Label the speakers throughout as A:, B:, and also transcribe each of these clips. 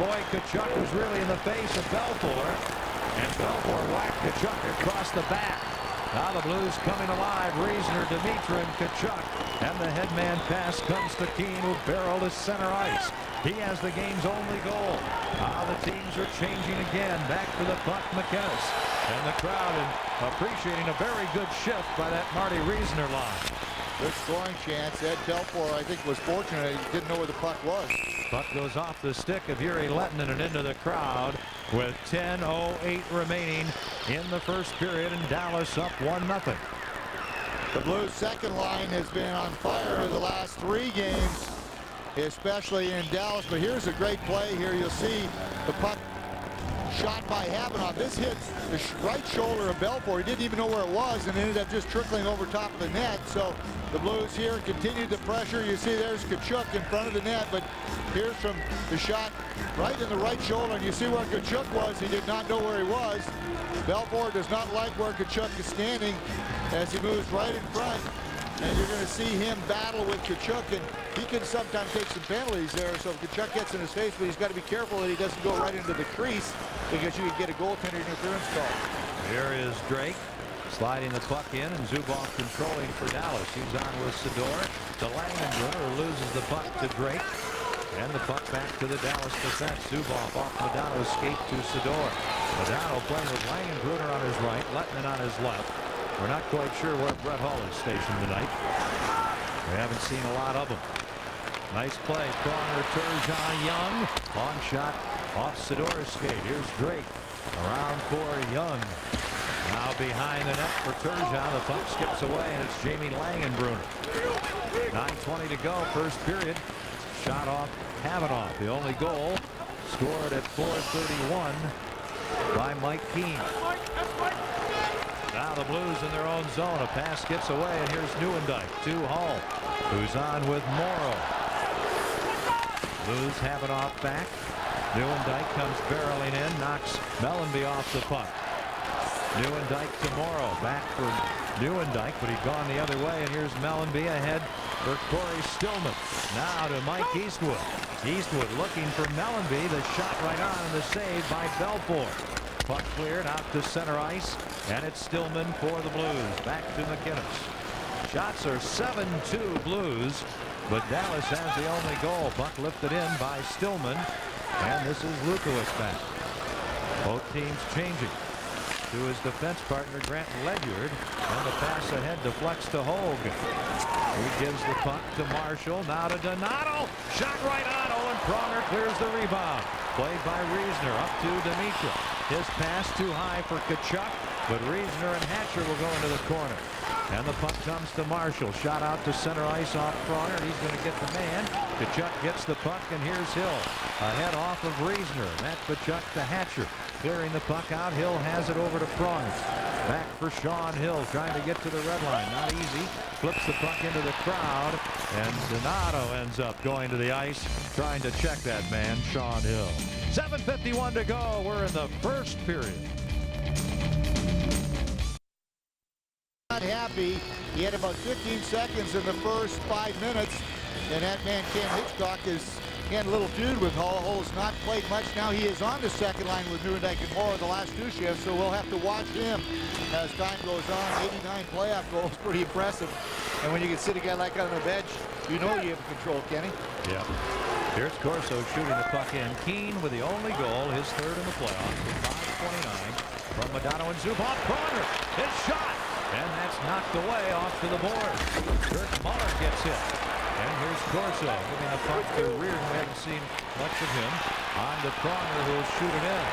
A: boy, Tkachuk was really in the face of Belfour. And Belfour whacked Tkachuk across the back. Now the Blues coming alive. Reisner, Dimitra, and Tkachuk. And the headman pass comes to Keane, who barreled to center ice. He has the game's only goal. Now the teams are changing again. Back for the puck, McInnes. And the crowd appreciating a very good shift by that Marty Reisner line.
B: Good scoring chance. Ed Belfour, I think, was fortunate. He didn't know where the puck was.
A: Puck goes off the stick of Yuri Lettinen and into the crowd with 10:08 remaining in the first period, and Dallas up 1-0.
B: The Blues' second line has been on fire the last 3 games, especially in Dallas. But here's a great play here. You'll see the puck shot by Havanoff. This hits the right shoulder of Belfour. He didn't even know where it was and ended up just trickling over top of the net. So the Blues here continued the pressure. You see there's Tkachuk in front of the net, but here's from the shot right in the right shoulder, and you see where Tkachuk was. He did not know where he was. Belfour does not like where Tkachuk is standing as he moves right in front. And you're going to see him battle with Tkachuk, and he can sometimes take some penalties there. So if Tkachuk gets in his face, but he's got to be careful that he doesn't go right into the crease, because you could get a goaltender interference call.
A: Here is Drake sliding the puck in, and Zubov controlling for Dallas. He's on with Sador to Langenbrunner, who loses the puck to Drake. And the puck back to the Dallas defense. Zubov off Modano, escape to Sador. Modano playing with Langenbrunner on his right, Lettinen on his left. We're not quite sure where Brett Hull is stationed tonight. We haven't seen a lot of them. Nice play. Pronger, Turgeon, Young. Long shot off Sador's skate. Here's Drake. Around for Young. Now behind the net for Turgeon. The puck skips away, and it's Jamie Langenbrunner. 9:20 to go, first period. Shot off Havanoff. The only goal scored at 4:31 by Mike Keane. Now the Blues in their own zone. A pass gets away, and here's Nieuwendyk to Hull, who's on with Morrow. Blues have it off back. Nieuwendyk comes barreling in, knocks Mellanby off the puck. Nieuwendyk to Morrow. Back for Nieuwendyk, but he'd gone the other way, and here's Mellanby ahead for Corey Stillman. Now to Mike Eastwood. Eastwood looking for Mellanby. The shot right on, and the save by Belfour. Puck cleared out to center ice, and it's Stillman for the Blues. Back to McInnes. Shots are 7-2 Blues, but Dallas has the only goal. Puck lifted in by Stillman, and this is Lukowicz back. Both teams changing. To his defense partner Grant Ledyard, and the pass ahead deflects to Hogue. He gives the puck to Marshall. Now to Donato. Shot right on. Owen Pronger clears the rebound. Played by Reisner up to Dimitra. His pass too high for Tkachuk, but Reisner and Hatcher will go into the corner. And the puck comes to Marshall. Shot out to center ice off Pronger. He's going to get the man. Tkachuk gets the puck, and here's Hill. Ahead off of Reisner. Matt Tkachuk to Hatcher. Clearing the puck out. Hill has it over to Pronger. Back for Sean Hill, trying to get to the red line. Not easy. Flips the puck into the crowd, and Donato ends up going to the ice, trying to check that man, Sean Hill. 7:51 to go. We're in the first period.
B: Not happy. He had about 15 seconds in the first 5 minutes, and that man Ken Hitchcock is getting a little feud with Hull. Hull's not played much. Now he is on the second line with Nieuwendyk and Morrow the last 2 shifts, so we'll have to watch him as time goes on. 89 playoff goals, pretty impressive. And when you can sit a guy like that on the bench, you know you have control, Kenny.
A: Yeah. Here's Corso shooting the puck in. Keane with the only goal, his third in the playoffs, with 5:29 from Modano and Zubov. Pronger, his shot, and that's knocked away off to the boards. Kirk Muller gets hit. And here's Corso giving the puck to Reardon. We haven't seen much of him. On to Pronger, who'll shoot it in.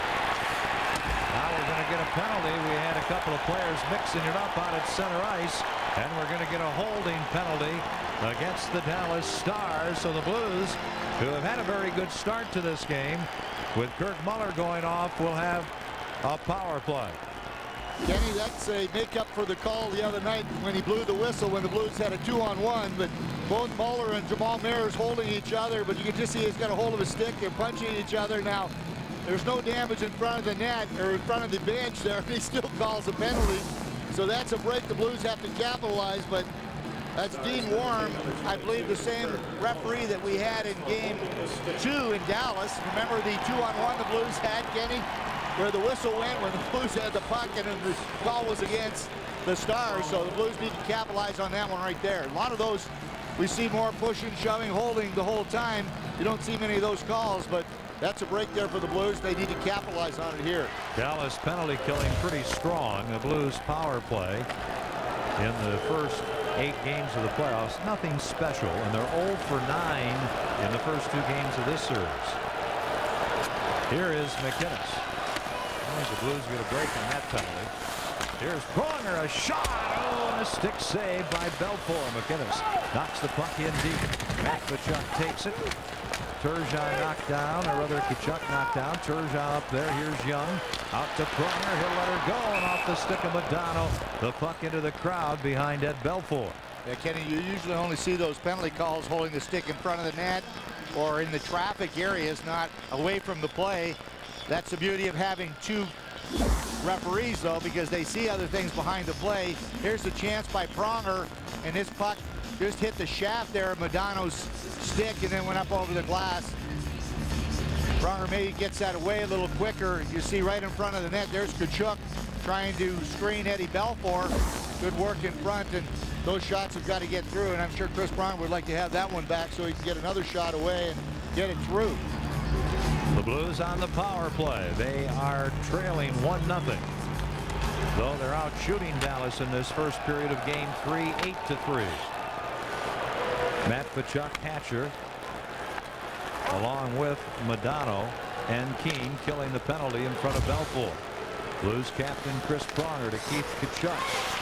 A: Now we're going to get a penalty. We had a couple of players mixing it up out at center ice, and we're going to get a holding penalty against the Dallas Stars. So the Blues, who have had a very good start to this game, with Kirk Muller going off, will have a power play.
B: Kenny, that's a make-up for the call the other night when he blew the whistle when the Blues had a 2-on-1, but both Muller and Jamal Mayers holding each other, but you can just see he's got a hold of a stick. They're punching each other. Now, there's no damage in front of the net or in front of the bench there. He still calls a penalty. So that's a break the Blues have to capitalize, but That's Dean Warren, I believe the same referee that we had in game 2 in Dallas. Remember the 2-on-1 the Blues had, Kenny? Where the whistle went when the Blues had the puck and the call was against the Stars. So the Blues need to capitalize on that one right there. A lot of those, we see more pushing, shoving, holding the whole time. You don't see many of those calls, but that's a break there for the Blues. They need to capitalize on it here.
A: Dallas penalty killing pretty strong. The Blues power play in the first 8 games of the playoffs, nothing special, and they're 0 for 9 in the first 2 games of this series. Here is McInnes. I think the Blues get a break on that penalty. Here's Pronger, a shot. Oh, and a stick save by Belfour. McInnes knocks the puck in deep. Matt Tkachuk takes it. Sergei knocked down, or rather Tkachuk knocked down. Sergei up there. Here's Young. Out to Pronger. He'll let her go, and off the stick of Modano. The puck into the crowd behind Ed Belfour.
B: Yeah, Kenny, you usually only see those penalty calls holding the stick in front of the net or in the traffic areas, not away from the play. That's the beauty of having 2 referees, though, because they see other things behind the play. Here's the chance by Pronger, and his puck just hit the shaft there of Modano's stick and then went up over the glass. Pronger maybe gets that away a little quicker. You see right in front of the net, there's Tkachuk trying to screen Eddie Belfour. Good work in front, and those shots have got to get through, and I'm sure Chris Pronger would like to have that one back so he can get another shot away and get it through.
A: The Blues on the power play. They are trailing 1-0. Though they're out shooting Dallas in this first period of game 3, 8-3. Matt Tkachuk, Hatcher, along with Modano and Keane, killing the penalty in front of Belfour. Blues captain Chris Pronger to Keith Tkachuk.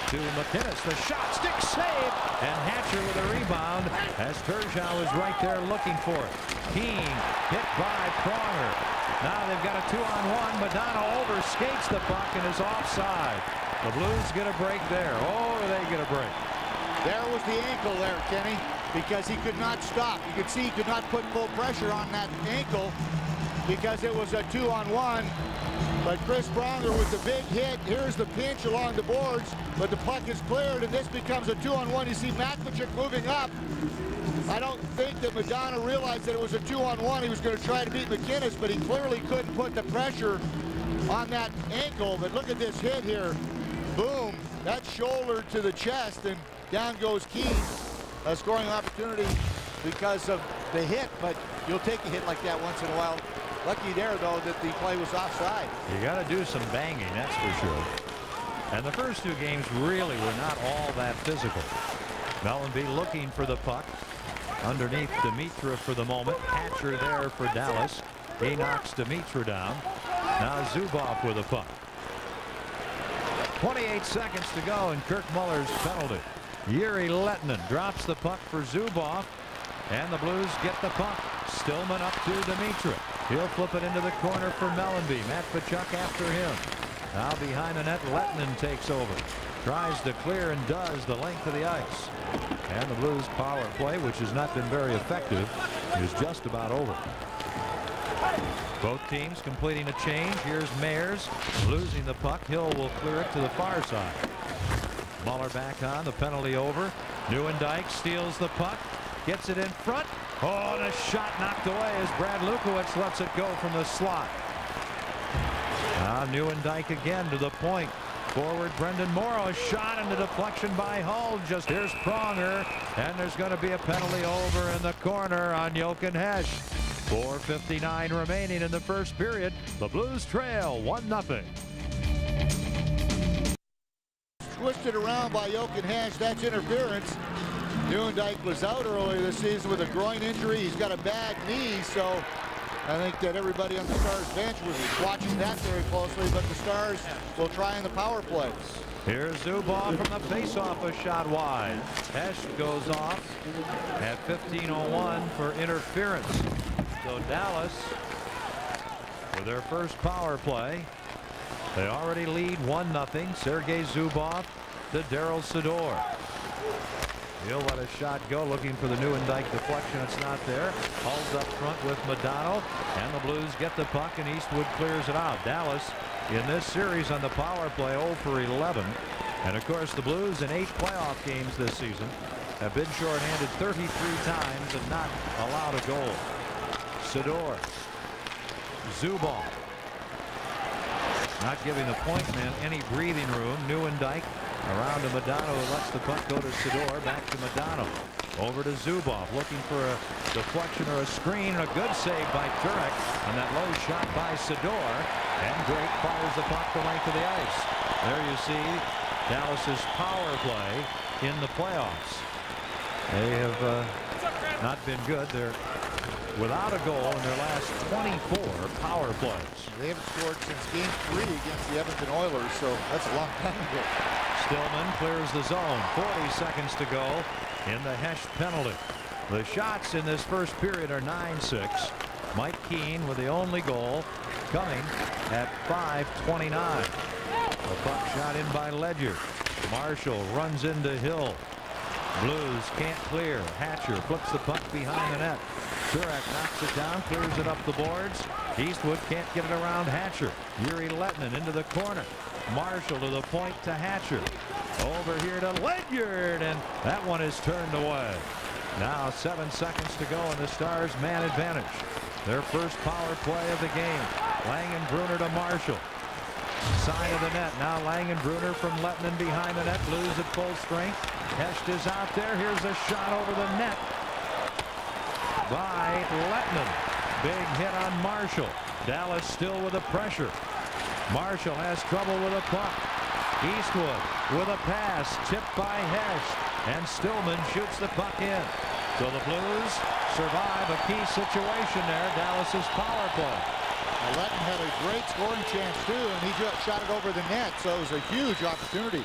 A: To McInnes, the shot, stick save, and Hatcher with a rebound as Sergei was right there looking for it. Keane hit by Pronger. Now they've got a 2-on-1. Modano overskates the puck and is offside. The Blues get a break there. Oh, they get a break.
B: There was the ankle there, Kenny, because he could not stop. You could see he could not put full pressure on that ankle because it was a 2-on-1. But Chris Pronger with the big hit. Here's the pinch along the boards, but the puck is cleared, and this becomes a 2-on-1. You see Matt Tkachuk moving up. I don't think that Modano realized that it was a 2-on-1. He was going to try to beat McInnes, but he clearly couldn't put the pressure on that ankle. But look at this hit here. Boom. That shoulder to the chest, and down goes Keane. A scoring opportunity because of the hit, but you'll take a hit like that once in a while. Lucky there, though, that the play was offside.
A: You got to do some banging, that's for sure. And the first 2 games really were not all that physical. Mellenby looking for the puck underneath Dimitra for the moment. Hatcher there for Dallas. He knocks Dimitra down. Now Zubov with the puck. 28 seconds to go in Kirk Muller's penalty. Yuri Lettinen drops the puck for Zubov, and the Blues get the puck. Stillman up to Dimitra. He'll flip it into the corner for Mellenby. Matt Tkachuk after him. Now behind the net, Lettinen takes over. Tries to clear and does the length of the ice. And the Blues power play, which has not been very effective, is just about over. Both teams completing a change. Here's Mayers losing the puck. Hill will clear it to the far side. Muller back on, the penalty over. Nieuwendyk steals the puck, gets it in front. Oh, and a shot knocked away as Brad Lukowicz lets it go from the slot. Now Nieuwendyk again to the point. Forward Brendan Morrow, a shot and a deflection by Hull. Just here's Pronger, and there's going to be a penalty over in the corner on Jochen Hesch. 4:59 remaining in the first period. The Blues trail 1-0.
B: Twisted around by Jochen Hesch. That's interference. Nieuwendyk was out earlier this season with a groin injury. He's got a bad knee, so I think that everybody on the Stars bench was watching that very closely, but the Stars will try in the power plays.
A: Here's Zubov from the faceoff, a shot wide. Hesch goes off at 15:01 for interference. So Dallas, with their first power play, they already lead 1-0. Sergei Zubov to Daryl Sador. He'll let a shot go, looking for the Nieuwendyk deflection. It's not there. Hull's up front with Modano, and the Blues get the puck, and Eastwood clears it out. Dallas in this series on the power play 0 for 11. And of course the Blues in 8 playoff games this season have been shorthanded 33 times and not allowed a goal. Sador. Zubov. Not giving the point man any breathing room. Nieuwendyk around to Modano, who lets the puck go to Sador. Back to Modano. Over to Zubov, looking for a deflection or a screen. A good save by Turek. And that low shot by Sador. And Drake fires the puck the length of the ice. There you see Dallas's power play in the playoffs. They have not been good. They're without a goal in their last 24 power plays.
B: They haven't scored since Game 3 against the Edmonton Oilers, so that's a long time ago.
A: Stillman clears the zone. 40 seconds to go in the Hesh penalty. The shots in this first period are 9-6. Mike Keane with the only goal coming at 5:29. The puck shot in by Ledger. Marshall runs into Hill. Blues can't clear. Hatcher flips the puck behind the net. Turek knocks it down, clears it up the boards. Eastwood can't get it around Hatcher. Yuri Lettinen into the corner. Marshall to the point to Hatcher. Over here to Ledyard, and that one is turned away. Now 7 seconds to go, and the Stars man advantage. Their first power play of the game. Langenbrunner to Marshall. Side of the net. Now Langenbrunner from Lettinen behind the net. Blues at full strength. Hest is out there. Here's a shot over the net by Lettinen. Big hit on Marshall. Dallas still with the pressure. Marshall has trouble with a puck. Eastwood with a pass. Tipped by Hest. And Stillman shoots the puck in. So the Blues survive a key situation there. Dallas's power play.
B: Lettinen had a great scoring chance too, and he just shot it over the net, so it was a huge opportunity.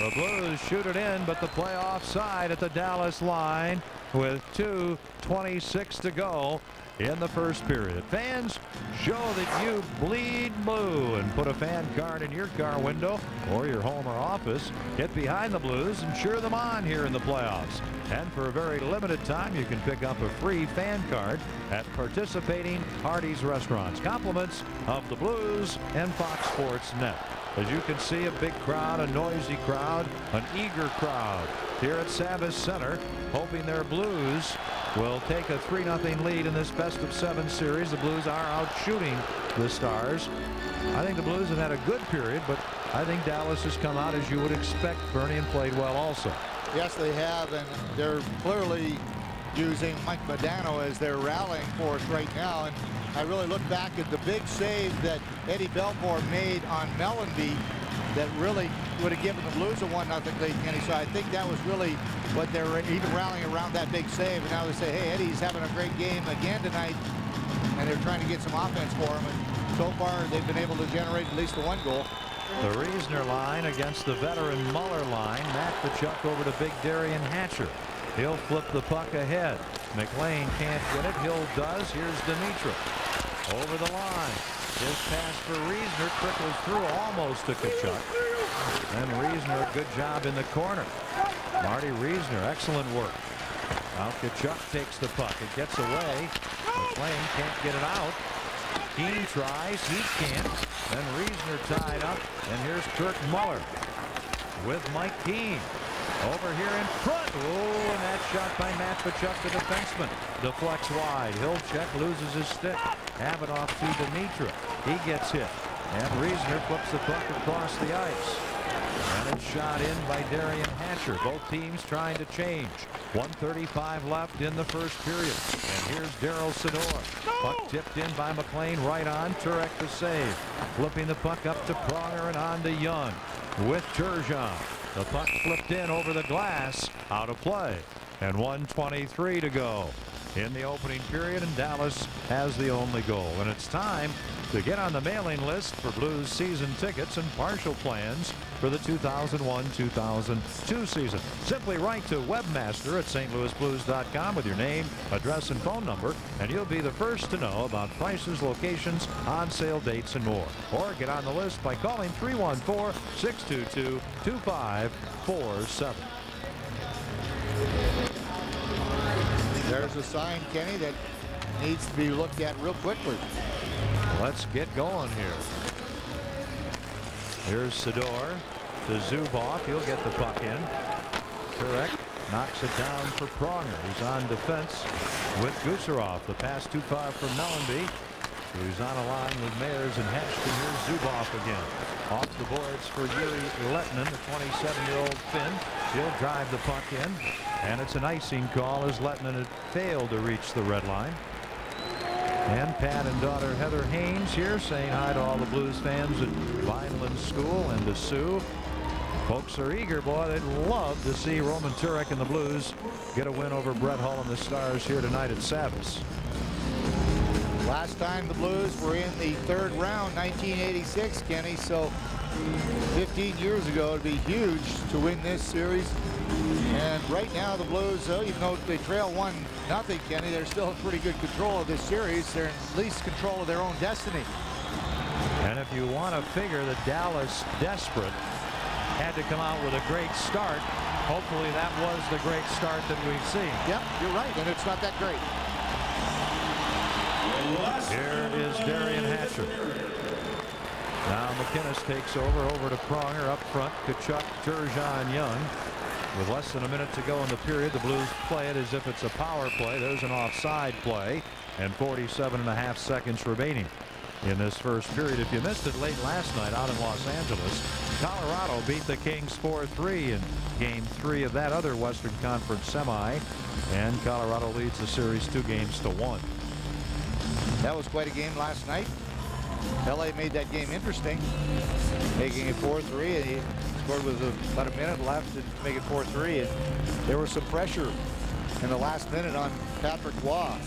A: The Blues shoot it in, but the play offside at the Dallas line with 2:26 to go in the first period. Fans, show that you bleed blue and put a fan card in your car window or your home or office. Get behind the Blues and cheer them on here in the playoffs. And for a very limited time, you can pick up a free fan card at participating Hardee's restaurants. Compliments of the Blues and Fox Sports Net. As you can see, a big crowd, a noisy crowd, an eager crowd here at Savvis Center, hoping their Blues will take a 3-0 lead in this best-of-7 series. The Blues are out shooting the Stars. I think the Blues have had a good period, but I think Dallas has come out as you would expect, Bernie, and played well also.
B: Yes, they have, and they're clearly using Mike Modano as their rallying force right now. And I really look back at the big save that Eddie Belfour made on Mellanby that really would have given the Blues a 1-0 lead, Kenny. So I think that was really what they were even rallying around, that big save. And now they say, hey, Eddie's having a great game again tonight, and they're trying to get some offense for him. And so far, they've been able to generate at least the one goal.
A: The Reisner line against the veteran Muller line. Matt Tkachuk over to Big Darian Hatcher. He'll flip the puck ahead. McLean can't get it. Hill does. Here's Dimitra. Over the line. His pass for Reisner trickles through almost to Tkachuk. And Reisner, a good job in the corner. Marty Reisner, excellent work. Now Tkachuk takes the puck. It gets away. McLean can't get it out. Keane tries. He can't. Then Reisner tied up. And here's Kirk Muller with Mike Keane. Over here in front. Oh, and that shot by Matt Tkachuk, the defenseman. Deflects wide. Hilchek loses his stick. Avanoff to Dimitra. He gets hit. And Reisner flips the puck across the ice. And it's shot in by Darian Hatcher. Both teams trying to change. 1:35 left in the first period. And here's Daryl Sador. Puck tipped in by McLean, right on. Turek the save. Flipping the puck up to Pronger and on to Young with Turgeon. The puck flipped in over the glass, out of play, and 1:23 to go in the opening period, and Dallas has the only goal. And it's time to get on the mailing list for Blues season tickets and partial plans for the 2001-2002 season. Simply write to webmaster at stlouisblues.com with your name, address, and phone number, and you'll be the first to know about prices, locations, on-sale dates, and more. Or get on the list by calling 314-622-2547.
B: There's a sign, Kenny, that needs to be looked at real quickly.
A: Let's get going here. Here's Sador to Zubov. He'll get the puck in. Turek knocks it down for Pronger. He's on defense with Gusarov. The pass too far from Mellanby, who's on a line with Mayers and Heshkin. Here's Zubov again. Off the boards for Yuri Lettinen, the 27-year-old Finn. He'll drive the puck in, and it's an icing call as Lettinen had failed to reach the red line. And Pat and daughter Heather Haynes here saying hi to all the Blues fans at Vineland School and to Sue. Folks are eager, boy. They'd love to see Roman Turek and the Blues get a win over Brett Hull and the Stars here tonight at Savvis.
B: Last time the Blues were in the third round, 1986, Kenny. So 15 years ago, it'd be huge to win this series. And right now, the Blues, even though they trail 1-0, Kenny, they're still in pretty good control of this series. They're in at least control of their own destiny.
A: And if you want to figure that Dallas, desperate, had to come out with a great start, hopefully that was the great start that we've seen.
B: Yep, you're right, and it's not that great.
A: Here is Darian Hatcher. Now McInnes takes over to Pronger up front. Tkachuk, Turgeon, Young. With less than a minute to go in the period, the Blues play it as if it's a power play. There's an offside play, and 47.5 seconds remaining in this first period. If you missed it late last night out in Los Angeles, Colorado beat the Kings 4-3 in Game 3 of that other Western Conference semi, and Colorado leads the series 2-1.
B: That was quite a game last night. LA made that game interesting, making it 4-3, and he scored with about a minute left to make it 4-3. And there was some pressure in the last minute on Patrick Waugh.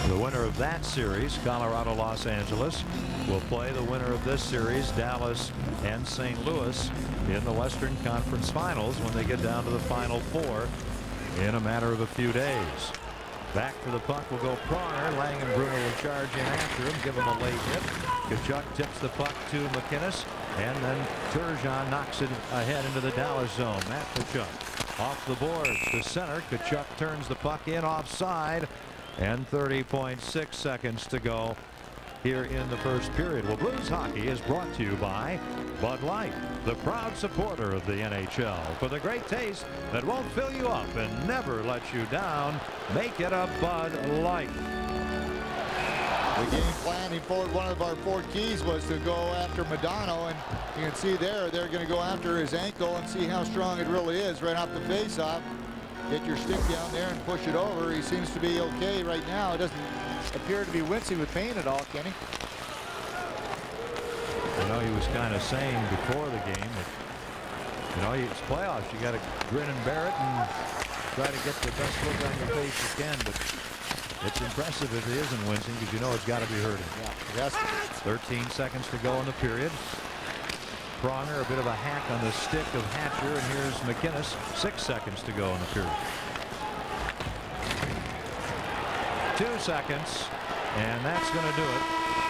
A: The winner of that series, Colorado Los Angeles, will play the winner of this series, Dallas and St. Louis, in the Western Conference Finals when they get down to the Final Four in a matter of a few days. Back for the puck will go Pronger. Lang and Bruno will charge in after him, give him a late hit. Tkachuk tips the puck to McInnes, and then Turgeon knocks it ahead into the Dallas zone. Matt Tkachuk off the boards to center. Tkachuk turns the puck in offside, and 30.6 seconds to go here in the first period. Well, Blues hockey is brought to you by Bud Light, the proud supporter of the NHL. For the great taste that won't fill you up and never let you down, make it a Bud Light.
B: The game planning forward, one of our 4 keys was to go after Modano, and you can see there they're going to go after his ankle and see how strong it really is right off the face-off. Get your stick down there and push it over. He seems to be okay right now. It doesn't appear to be wincing with pain at all, Kenny.
A: You know, he was kind of saying before the game that, you know, it's playoffs. You got to grin and bear it and try to get the best look on your face you can. But it's impressive if he isn't wincing, because you know it's got to be hurting.
B: Yeah. Yes.
A: 13 seconds to go in the period. Pronger, a bit of a hack on the stick of Hatcher, and here's McInnes. 6 seconds to go in the period. 2 seconds, and that's going to do it.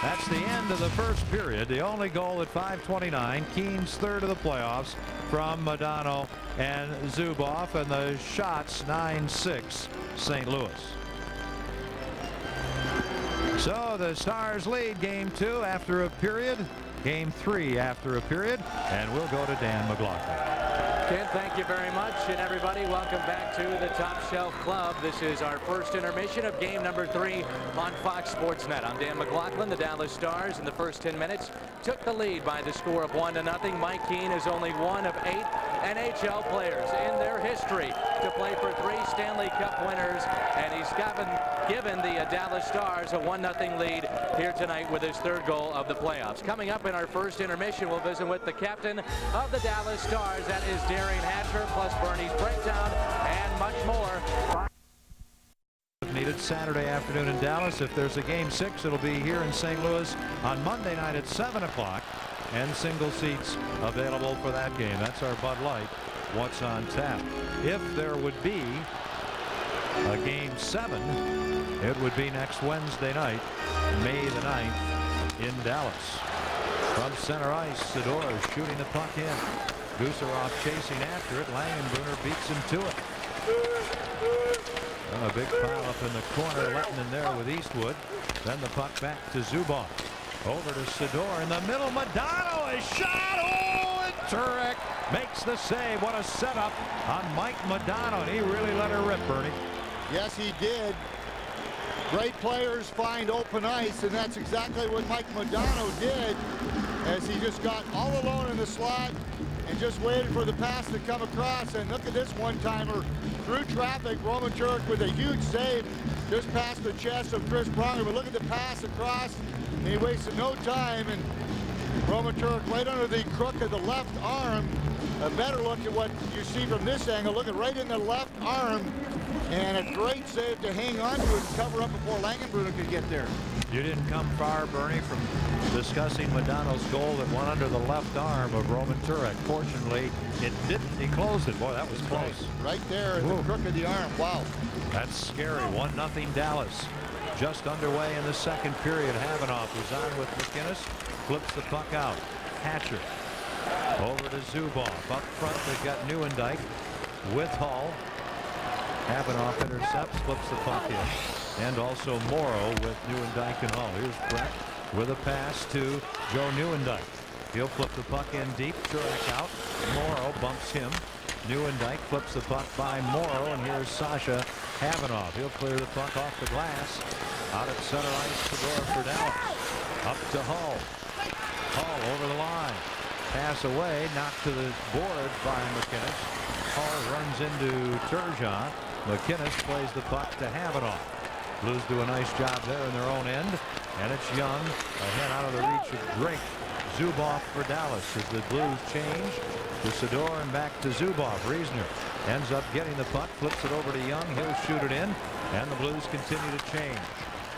A: That's the end of the first period. The only goal at 5:29. Keane's third of the playoffs from Modano and Zubov, and the shots 9-6 St. Louis. So the Stars lead Game 2 after a period. Game 3 after a period, and we'll go to Dan McLaughlin.
C: Ken, thank you very much, and everybody, welcome back to the Top Shelf Club. This is our first intermission of game number 3 on Fox Sports Net. I'm Dan McLaughlin. The Dallas Stars in the first 10 minutes took the lead by the score of 1-0. Mike Keane is only one of 8 NHL players in their history to play for 3 Stanley Cup winners, and he's given the Dallas Stars a 1-0 lead here tonight with his 3rd goal of the playoffs. Coming up in our first intermission, we'll visit with the captain of the Dallas Stars. That is Darian Hatcher, plus Bernie's breakdown and much more.
A: Needed Saturday afternoon in Dallas. If there's a Game 6, it'll be here in St. Louis on Monday night at 7 o'clock, and single seats available for that game. That's our Bud Light. What's on tap? If there would be a Game 7, it would be next Wednesday night, May the 9th, in Dallas. From center ice, Sador is shooting the puck in. Gusarov chasing after it. Langenbrunner beats him to it. And a big pile up in the corner, Lettinen in there with Eastwood. Then the puck back to Zubov. Over to Sador in the middle. Modano is shot. Oh, and Turek makes the save. What a setup on Mike Modano. And he really let her rip, Bernie.
B: Yes, he did. Great players find open ice, and that's exactly what Mike Modano did, as he just got all alone in the slot and just waited for the pass to come across. And look at this one-timer through traffic. Roman Turek with a huge save just past the chest of Chris Pronger. But look at the pass across, and he wasted no time. And Roman Turek right under the crook of the left arm. A better look at what you see from this angle. Look at right in the left arm. And a great save to hang on to it and cover up before Langenbrunner could get there.
A: You didn't come far, Bernie, from discussing Modano's goal that went under the left arm of Roman Turek. Fortunately, it didn't. He closed it. Boy, that was close.
B: Right there in the crook of the arm. Wow.
A: That's scary. 1-0 Dallas. Just underway in the second period. Havanoff was on with McInnes. Flips the puck out. Hatcher. Over to Zubov. Up front, they've got Nieuwendyk with Hull. Havanoff intercepts, flips the puck in. And also Morrow with Nieuwendyk and Hull. Here's Brett with a pass to Joe Nieuwendyk. He'll flip the puck in deep. Turek out. Morrow bumps him. Nieuwendyk flips the puck by Morrow, and here's Sasha Havanoff. He'll clear the puck off the glass. Out at center ice to go for Dallas. Up to Hull. Hull over the line. Pass away, knocked to the boards by McInnes. Hull runs into Turgeon. McInnes plays the puck to Havanoff. Blues do a nice job there in their own end. And it's Young ahead out of the reach of Drake. Zubov for Dallas as the Blues change to Sador and back to Zubov. Riesner ends up getting the puck, flips it over to Young. He'll shoot it in, and the Blues continue to change.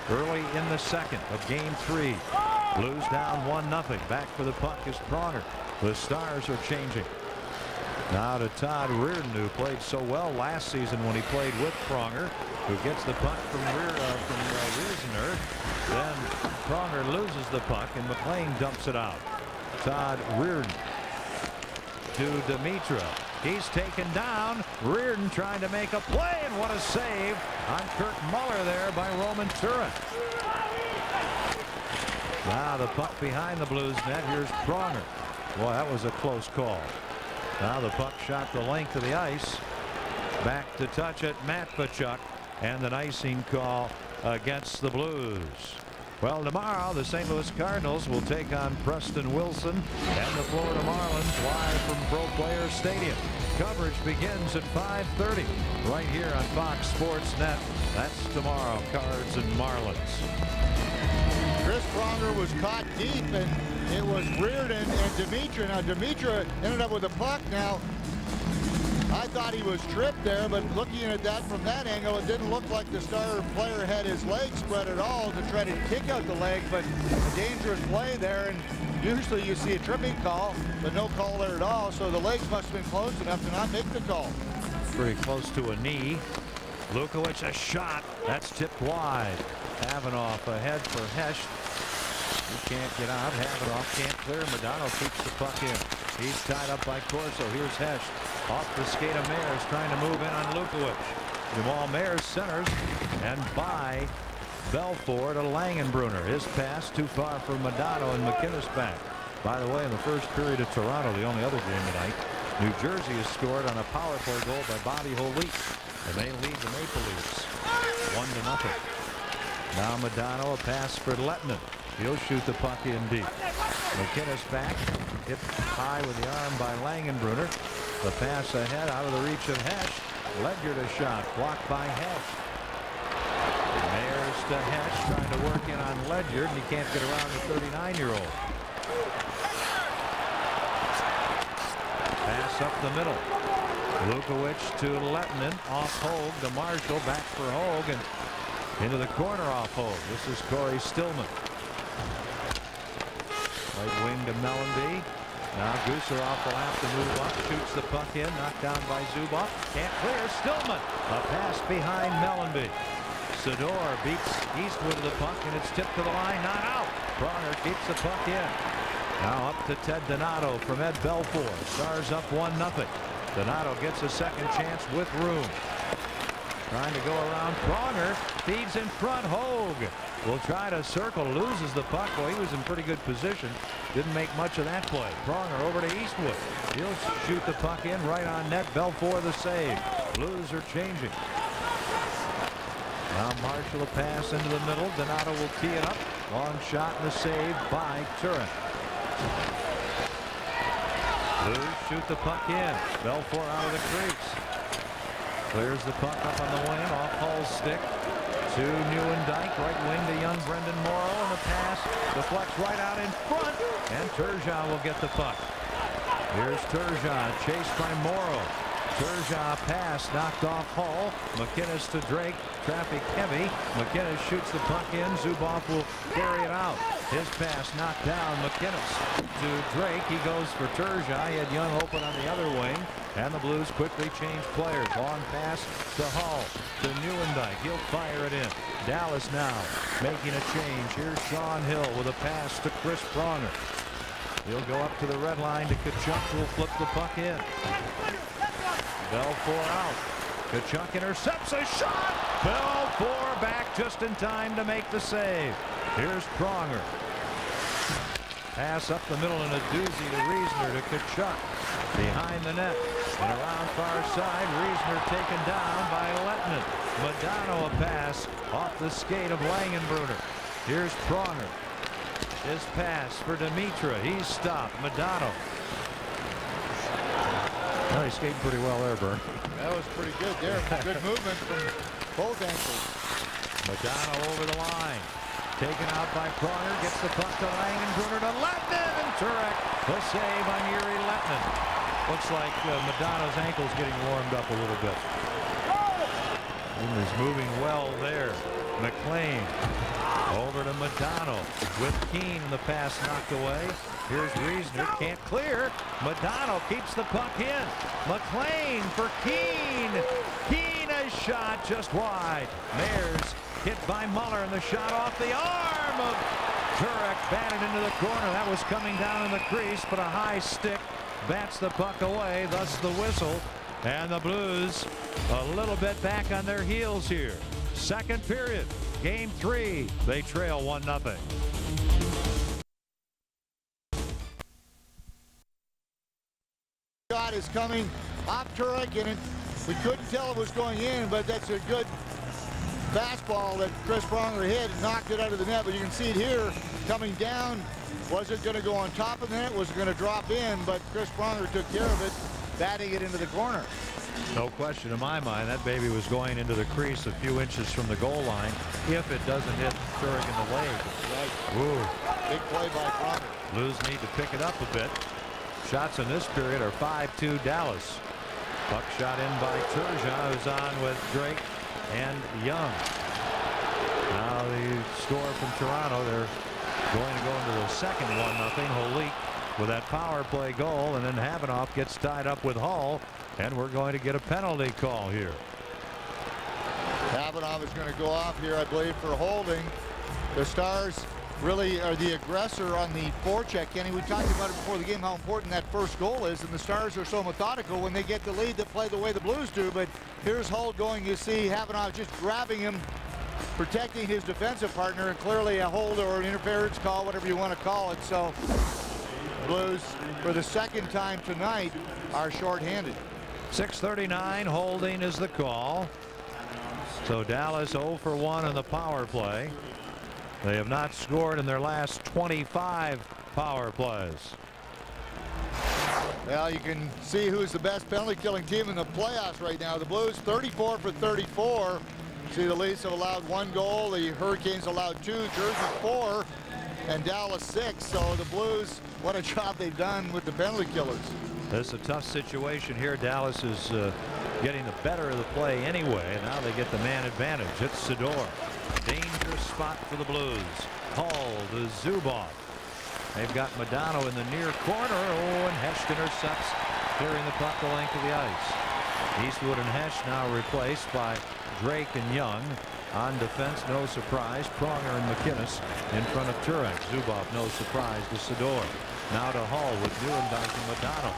A: Early in the second of game 3. Blues down 1-0. Back for the puck is Pronger. The Stars are changing. Now to Todd Reardon, who played so well last season when he played with Pronger, who gets the puck from Riesner. Then Pronger loses the puck, and McLean dumps it out. Todd Reardon to Dimitra. He's taken down. Reardon trying to make a play, and what a save on Kirk Muller there by Roman Turek. Now the puck behind the Blues net. Here's Pronger. Boy, that was a close call. Now the puck shot the length of the ice. Back to touch it, Matvichuk, and an icing call against the Blues. Well, tomorrow the St. Louis Cardinals will take on Preston Wilson and the Florida Marlins live from Pro Players Stadium. Coverage begins at 5:30 right here on Fox Sports Net. That's tomorrow, Cards and Marlins.
B: Chris Pronger was caught deep, and it was Reardon and Dimitra. Now Dimitra ended up with the puck. Now I thought he was tripped there, but looking at that from that angle, it didn't look like the Star player had his legs spread at all to try to kick out the leg, but a dangerous play there. And usually you see a tripping call, but no call there at all, so the legs must have been close enough to not make the call.
A: Pretty close to a knee. Lukowicz, a shot. That's tipped wide. Havanoff ahead for Hesh. He can't get out. Havanoff can't clear. Modano keeps the puck in. He's tied up by Corso. Here's Hesh. Off the skate of Mayers, trying to move in on Lukowicz. Jamal Mayers centers, and by Belfort to Langenbrunner. His pass too far for Modano, and McInnes back. By the way, in the first period of Toronto, the only other game tonight, New Jersey has scored on a power play goal by Bobby Holit, and they lead the Maple Leafs 1-0. Now Modano, a pass for Lettman. He'll shoot the puck in deep. McInnes back, hit high with the arm by Langenbrunner. The pass ahead out of the reach of Hesh. Ledyard a shot blocked by Hesh. Mayers to Hesh, trying to work in on Ledyard, and he can't get around the 39-year-old. Pass up the middle. Lukowicz to Lettman, off Hogue to Marshall, back for Hogue, and into the corner off Hogue. This is Corey Stillman. Right wing to Mellanby. Now Gusarov will have to move up, shoots the puck in, knocked down by Zubov. Can't clear. Stillman. A pass behind Mellanby. Sador beats Eastwood of the puck, and it's tipped to the line, not out. Pronger keeps the puck in. Now up to Ted Donato from Ed Belfour. Stars up 1-0. Donato gets a second chance with room. Trying to go around. Pronger feeds in front. Hogue will try to circle, loses the puck. Well, he was in pretty good position. Didn't make much of that play. Pronger over to Eastwood. He'll shoot the puck in right on net. Belfour the save. Blues are changing. Now Marshall a pass into the middle. Donato will tee it up. Long shot and the save by Turek. Blues shoot the puck in. Belfour out of the crease. Clears the puck up on the wing. Off Hull's stick to Neuendijk. Right wing to young Brendan Morrow. And the pass deflects right out in front. And Turgeon will get the puck. Here's Turgeon chased by Morrow. Turgeon pass knocked off Hull. McInnes to Drake. Traffic heavy. McInnes shoots the puck in. Zubov will carry it out. His pass knocked down. McInnes to Drake. He goes for Turgeon. He had Young open on the other wing. And the Blues quickly change players. Long pass to Hull. To Neuendijk. He'll fire it in. Dallas now making a change. Here's Sean Hill with a pass to Chris Pronger. He'll go up to the red line to Tkachuk, who will flip the puck in. Belfour out. Tkachuk intercepts a shot. Belfour back just in time to make the save. Here's Pronger. Pass up the middle and a doozy to Riesner to Tkachuk. Behind the net and around far side. Riesner taken down by Lettman. Modano a pass off the skate of Langenbrunner. Here's Pronger. His pass for Dimitra. He's stopped. Modano. Well, he's skating pretty well there, Bern.
B: That was pretty good there. Good movement from both ankles.
A: Modano over the line. Taken out by Pronger. Gets the puck to Langenbrunner to Lettman. And Turek the save on Yuri Lettman. Looks like Modano's ankle's getting warmed up a little bit. He's moving well there. McLean over to Modano with Keane. The pass knocked away. Here's Riesner. Can't clear. Modano keeps the puck in. McLean for Keane. Keane a shot just wide. Mayers hit by Muller, and the shot off the arm of Turek batted into the corner. That was coming down in the crease, but a high stick bats the puck away. Thus the whistle. And the Blues a little bit back on their heels here. Second period. Game 3. They trail 1-0.
B: Shot is coming off Turek, and we couldn't tell it was going in, but that's a good fastball that Chris Pronger hit and knocked it out of the net. But you can see it here coming down. Wasn't going to go on top of the net, was going to drop in, but Chris Pronger took care of it, batting it into the corner.
A: No question in my mind that baby was going into the crease a few inches from the goal line if it doesn't hit Turek in the leg.
B: Right.
A: Ooh.
B: Big play by Pronger.
A: Blues need to pick it up a bit. Shots in this period are 5-2 Dallas. Puck shot in by Turgeon, who's on with Drake and Young. Now the score from Toronto. They're going to go into the second 1-0. Holik with that power play goal, and then Havanoff gets tied up with Hull, and we're going to get a penalty call here.
B: Havanoff is going to go off here, I believe, for holding. The Stars really are the aggressor on the forecheck. Kenny, we talked about it before the game, how important that first goal is, and the Stars are so methodical when they get the lead. They play the way the Blues do, but here's Hull going. You see Havanoff just grabbing him, protecting his defensive partner, and clearly a hold or an interference call, whatever you want to call it. So Blues, for the second time tonight, are shorthanded.
A: 6:39, holding is the call. So Dallas 0 for 1 on the power play. They have not scored in their last 25 power plays.
B: Well, you can see who's the best penalty killing team in the playoffs right now. The Blues 34 for 34. See, the Leafs have allowed 1 goal. The Hurricanes allowed 2. Jersey 4. And Dallas 6. So the Blues, what a job they've done with the penalty killers.
A: This is a tough situation here. Dallas is getting the better of the play anyway. And now they get the man advantage. It's Sador. Dangerous spot for the Blues. Hull to Zubov. They've got Modano in the near corner. Oh, and Hesh intercepts, clearing the puck the length of the ice. Eastwood and Hesh now replaced by Drake and Young. On defense, no surprise. Pronger and McInnes in front of Turek. Zubov, no surprise to Sador. Now to Hull with Neuendijk and Modano.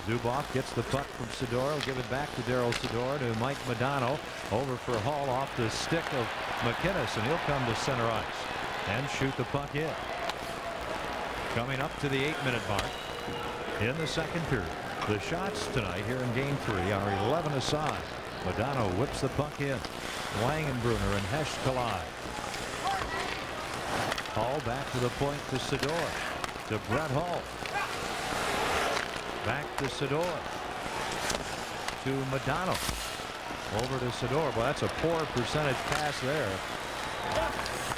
A: Zubov gets the puck from Sador. Will give it back to Daryl Sador to Mike Modano. Over for Hall off the stick of McInnes, and he'll come to center ice and shoot the puck in. Coming up to the 8-minute mark in the second period. The shots tonight here in game 3 are 11 aside. Modano whips the puck in. Langenbrunner and Hesh collide. Hall back to the point to Sador. To Brett Hull. Back to Sador. To Modano. Over to Sador. Well, that's a poor percentage pass there.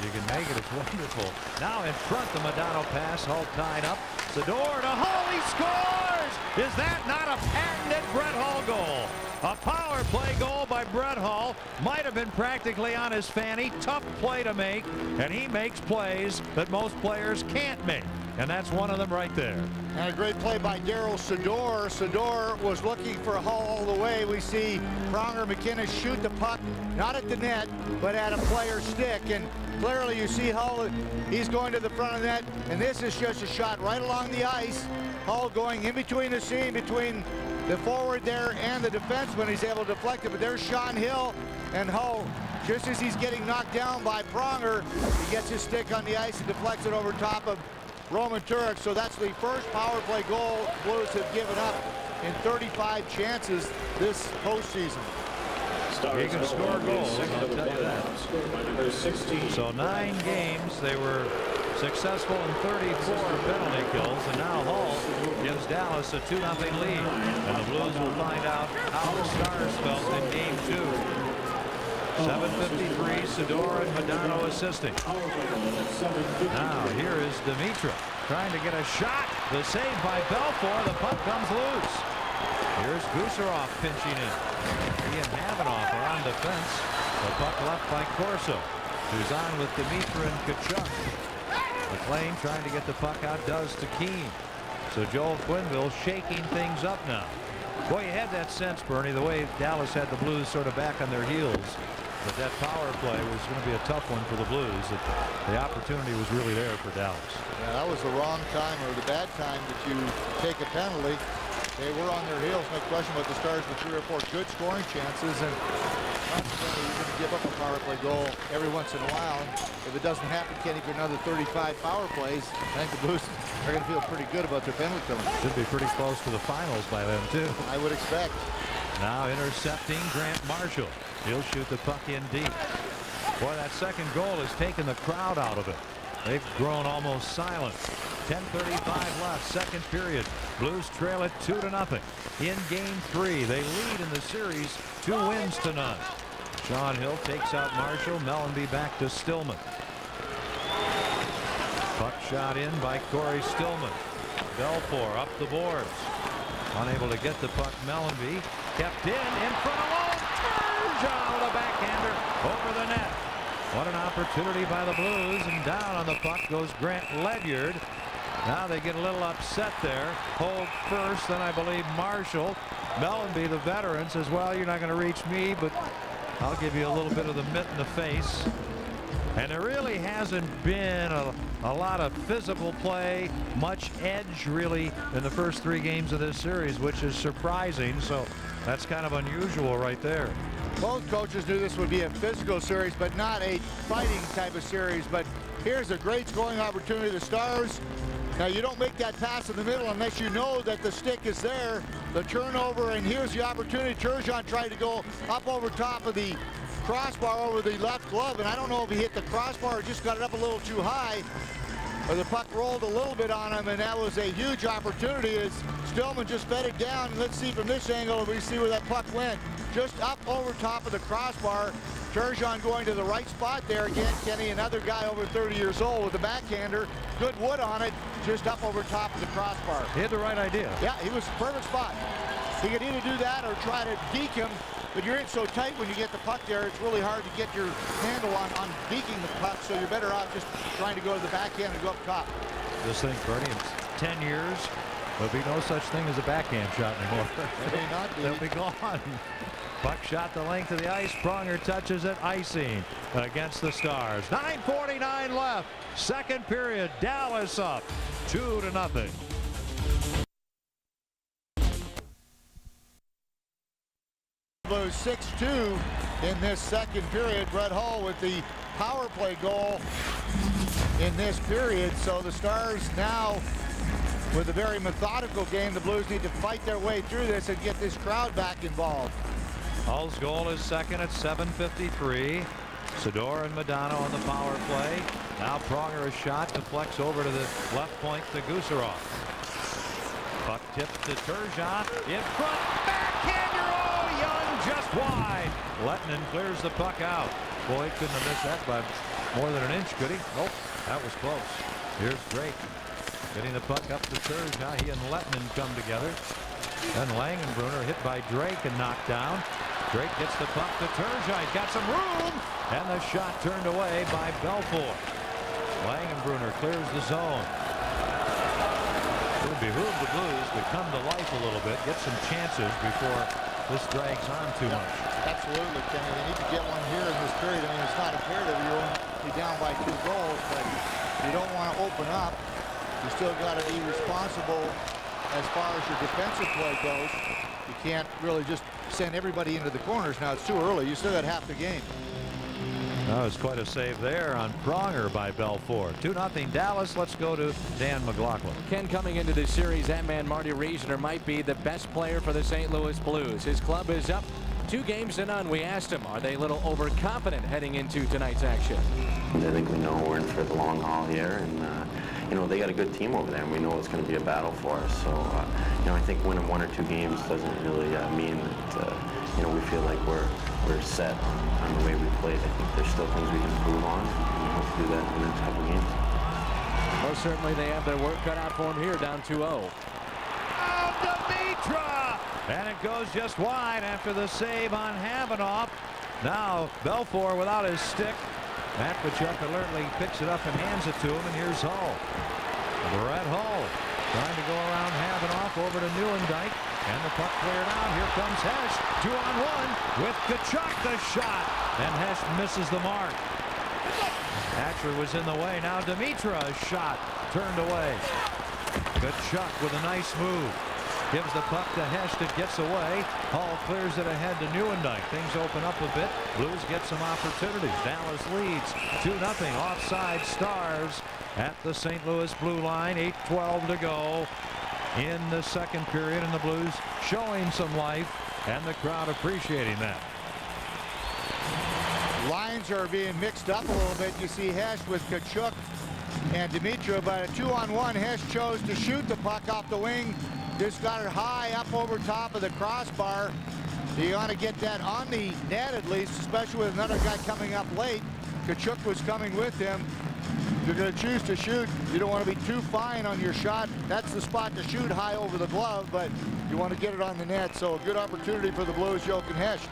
A: You can make it. It's wonderful. Now in front, the Modano pass. Hull tied up. Sador to Hull. He scores! Is that not a patented Brett Hull goal? A power play goal by Brett Hull. Might have been practically on his fanny. Tough play to make. And he makes plays that most players can't make. And that's one of them right there.
B: And a great play by Daryl Sador. Sador was looking for Hull all the way. We see Pronger McInnes shoot the puck, not at the net, but at a player's stick. And clearly you see Hull, he's going to the front of the net. And this is just a shot right along the ice. Hull going in between the seam, between the forward there and the defenseman. He's able to deflect it, but there's Sean Hill, and Hull, just as he's getting knocked down by Pronger, he gets his stick on the ice and deflects it over top of Roman Turek. So that's the first power play goal Blues have given up in 35 chances this postseason.
A: He can score goals, I'll tell you that. So 9 games, they were successful in 34 penalty kills, and now Hull gives Dallas a 2-0 lead. And the Blues will find out how the Stars felt in game 2. 7:53, Sador and Modano assisting. Now here is Dimitra trying to get a shot. The save by Belfour. The puck comes loose. Here's Gusarov pinching in. He and Havanoff are on defense. The puck left by Corso, who's on with Dimitra and Kachuk. McLean trying to get the puck out, does to Keane. So Joel Quenneville shaking things up now. Boy, you had that sense, Bernie, the way Dallas had the Blues sort of back on their heels. But that power play was going to be a tough one for the Blues. The opportunity was really there for Dallas.
B: Yeah, that was the wrong time, or the bad time, that you take a penalty. They were on their heels, no question, but the Stars with 3 or 4 good scoring chances, and consequently you're going to give up a power play goal every once in a while. If it doesn't happen, Kenny, for another 35 power plays, I think the Blues are going to feel pretty good about their penalty killing.
A: Should be pretty close to the finals by then, too.
B: I would expect.
A: Now intercepting Grant Marshall. He'll shoot the puck in deep. Boy, that second goal has taken the crowd out of it. They've grown almost silent. 10:35 left, second period. Blues trail it 2-0. In game 3, they lead in the series, 2 wins to none. Sean Hill takes out Marshall. Mellenby back to Stillman. Puck shot in by Corey Stillman. Belfour up the boards. Unable to get the puck. Mellenby kept in front of Lone. Turgeon with a backhander over the net. What an opportunity by the Blues, and down on the puck goes Grant Ledyard. Now they get a little upset there. Hold first, then I believe Marshall. Mellenby, the veteran, says, well, you're not going to reach me, but I'll give you a little bit of the mitt in the face. And there really hasn't been a lot of physical play, much edge really in the first 3 games of this series, which is surprising. So that's kind of unusual right there.
B: Both coaches knew this would be a physical series, but not a fighting type of series. But here's a great scoring opportunity. The Stars, now you don't make that pass in the middle unless you know that the stick is there. The turnover, and here's the opportunity. Turgeon tried to go up over top of the crossbar over the left glove, and I don't know if he hit the crossbar or just got it up a little too high, or the puck rolled a little bit on him, and that was a huge opportunity as Stillman just fed it down. Let's see from this angle if we see where that puck went. Just up over top of the crossbar. Turgeon going to the right spot there again. Kenny, another guy over 30 years old with a backhander. Good wood on it, just up over top of the crossbar.
A: He had the right idea.
B: Yeah, he was perfect spot. He could either do that or try to deke him, but you're in so tight when you get the puck there, it's really hard to get your handle on deking the puck, so you're better off just trying to go to the backhand and go up top.
A: This thing, Bernie, in 10 years, there'll be no such thing as a backhand shot anymore.
B: It may not be.
A: They'll be gone. Puck shot the length of the ice. Pronger touches it. Icing against the Stars. 9:49 left. Second period. Dallas up 2-0.
B: Blues 6-2 in this second period. Brett Hull with the power play goal in this period. So the Stars now with a very methodical game. The Blues need to fight their way through this and get this crowd back involved.
A: Hull's goal is second at 7:53. Sador and Modano on the power play. Now Pronger a shot deflects over to the left point to Gusarov. Puck tipped to Turgeon in front. Backhander. Oh, Young just wide. Lettinen clears the puck out. Boy, he couldn't have missed that by more than an inch, could he? Nope. That was close. Here's Drake getting the puck up to Turgeon. He and Lettinen come together. Then Langenbrunner hit by Drake and knocked down. Drake gets the puck to Turgeon. He's got some room. And the shot turned away by Belfour. Langenbrunner clears the zone. It would behoove the Blues to come to life a little bit, get some chances before this drags on too much.
B: Absolutely, Kenny. They need to get one here in this period. I mean, it's not imperative. You're only down by 2 goals, but you don't want to open up. You still got to be responsible as far as your defensive play goes. You can't really just send everybody into the corners. Now it's too early. You still got half the game.
A: That was quite a save there on Pronger by Belfour. 2-0 Dallas. Let's go to Dan McLaughlin.
C: Ken, coming into this series, that man Marty Reasoner might be the best player for the St. Louis Blues. His club is up 2-0. We asked him, are they a little overconfident heading into tonight's action?
D: I think we know we're in for the long haul here, and you know, they got a good team over there, and we know it's going to be a battle for us. So you know, I think winning 1 or 2 games doesn't really mean that you know, we feel like we're set on the way we played. I think there's still things we can improve on, and we hope to do that in the next couple of games.
C: Well, certainly they have their work cut out for them here, down 2-0.
A: Oh, Dimitra! And it goes just wide after the save on Havanoff. Now Belfour without his stick. Matvichuk alertly picks it up and hands it to him, and here's Hull. Brett Hull trying to go around Havanoff over to Nieuwendyk, and the puck cleared out. Here comes Hesh, 2-on-1 with Tkachuk, the shot, and Hesh misses the mark. Hatcher was in the way. Now Dimitra, a shot turned away. Tkachuk with a nice move. Gives the puck to Hesh that gets away. Hull clears it ahead to Nieuwendyk. Things open up a bit. Blues get some opportunities. Dallas leads 2-0. Offside Stars at the St. Louis blue line. 8:12 to go in the second period, and the Blues showing some life, and the crowd appreciating that.
B: Lines are being mixed up a little bit. You see Hesh with Tkachuk and Dimitra, but a 2-on-1. Hesh chose to shoot the puck off the wing. Just got it high up over top of the crossbar. You want to get that on the net at least, especially with another guy coming up late. Tkachuk was coming with him. You're going to choose to shoot. You don't want to be too fine on your shot. That's the spot to shoot, high over the glove, but you want to get it on the net. So a good opportunity for the Blues, Jochen Hesh.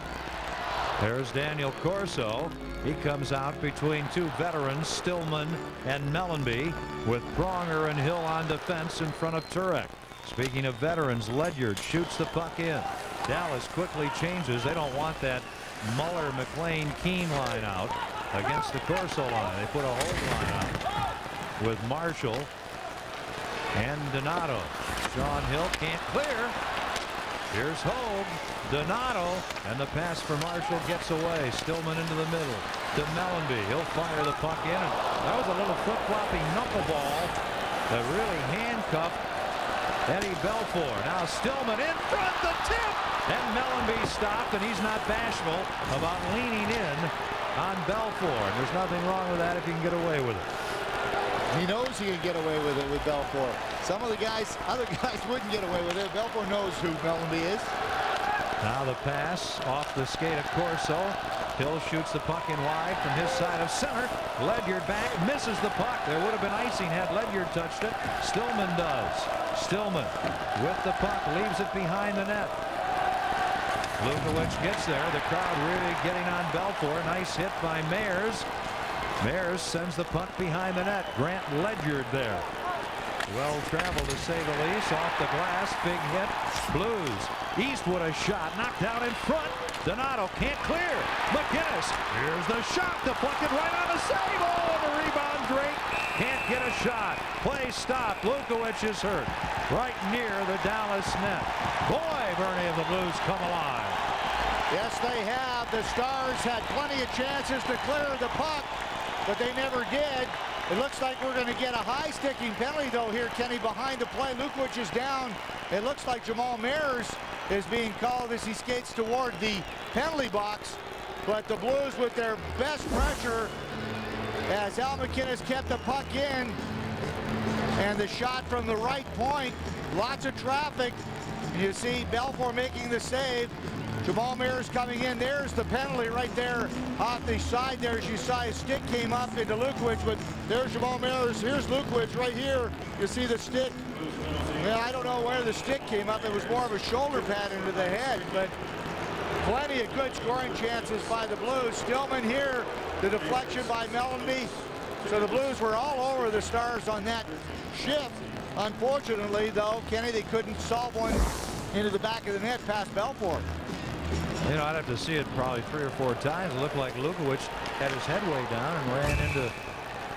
A: There's Daniel Corso. He comes out between 2 veterans, Stillman and Mellanby, with Pronger and Hill on defense in front of Turek. Speaking of veterans, Ledyard shoots the puck in. Dallas quickly changes. They don't want that Muller, McLean, Keane line out against the Corso line. They put a whole line out with Marshall and Donato. Sean Hill can't clear. Here's Hogue. Donato, and the pass for Marshall gets away. Stillman into the middle to Mellanby. He'll fire the puck in. And that was a little flip-floppy knuckleball that really handcuffed Eddie Belfour. Now Stillman in front, the tip, and Mellanby stopped, and he's not bashful about leaning in on Belfour. And there's nothing wrong with that if you can get away with it.
B: He knows he can get away with it with Belfour. Some of the guys, other guys wouldn't get away with it. Belfour knows who Mellanby is.
A: Now the pass off the skate of Corso. Hill shoots the puck in wide from his side of center. Ledyard back, misses the puck. There would have been icing had Ledyard touched it. Stillman does. Stillman with the puck, leaves it behind the net. Lukowicz gets there. The crowd really getting on Belfour. Nice hit by Meyers. Meyers sends the puck behind the net. Grant Ledyard there. Well traveled, to say the least. Off the glass, big hit. Blues. Eastwood a shot, knocked out in front. Donato can't clear. McGinnis, here's the shot, deflected right on the save. Oh, the rebound, Drake can't get a shot. Play stopped. Lukowicz is hurt right near the Dallas net. Boy, Bernie, of the Blues come alive.
B: Yes, they have. The Stars had plenty of chances to clear the puck, but they never did. It looks like we're going to get a high-sticking penalty, though, here, Kenny, behind the play. Lukovic is down. It looks like Jamal Mayers is being called as he skates toward the penalty box. But the Blues with their best pressure as Al MacInnis kept the puck in. And the shot from the right point. Lots of traffic. You see Belfour making the save. Jamal Mayers coming in. There's the penalty right there off the side there. As you saw, his stick came up into Lukovic, but there's Jamal Mayers. Here's Lukovic right here. You see the stick. Well, I don't know where the stick came up. It was more of a shoulder pad into the head, but plenty of good scoring chances by the Blues. Stillman here, the deflection by Mellanby. So the Blues were all over the Stars on that shift. Unfortunately, though, Kenny, they couldn't solve one into the back of the net past Belfour.
A: You know, I'd have to see it probably 3 or 4 times. It looked like Lukovic had his head way down and ran into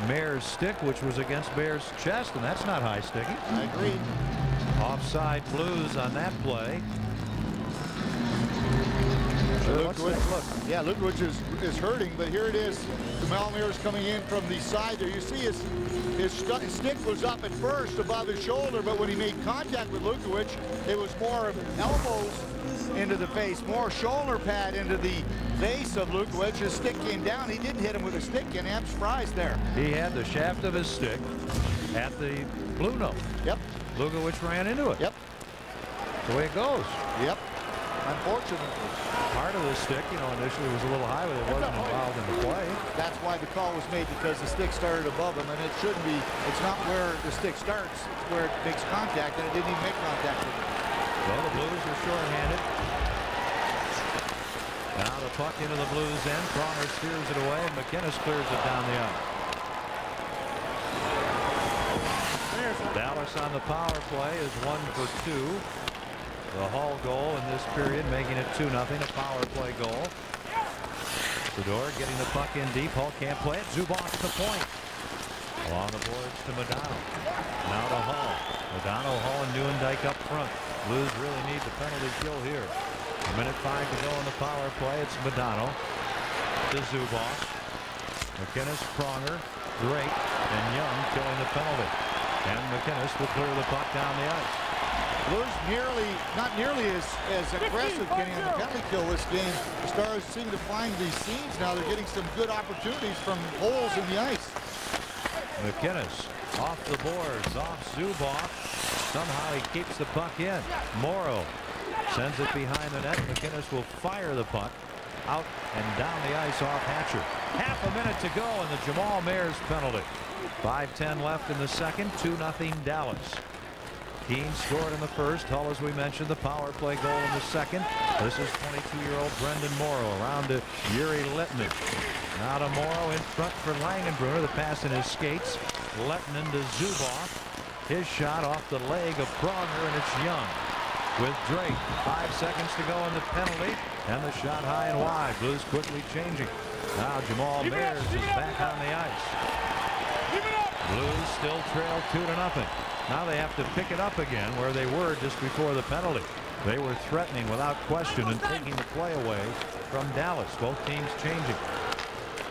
A: Mayer's stick, which was against Mayer's chest, and that's not high sticking.
B: I agree.
A: Offside Blues on that play. Look.
B: Yeah, Lukovic is hurting, but here it is. Jamal Mayers coming in from the side there. You see his stick was up at first above his shoulder, but when he made contact with Lukovic, it was more elbows into the face, more shoulder pad into the face of Lukovic. His stick came down. He didn't hit him with a stick, and I'm surprised there.
A: He had the shaft of his stick at the blue note.
B: Yep.
A: Lukovic ran into it.
B: Yep.
A: The way it goes.
B: Yep. Unfortunately.
A: Part of the stick, you know, initially was a little high, but it wasn't involved in the play.
B: That's why the call was made, because the stick started above him, and it shouldn't be. It's not where the stick starts. It's where it makes contact, and it didn't even make contact with him.
A: Well, the Blues are short-handed. Now the puck into the Blues end. Pronger steers it away, and MacInnis clears it down the ice. Dallas on the power play is 1 for 2. The Hall goal in this period, making it 2-0, a power play goal. Fedor getting the puck in deep. Hall can't play it. Zubov to the point. Along the boards to Modano. Now to Hall. Modano, Hall, and Nieuwendyk up front. Blues really need the penalty kill here. 1:05 to go in the power play. It's Modano to Zubov. MacInnis, Pronger, Drake, and Young killing the penalty. And MacInnis will clear the puck down the ice.
B: Blues not nearly as aggressive, Kenny, on the penalty kill this game. The Stars seem to find these seams now. They're getting some good opportunities from holes in the ice.
A: MacInnis off the boards, off Zubov. Somehow he keeps the puck in. Morrow sends it behind the net. MacInnis will fire the puck out and down the ice off Hatcher. Half a minute to go in the Jamal Mayers penalty. 5:10 left in the second. 2-0 Dallas. Keane scored in the first. Hull, as we mentioned, the power play goal in the second. This is 22-year-old Brendan Morrow around to Yuri Lettinen. Now to Morrow in front for Langenbrunner. The pass in his skates. Lettinen to Zubov. His shot off the leg of Pronger, and it's Young with Drake. 5 seconds to go in the penalty, and the shot high and wide. Blues quickly changing. Now Jamal Mayers is back on the ice. Blues still trail 2-0. Now they have to pick it up again where they were just before the penalty. They were threatening without question and taking the play away from Dallas. Both teams changing.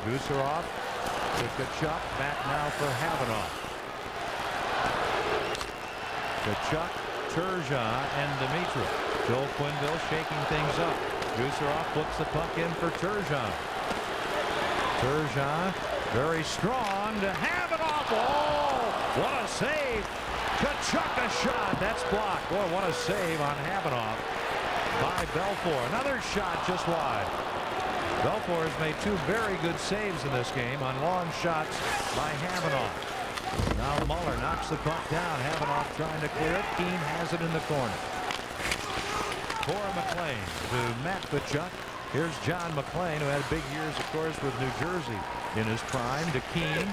A: Gusarov to Tkachuk. Back now for Havanoff. Tkachuk, Turgeon, and Dimitra. Joel Quenneville shaking things up. Gusarov flips the puck in for Turgeon. Turgeon very strong to Havanoff. Oh, what a save. Tkachuk a shot. That's blocked. Boy, what a save on Havanoff by Belfour. Another shot just wide. Belfour has made 2 very good saves in this game on long shots by Havanoff. Now Muller knocks the puck down. Havanoff trying to clear it. Keane has it in the corner. For McLean to Matt Tkachuk. Here's John McLean, who had big years, of course, with New Jersey in his prime. To Keane.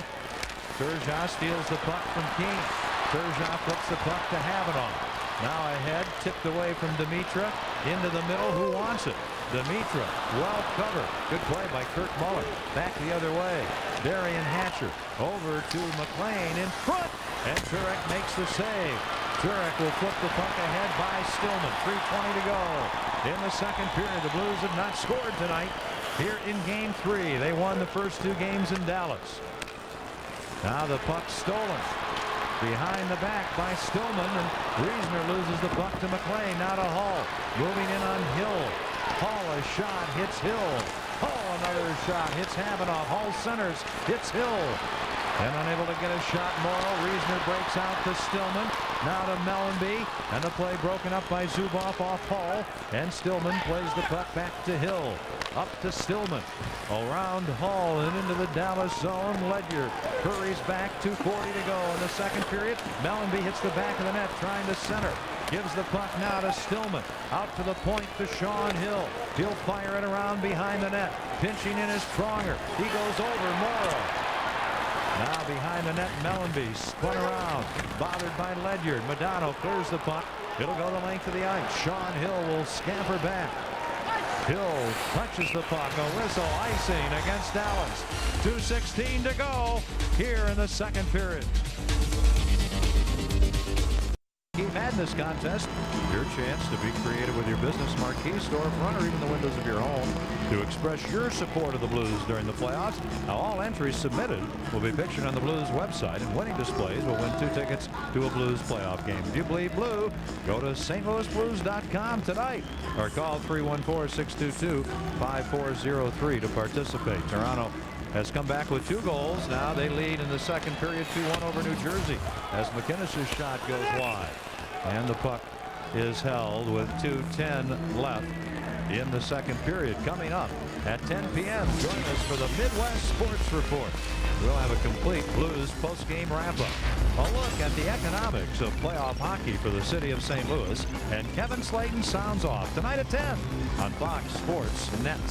A: Turgeon steals the puck from Keane. Turgeon flips the puck to Havanoff. Now ahead, tipped away from Dimitra. Into the middle. Who wants it? Dimitra, well covered. Good play by Kurt Muller. Back the other way. Darian Hatcher over to McLean in front. And Turek makes the save. Turek will flip the puck ahead by Stillman. 3:20 to go in the second period. The Blues have not scored tonight here in Game 3. They won the first 2 games in Dallas. Now the puck stolen behind the back by Stillman, and Riesner loses the puck to McLean. Now to Hall, moving in on Hill. Hall, a shot, hits Hill. Hall, another shot, hits Havanoff. Hall centers, hits Hill. And unable to get a shot, Morrow. Riesner breaks out to Stillman. Now to Mellanby. And the play broken up by Zubov off Hall. And Stillman plays the puck back to Hill. Up to Stillman. Around Hall and into the Dallas zone. Ledger hurries back. 2:40 to go in the second period. Mellanby hits the back of the net trying to center. Gives the puck now to Stillman. Out to the point to Sean Hill. He'll fire it around behind the net. Pinching in is Pronger. He goes over Morrow. Now behind the net, Mellanby spun around, bothered by Ledyard. Modano clears the puck. It'll go the length of the ice. Sean Hill will scamper back. Hill touches the puck. A whistle, icing against Dallas. 2:16 to go here in the second period. Madness contest, your chance to be creative with your business marquee, storefront, or even the windows of your home to express your support of the Blues during the playoffs. Now all entries submitted will be pictured on the Blues website, and winning displays will win 2 tickets to a Blues playoff game. If you bleed blue, go to stlouisblues.com tonight or call 314-622-5403 to participate. Toronto has come back with 2 goals. Now they lead in the second period 2-1 over New Jersey as McInnes's shot goes wide. And the puck is held with 2:10 left in the second period. Coming up at 10 p.m. Join us for the Midwest Sports Report. We'll have a complete Blues postgame wrap-up. A look at the economics of playoff hockey for the city of St. Louis. And Kevin Slayton sounds off tonight at 10 on Fox Sports Net.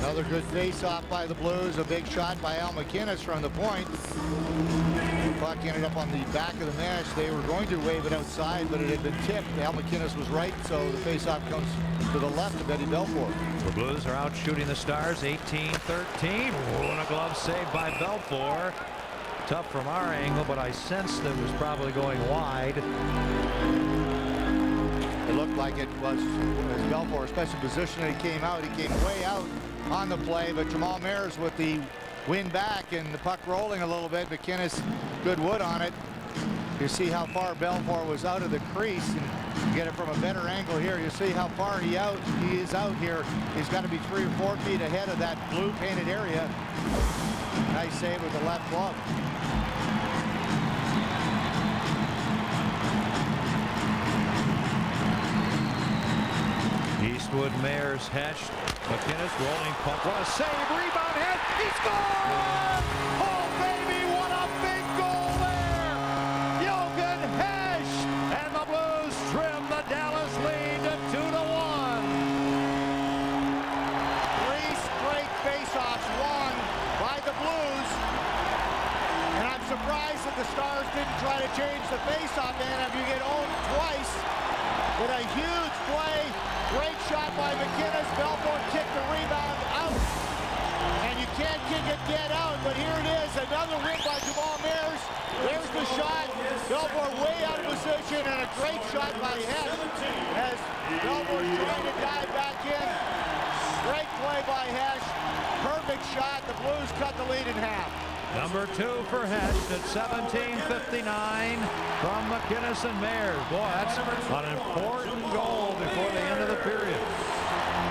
B: Another good face-off by the Blues. A big shot by Al MacInnis from the point. The puck ended up on the back of the mesh. They were going to wave it outside, but it had been tipped. Al MacInnis was right, so the face-off comes to the left of Eddie Belfour.
A: The Blues are out shooting the Stars 18-13. And a glove save by Belfour. Tough from our angle, but I sensed it was probably going wide.
B: It looked like it was Belfour, especially position. He came out. He came way out on the play, but Jamal Mayers with the wind back and the puck rolling a little bit. MacInnis, good wood on it. You see how far Belfour was out of the crease, and you get it from a better angle here. You see how far he is out here. He's got to be 3 or 4 feet ahead of that blue painted area. Nice save with the left glove.
A: Eastwood, Mayers, Hesh, MacInnis rolling puck. What a save! Rebound hit! He scored! Oh baby, what a big goal there! Jochen Hesh, and the Blues trim the Dallas lead to 2-1.
B: 3 straight faceoffs won by the Blues, and I'm surprised that the Stars didn't try to change the faceoff in. If you get owned twice with a huge play. Great shot by MacInnis. Belfour kicked the rebound out. And you can't kick it dead out, but here it is. Another win by Jamal Mayers. There's the shot. Belfour way out of position, and a great shot by Hesh as Belfour's trying to dive back in. Great play by Hesh. Perfect shot. The Blues cut the lead in half.
A: Number 2 for Hesh at 17:59 from MacInnis and Mayers. Boy, that's an important goal before the end of the period.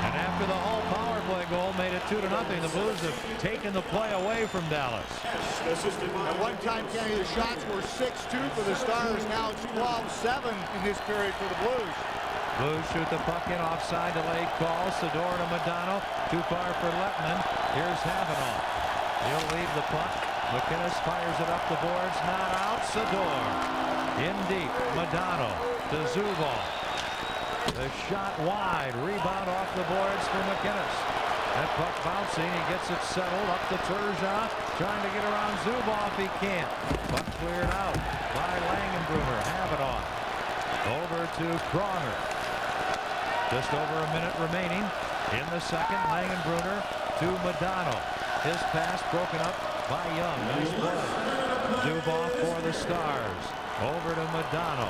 A: And after the Hull power play goal made it 2-0, the Blues have taken the play away from Dallas.
B: At one time, Kenny, the shots were 6-2 for the Stars. Now it's 12-7 in this period for the Blues.
A: Blues shoot the puck in offside, delayed call. Sador to Modano. Too far for Lettman. Here's Havanoff. He'll leave the puck. MacInnis fires it up the boards, not out. Sador in deep. Modano to Zubov. The shot wide. Rebound off the boards for MacInnis. That puck bouncing. He gets it settled up to Turgeon. Trying to get around Zubov. He can't. Puck cleared out by Langenbrunner. Havanoff. Over to Pronger. Just over a minute remaining in the second. Langenbrunner to Modano. His pass broken up by Young. Nice play. Zubov for the Stars. Over to Modano.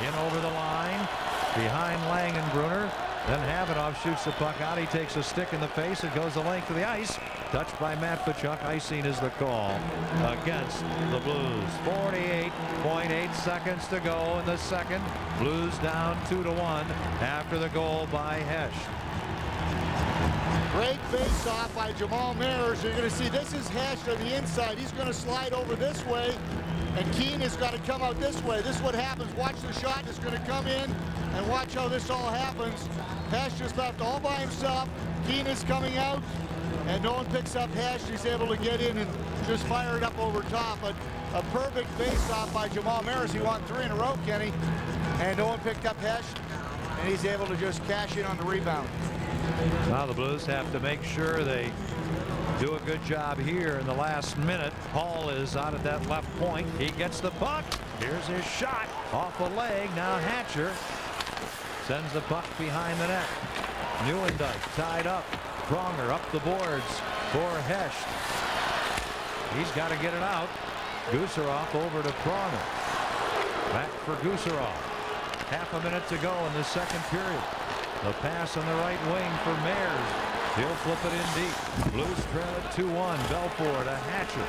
A: In over the line. Behind Langenbrunner. Then Havanov shoots the puck out. He takes a stick in the face. It goes the length of the ice. Touched by Matt Tkachuk. Icing is the call against the Blues. 48.8 seconds to go in the second. Blues down 2-1 after the goal by Hesh.
B: Great face-off by Jamal Mayers. You're going to see this is Hesh on the inside. He's going to slide over this way, and Keane has got to come out this way. This is what happens. Watch the shot. It's going to come in, and watch how this all happens. Hesh just left all by himself. Keane is coming out, and no one picks up Hesh. He's able to get in and just fire it up over top. But a perfect face-off by Jamal Mayers. He won 3 in a row, Kenny, and no one picked up Hesh, and he's able to just cash in on the rebound.
A: Now the Blues have to make sure they do a good job here in the last minute. Hall is out at that left point. He gets the puck. Here's his shot off a leg. Now Hatcher sends the puck behind the net. Nieuwendyk tied up. Pronger up the boards for Hesh. He's got to get it out. Gusarov over to Pronger. Back for Gusarov. Half a minute to go in the second period. The pass on the right wing for Mayers. He'll flip it in deep. Blues trail at 2-1. Belfort to Hatcher.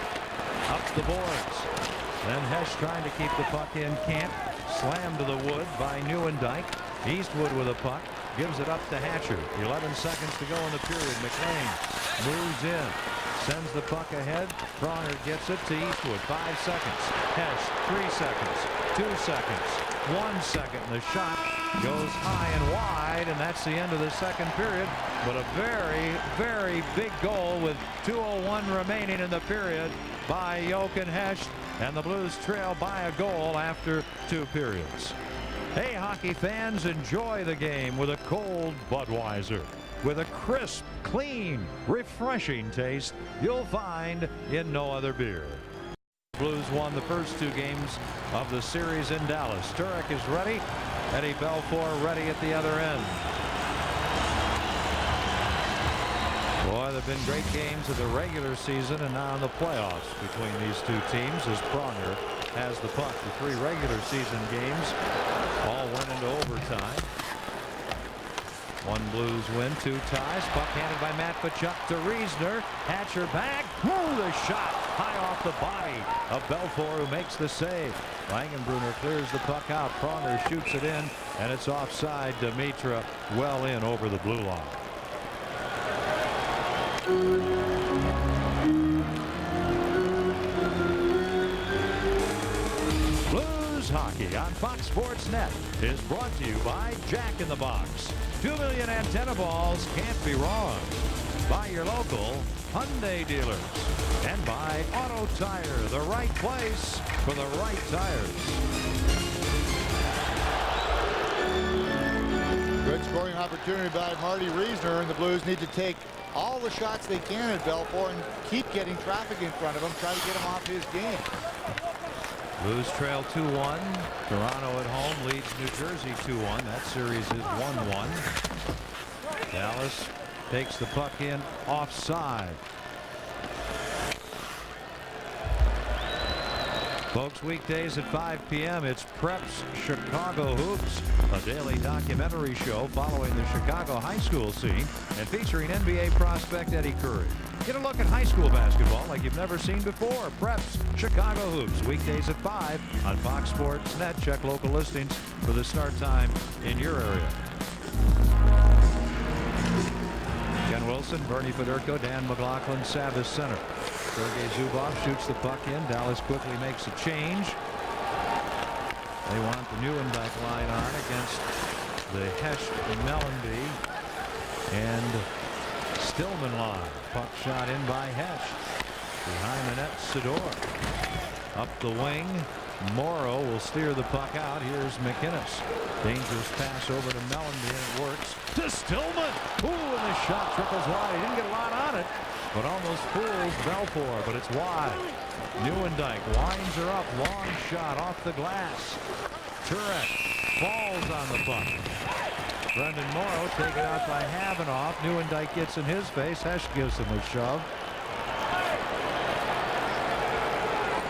A: Up the boards. Then Hesh trying to keep the puck in. Can't. Slammed to the wood by Nieuwendyk. Eastwood with a puck. Gives it up to Hatcher. 11 seconds to go in the period. McLean moves in. Sends the puck ahead. Pronger gets it to Eastwood. 5 seconds. Hesh 3 seconds. 2 seconds. 1 second. The shot goes high and wide, and that's the end of the second period. But a very, very big goal with 2:01 remaining in the period by Jochen Hesh, and the Blues trail by a goal after 2 periods. Hey, hockey fans, enjoy the game with a cold Budweiser with a crisp, clean, refreshing taste you'll find in no other beer. Blues won the first 2 games of the series in Dallas. Turek is ready. Eddie Belfour ready at the other end. Boy, there have been great games of the regular season and now in the playoffs between these 2 teams as Pronger has the puck. The 3 regular season games all went into overtime. 1 Blues win, 2 ties. Puck handed by Matt Tkachuk to Riesner. Hatcher back. Woo, the shot high off the body of Belfour, who makes the save. Langenbrunner clears the puck out. Pronger shoots it in, and it's offside. Dimitra well in over the blue line. Blues hockey on Fox Sports Net is brought to you by Jack in the Box. 2 million antenna balls can't be wrong. By your local Hyundai dealers. And by Auto Tire, the right place for the right tires.
B: Good scoring opportunity by Marty Riesner, and the Blues need to take all the shots they can at Belfort and keep getting traffic in front of him, try to get him off his game.
A: Blues trail 2-1. Toronto at home leads New Jersey 2-1. That series is 1-1. Dallas takes the puck in offside. Folks, weekdays at 5 p.m. it's Preps Chicago Hoops, a daily documentary show following the Chicago high school scene and featuring NBA prospect Eddie Curry. Get a look at high school basketball like you've never seen before. Preps Chicago Hoops, weekdays at 5 on Fox Sports Net. Check local listings for the start time in your area. Ken Wilson, Bernie Federko, Dan McLaughlin, Savas center. Sergei Zubov shoots the puck in. Dallas quickly makes a change. They want the Nieuwendyk line on against the Hesh, Mellenby, and Stillman line. Puck shot in by Hesh. Behind the net, Sidor. Up the wing. Morrow will steer the puck out. Here's McInnes. Dangerous pass over to Mellenby, and it works. To Stillman. Ooh, and the shot trickles wide. He didn't get a lot on it, but almost fools Belfour, but it's wide. Nieuwendyk winds her up. Long shot off the glass. Turek falls on the puck. Brendan Morrow taken out by Havanov. Nieuwendyk gets in his face. Hesh gives him a shove.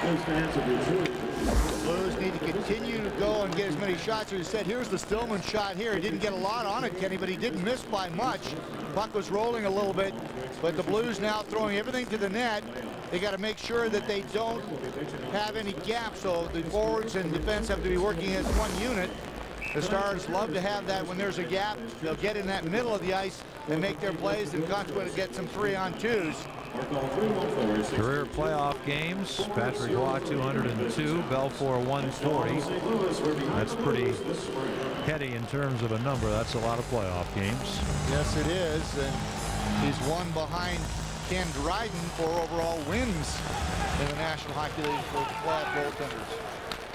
B: The Blues need to continue to go and get as many shots as you said. Here's the Stillman shot here. He didn't get a lot on it, Kenny, but he didn't miss by much. Puck was rolling a little bit, but the Blues now throwing everything to the net. They got to make sure that they don't have any gaps, so the forwards and defense have to be working as one unit. The Stars love to have that when there's a gap. They'll get in that middle of the ice and make their plays and consequently get some 3-on-2s.
A: Career playoff games. Patrick Roy 202, Belfour 140. That's pretty heady in terms of a number. That's a lot of playoff games.
B: Yes, it is, and he's one behind Ken Dryden for overall wins in the National Hockey League for playoff goaltenders.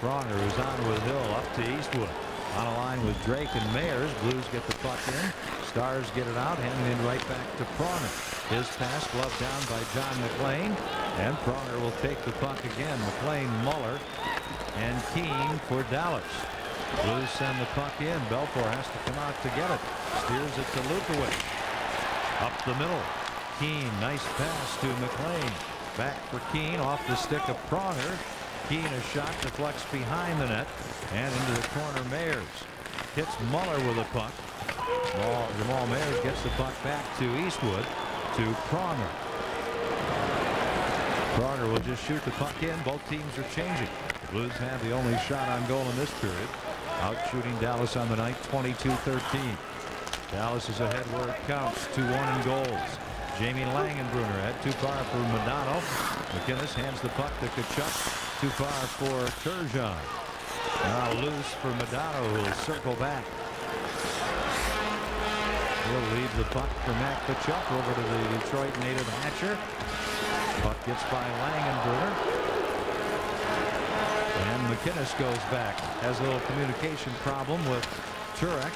A: Pronger is on with Hill up to Eastwood. On a line with Drake and Mayers. Blues get the puck in. Stars get it out, handing it right back to Pronger. His pass gloved down by John McLean, and Pronger will take the puck again. McLean, Muller, and Keane for Dallas. Blues send the puck in. Belfour has to come out to get it. Steers it to Lukowicz. Up the middle. Keane, nice pass to McLean. Back for Keane, off the stick of Pronger. Keane, a shot deflects behind the net and into the corner. Mayers hits Muller with a puck. Jamal Mayers gets the puck back to Eastwood to Pronger. Pronger will just shoot the puck in. Both teams are changing. The Blues have the only shot on goal in this period. Out shooting Dallas on the night, 22-13. Dallas is ahead where it counts, 2-1 in goals. Jamie Langenbrunner at too far for Modano. McInnes hands the puck to Tkachuk. Too far for Turgeon. Now loose for Modano, who will circle back. He'll leave the puck for Matt Tkachuk over to the Detroit native Hatcher. Puck gets by Langenbrunner. And McInnes goes back. Has a little communication problem with Turek.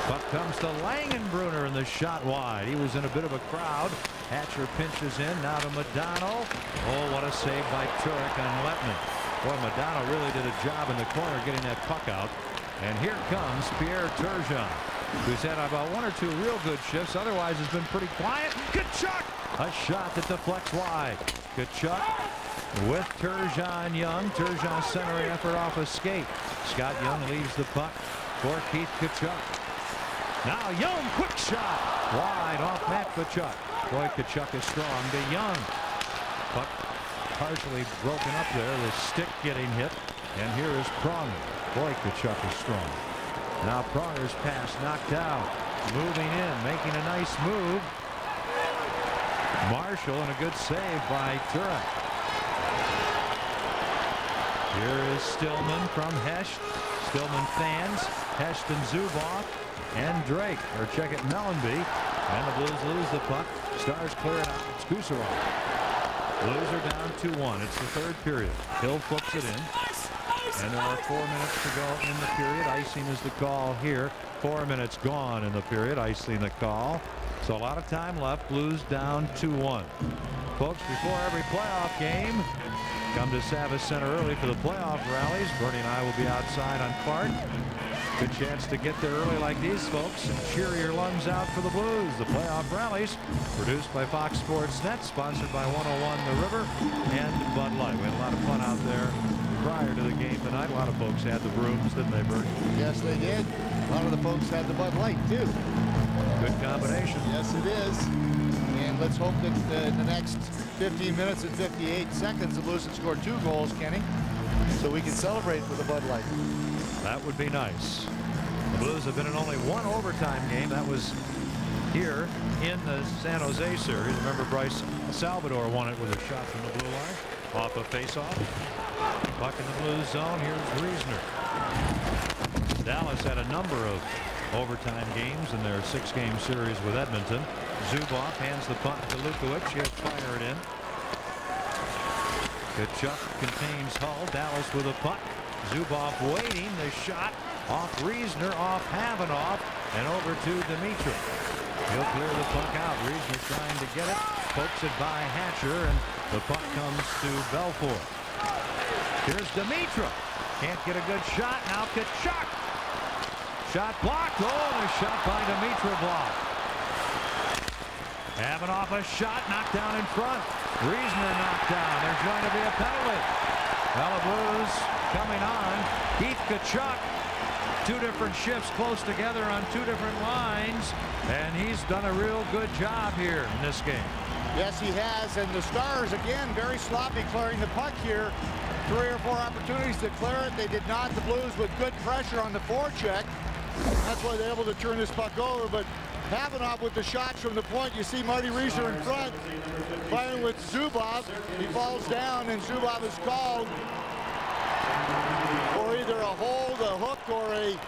A: Puck comes to Langenbrunner, and the shot wide. He was in a bit of a crowd. Hatcher pinches in. Now to Modano. Oh, what a save by Turek on Letman. Boy, Modano really did a job in the corner getting that puck out. And here comes Pierre Turgeon, who's had about one or two real good shifts. Otherwise, has been pretty quiet. Tkachuk! A shot that deflects wide. Tkachuk with Turgeon Young. Turgeon centering effort off a skate. Scott Young leaves the puck for Keith Tkachuk. Now Young, quick shot. Wide off Matt Tkachuk. Boy, Tkachuk is strong to Young. Puck partially broken up there. The stick getting hit. And here is Pronger. Boy, Tkachuk is strong. Now Pronger's pass knocked out. Moving in, making a nice move. Marshall, and a good save by Turek. Here is Stillman from Hesht. Stillman fans. Hesht and Zubov and Drake. Or check it, Mellenby. And the Blues lose the puck. Stars clear it out. It's Kucherov. Blues are down 2-1. It's the third period. Hill flips it in. And there are 4 minutes to go in the period. Icing is the call here. 4 minutes gone in the period. Icing the call. So a lot of time left. Blues down 2-1. Folks, before every playoff game, come to Savas Center early for the playoff rallies. Bernie and I will be outside on Clark. Good chance to get there early like these folks and cheer your lungs out for the Blues. The playoff rallies produced by Fox Sports Net, sponsored by 101 The River and Bud Light. We had a lot of fun out there prior to the game tonight. A lot of folks had the brooms, didn't they, Bernie?
B: Yes, they did. A lot of the folks had the Bud Light, too.
A: Good combination.
B: Yes, it is. And let's hope that in the next 15 minutes and 58 seconds, the Blues can score 2 goals, Kenny, so we can celebrate with a Bud Light.
A: That would be nice. The Blues have been in only one overtime game. That was here in the San Jose series. Remember, Bryce Salvador won it with a shot from the blue line off a faceoff. Puck in the Blues zone. Here's Riesner. Dallas had a number of overtime games in their 6-game series with Edmonton. Zubov hands the puck to Lukowicz. He'll fire it in. Tkachuk contains Hull. Dallas with a puck. Zubov waiting. The shot off Riesner, off Havanoff, and over to Dimitrov. He'll clear the puck out. Riesner trying to get it. Pokes it by Hatcher, and the puck comes to Belfour. Here's Dimitrov. Can't get a good shot. Now Tkachuk. Shot blocked. Oh, and a shot by Dimitrov blocked. Havanoff a shot knocked down in front. Riesner knocked down. There's going to be a penalty. Well, the Blues coming on. Keith Tkachuk, 2 different shifts close together on 2 different lines, and he's done a real good job here in this game.
B: Yes, he has, and the Stars, again, very sloppy clearing the puck here. 3 or 4 opportunities to clear it. They did not. The Blues with good pressure on the forecheck. That's why they're able to turn this puck over, but Havanov with the shots from the point. You see Marty Reeser in front, firing with Zubov. He falls down, and Zubov is called for either a hold, a hook, or a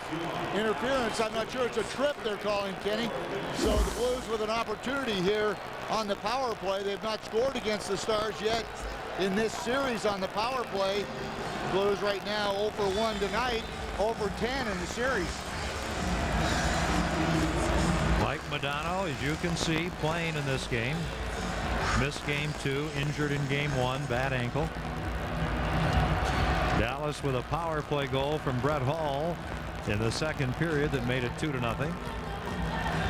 B: interference. I'm not sure. It's a trip they're calling, Kenny. So the Blues with an opportunity here on the power play. They've not scored against the Stars yet in this series on the power play. Blues right now 0 for 1 tonight, 0 for 10 in the series.
A: Mike Modano, as you can see, playing in this game. Missed game 2, injured in game 1, bad ankle. Dallas with a power play goal from Brett Hall in the second period that made it 2-0,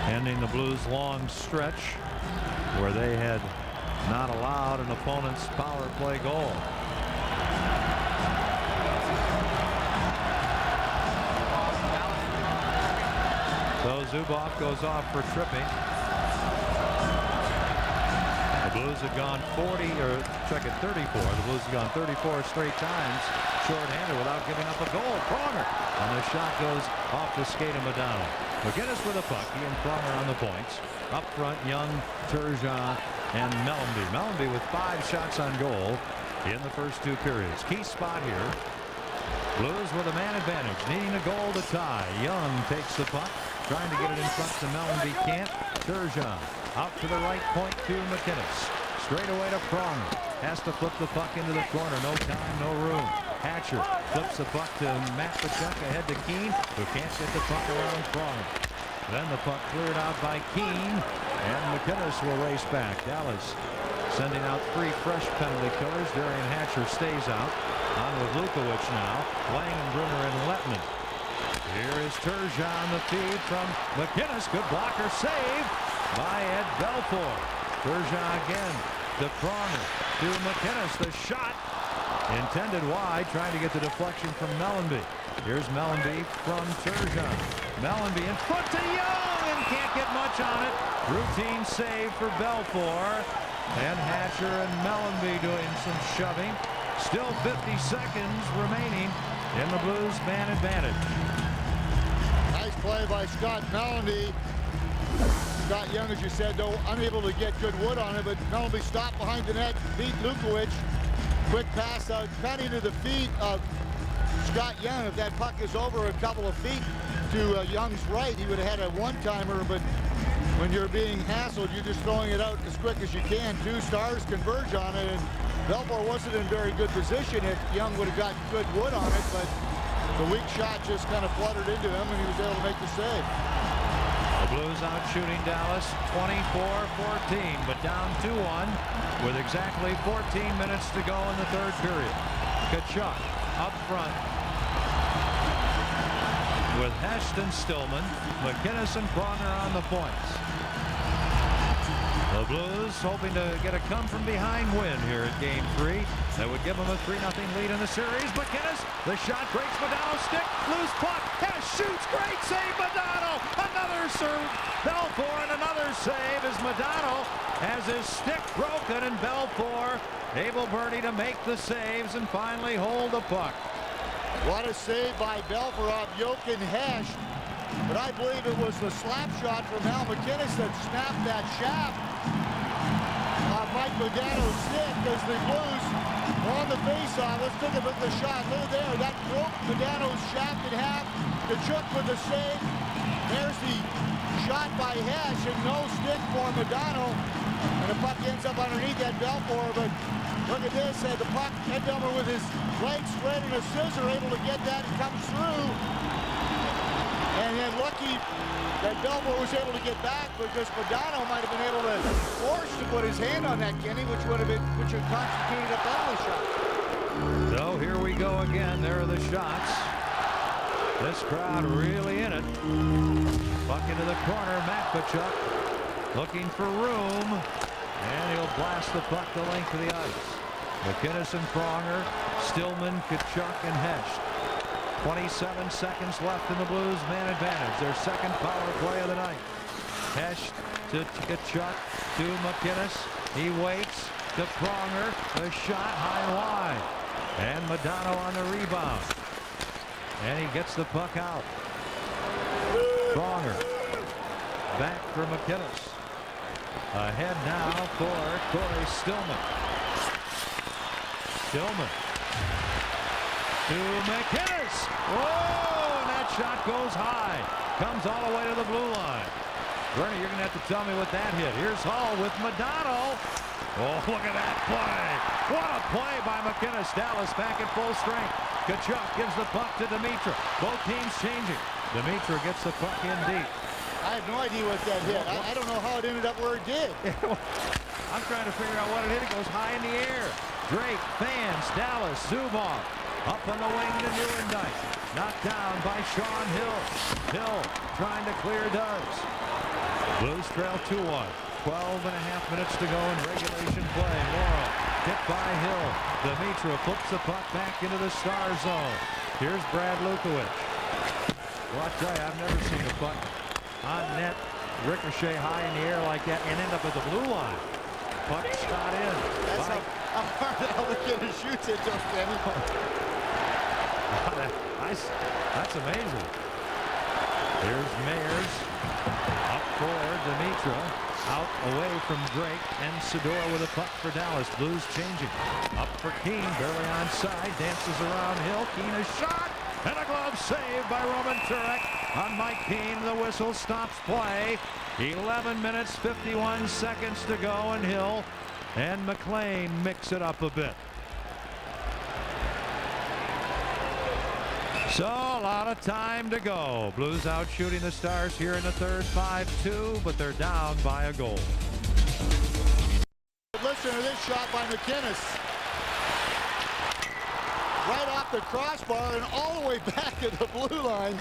A: ending the Blues' long stretch where they had not allowed an opponent's power play goal. So Zubov goes off for tripping. The Blues have gone 34. The Blues have gone 34 straight times shorthanded without giving up a goal. Pronger, and the shot goes off the skate of Modano. McGinnis with a puck. He and Pronger on the points. Up front, Young, Turgeon, and Mellanby. Mellanby with 5 shots on goal in the first 2 periods. Key spot here. Blues with a man advantage, needing a goal to tie. Young takes the puck, trying to get it in front to Mellanby. Can't. Turgeon out to the right point to McInnes. Straight away to Pronger. Has to flip the puck into the corner. No time, no room. Hatcher flips the puck to Matt Tkachuk ahead to Keane, who can't get the puck around Pronger. Then the puck cleared out by Keane, and McInnes will race back. Dallas sending out 3 fresh penalty killers. Darian Hatcher stays out. On with Lukowich now. Langenbrunner and Lettman. Here is Turgeon, the feed from McInnes. Good blocker save by Ed Belfour. Turgeon again to Pronger, to McInnes. The shot intended wide, trying to get the deflection from Mellanby. Here's Mellanby from Turgeon. Mellanby in front to Young, and can't get much on it. Routine save for Belfour. And Hatcher and Mellanby doing some shoving. Still 50 seconds remaining in the Blues man advantage.
B: Nice play by Scott Mellanby. Scott Young, as you said, though, unable to get good wood on it, but Mellanby stopped behind the net, beat Lukowich. Quick pass out, cutting to the feet of Scott Young. If that puck is over a couple of feet to Young's right, he would have had a one-timer, but when you're being hassled, you're just throwing it out as quick as you can. 2 Stars converge on it, and Belfour wasn't in very good position. If Young would have got good wood on it, but the weak shot just kind of fluttered into him, and he was able to make the save.
A: The Blues out shooting Dallas 24-14, but down 2-1 with exactly 14 minutes to go in the 3rd period. Tkachuk up front with Hest and Stillman, McInnes and Pronger on the points. The Blues hoping to get a come-from-behind win here at Game 3. That would give them a 3-0 lead in the series. McInnes, the shot breaks Modano's stick. Loose puck. Hess shoots. Great save, Modano. Another serve. Belfour and another save as Modano has his stick broken, and Belfour able Bernie to make the saves and finally hold the puck.
B: What a save by Belfour off Jochen Hess. But I believe it was the slap shot from Al McInnes that snapped that shaft on Mike Modano's stick as the Blues on the face-off. Let's take a look at the shot. Look there. That broke Modano's shaft in half. Tkachuk with the save. There's the shot by Hess, and no stick for Modano. And the puck ends up underneath that Belfour, but look at this. The puck, Ed Belfour with his legs straight and a scissor, able to get that and comes through. And then lucky that Belfour was able to get back, because Modano might have been able to force to put his hand on that, Kenny, which would have constituted a penalty shot.
A: So here we go again. There are the shots. This crowd really in it. Puck into the corner. Matt Tkachuk looking for room, and he'll blast the puck the length of the ice. McInnes and Pronger, Stillman, Tkachuk, and Hesh. 27 seconds left in the Blues man advantage. Their second power play of the night. Hesh to Tkachuk to McInnes. He waits to Pronger. The shot high and wide. And Modano on the rebound. And he gets the puck out. Pronger back for McInnes. Ahead now for Corey Stillman. Stillman to McInnes. Oh, and that shot goes high. Comes all the way to the blue line. Bernie, you're going to have to tell me what that hit. Here's Hall with Modano. Oh, look at that play. What a play by McInnes. Dallas back at full strength. Tkachuk gives the puck to Dimitra. Both teams changing. Dimitra gets the puck in deep.
B: I have no idea what that hit. I don't know how it ended up where it did.
A: I'm trying to figure out what it hit. It goes high in the air. Drake fans. Dallas. Zubov up on the wing to Newendike. Knocked down by Sean Hill. Hill trying to clear Dubs. Blues trail 2-1. 12.5 minutes to go in regulation play. Morrow hit by Hill. Dimitra flips the puck back into the Star zone. Here's Brad Lukowich. Well, I tell you, I've never seen a puck on net ricochet high in the air like that and end up at the blue line. Puck shot in.
B: That's how far the hell the kid shoots it, don't
A: That's amazing. Here's Mayers up for Dimitra. Out away from Drake and Sedora with a puck for Dallas. Blues changing. Up for Keane. Barely onside. Dances around Hill. Keane a shot. And a glove save by Roman Turek on Mike Keane. The whistle stops play. 11 minutes, 51 seconds to go, and Hill and McLean mix it up a bit. So a lot of time to go. Blues out shooting the Stars here in the third, 5-2, but they're down by a goal.
B: Listen to this shot by McInnes. Right off the crossbar and all the way back to the blue line.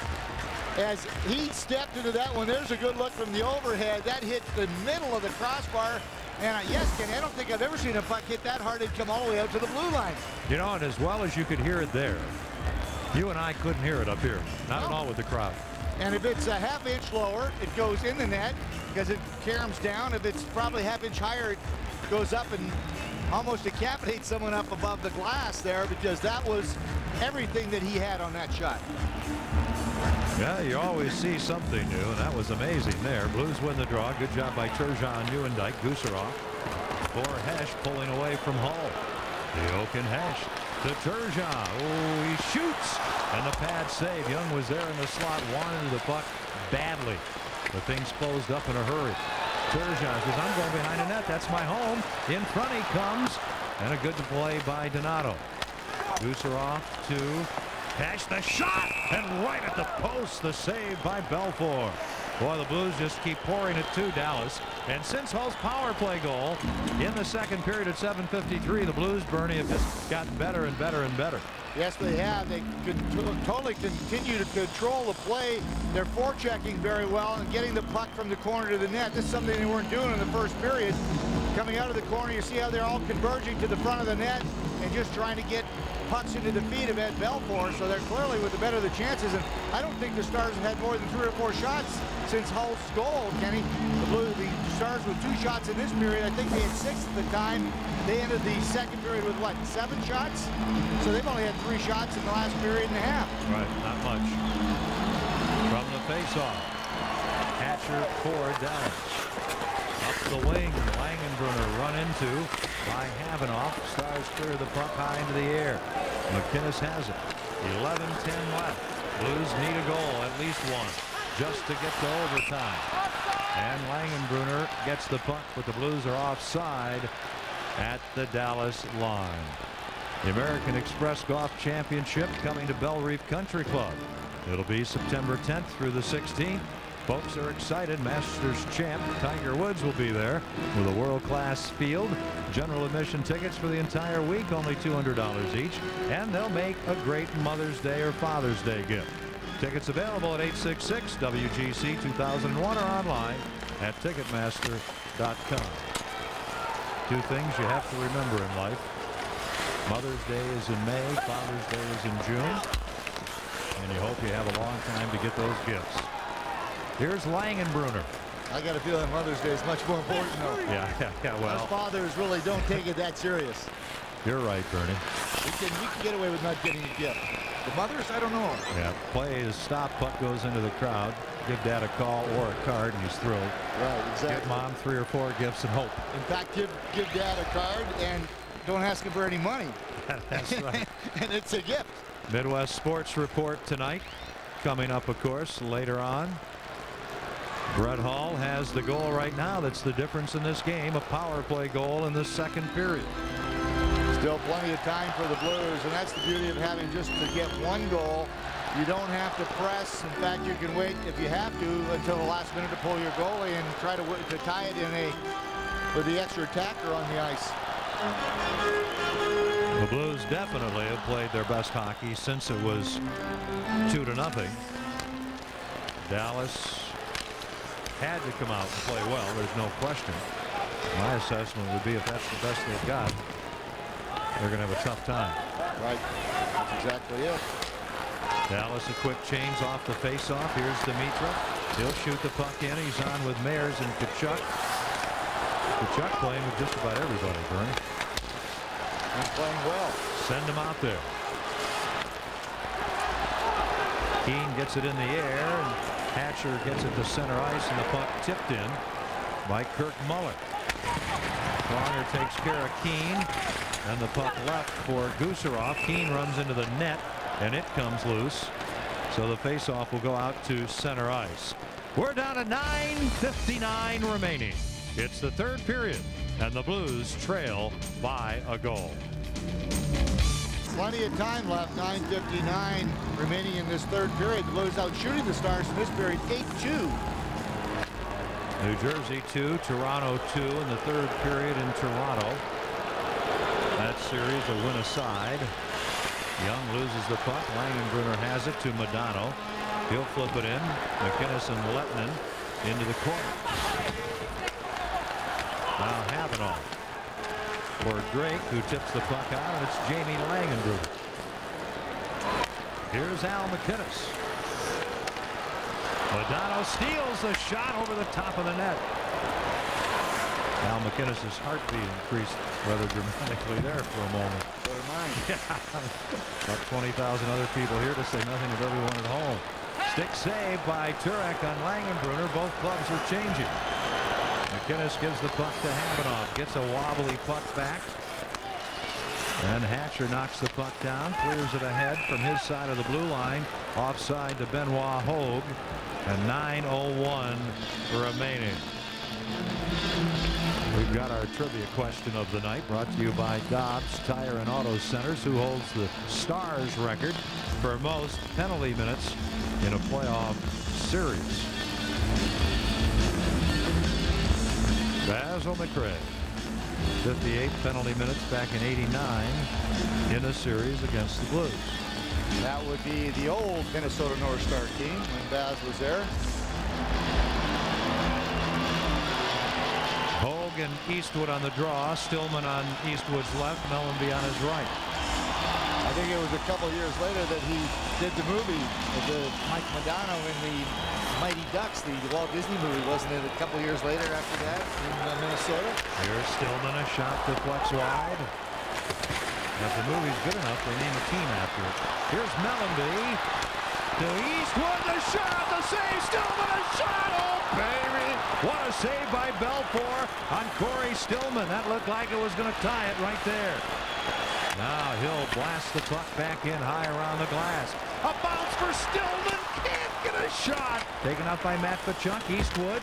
B: As he stepped into that one, there's a good look from the overhead. That hit the middle of the crossbar. And yes, Kenny, I don't think I've ever seen a puck hit that hard and come all the way out to the blue line.
A: You know, and as well as you could hear it there, you and I couldn't hear it up here. Not at all with the crowd.
B: And if it's a half-inch lower, it goes in the net because it caroms down. If it's probably half-inch higher, it goes up and almost decapitates someone up above the glass there, because that was everything that he had on that shot.
A: Yeah, you always see something new, and that was amazing there. Blues win the draw. Good job by Turgeon, Newendike, Gusarov. For Hesh pulling away from Hull. The Oaken Hesh to Turgeon. Oh, he shoots. And the pad save. Young was there in the slot, wanted the puck badly. The thing's closed up in a hurry. Turgeon says, I'm going behind the net. That's my home. In front he comes. And a good play by Donato. Gusarov to Hesh. The shot. And right at the post, the save by Belfour. Boy, the Blues just keep pouring it to Dallas. And since Hull's power play goal in the second period at 7:53, the Blues, Bernie, have just gotten better and better and better.
B: Yes, they have. They could totally continue to control the play. They're forechecking very well and getting the puck from the corner to the net. This is something they weren't doing in the first period. Coming out of the corner, you see how they're all converging to the front of the net and just trying to get pucks into the feet of Ed Belfour, so they're clearly with the better of the chances. And I don't think the Stars have had more than 3 or 4 shots since Hull's goal, Kenny. The Stars with 2 shots in this period. I think they had 6 at the time. They ended the second period with, what, 7 shots? So they've only had 3 shots in the last period and a half.
A: Right, not much. From the faceoff, Hatcher for Dallas. Up the wing, Langenbrunner run into by Havanoff. Stars clear the puck high into the air. McInnes has it. 11:10 left. Blues need a goal, at least one, just to get to overtime. And Langenbrunner gets the puck, but the Blues are offside at the Dallas line. The American Express Golf Championship coming to Belle Reef Country Club. It'll be September 10th through the 16th. Folks are excited. Masters champ Tiger Woods will be there with a world-class field. General admission tickets for the entire week, only $200 each, and they'll make a great Mother's Day or Father's Day gift. Tickets available at 866-WGC-2001 or online at Ticketmaster.com. 2 things you have to remember in life: Mother's Day is in May. Father's Day is in June. And you hope you have a long time to get those gifts. Here's Langenbrunner.
B: I got a feeling Mother's Day is much more important, though.
A: Yeah. Well,
B: Us fathers really don't take it that serious.
A: You're right, Bernie.
B: We can get away with not getting a gift. The mothers, I don't know.
A: Yeah, play is stop. Puck goes into the crowd. Give Dad a call or a card, and he's thrilled.
B: Right, exactly.
A: Give Mom 3 or 4 gifts and hope.
B: In fact, give Dad a card and don't ask him for any money.
A: That's right.
B: And it's a gift.
A: Midwest Sports Report tonight. Coming up, of course, later on. Brett Hall has the goal right now. That's the difference in this game. A power play goal in the second period.
B: Still plenty of time for the Blues, and that's the beauty of having just to get one goal. You don't have to press. In fact, you can wait if you have to until the last minute to pull your goalie and try to tie it in with the extra attacker on the ice.
A: The Blues definitely have played their best hockey since it was 2-0. Dallas had to come out and play well. There's no question. My assessment would be if that's the best they've got, they're going to have a tough time.
B: Right. That's exactly it.
A: Dallas a quick change off the faceoff. Here's Dimitra. He'll shoot the puck in. He's on with Mayers and Tkachuk. Tkachuk playing with just about everybody, Bernie.
B: He's playing well.
A: Send him out there. Keane gets it in the air, and Hatcher gets it to center ice, and the puck tipped in by Kirk Muller. Pronger takes care of Keane, and the puck left for Gusarov. Keane runs into the net, and it comes loose. So the faceoff will go out to center ice. We're down to 9:59 remaining. It's the third period, and the Blues trail by a goal.
B: Plenty of time left. 9:59 remaining in this third period. The Blues out shooting the Stars in this period 8-2.
A: New Jersey 2, Toronto 2 in the third period in Toronto. That series a win aside. Young loses the puck. Langenbrunner has it to Modano. He'll flip it in. McInnes and Lettinen into the corner. Now Havenall for Drake, who tips the puck out, and it's Jamie Langenbrunner. Here's Al McInnes. Modano steals the shot over the top of the net. Al McInnes' heartbeat increased rather dramatically there for a moment.
B: So did mine.
A: About 20,000 other people here to say nothing of everyone at home. Stick save by Turek on Langenbrunner. Both clubs are changing. McInnes gives the puck to Havenall. Gets a wobbly puck back. And Hatcher knocks the puck down. Clears it ahead from his side of the blue line. Offside to Benoit Hogue. And 9:01 remaining. We've got our trivia question of the night, brought to you by Dobbs Tire and Auto Centers, who holds the Stars record for most penalty minutes in a playoff series. Basil McRae, 58 penalty minutes back in '89 in a series against the Blues.
B: That would be the old Minnesota North Star team when Baz was there.
A: Hogue and Eastwood on the draw. Stillman on Eastwood's left. Mellenby on his right.
B: I think it was a couple years later that he did the movie with Mike Modano in the Mighty Ducks, the Walt Disney movie, wasn't it? A couple years later after that in Minnesota.
A: Here's Stillman, a shot deflects wide. If the movie's good enough, they name a team after it. Here's Mellenby to Eastwood, the shot, the save, Stillman, a shot, oh baby! What a save by Belfour on Corey Stillman. That looked like it was going to tie it right there. Now he'll blast the puck back in high around the glass. A bounce for Stillman, can't get a shot. Taken up by Matt Tkachuk. Eastwood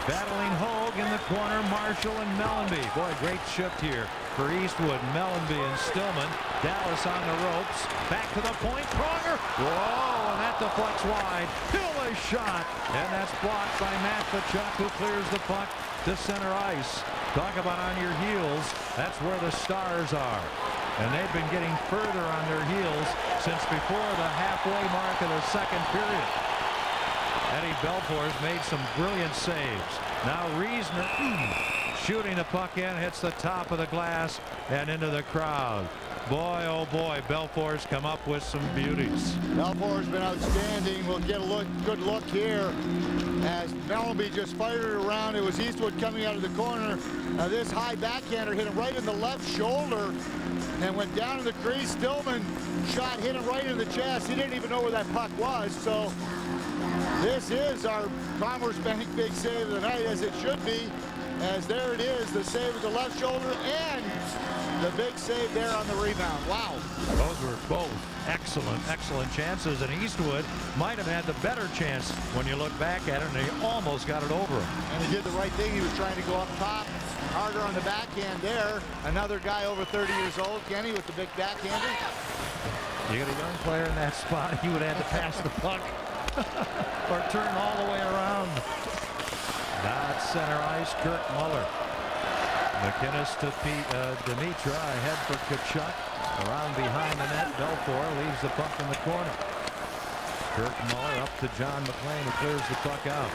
A: battling Hogue in the corner. Marshall and Mellenby. Boy, great shift here for Eastwood, Mellenby, and Stillman. Dallas on the ropes. Back to the point. Pronger. Whoa, and that deflects wide. Still a shot. And that's blocked by Matt Tkachuk, who clears the puck to center ice. Talk about on your heels. That's where the Stars are. And they've been getting further on their heels since before the halfway mark of the second period. Eddie Belfour's made some brilliant saves. Now Reisner shooting the puck in, hits the top of the glass and into the crowd. Boy, oh boy, Belfour's come up with some beauties.
B: Belfour's been outstanding. We'll get a good look here as Mellanby just fired it around. It was Eastwood coming out of the corner. Now this high backhander hit him right in the left shoulder and went down to the crease. Stillman shot hit him right in the chest. He didn't even know where that puck was. So this is our Commerce Bank big save of the night, as it should be, as there it is, the save with the left shoulder and the big save there on the rebound. Wow.
A: Those were both excellent chances, and Eastwood might have had the better chance when you look back at it, and he almost got it over him.
B: And he did the right thing. He was trying to go up top, harder on the backhand there. Another guy over 30 years old, Kenny, with the big backhander.
A: You got a young player in that spot, he would have to pass the puck or turn all the way around. Not center ice, Kirk Muller. McInnes to Dimitra, ahead for Tkachuk. Around behind the net, Belfour leaves the puck in the corner. Kirk Muller up to John McLean, who clears the puck out.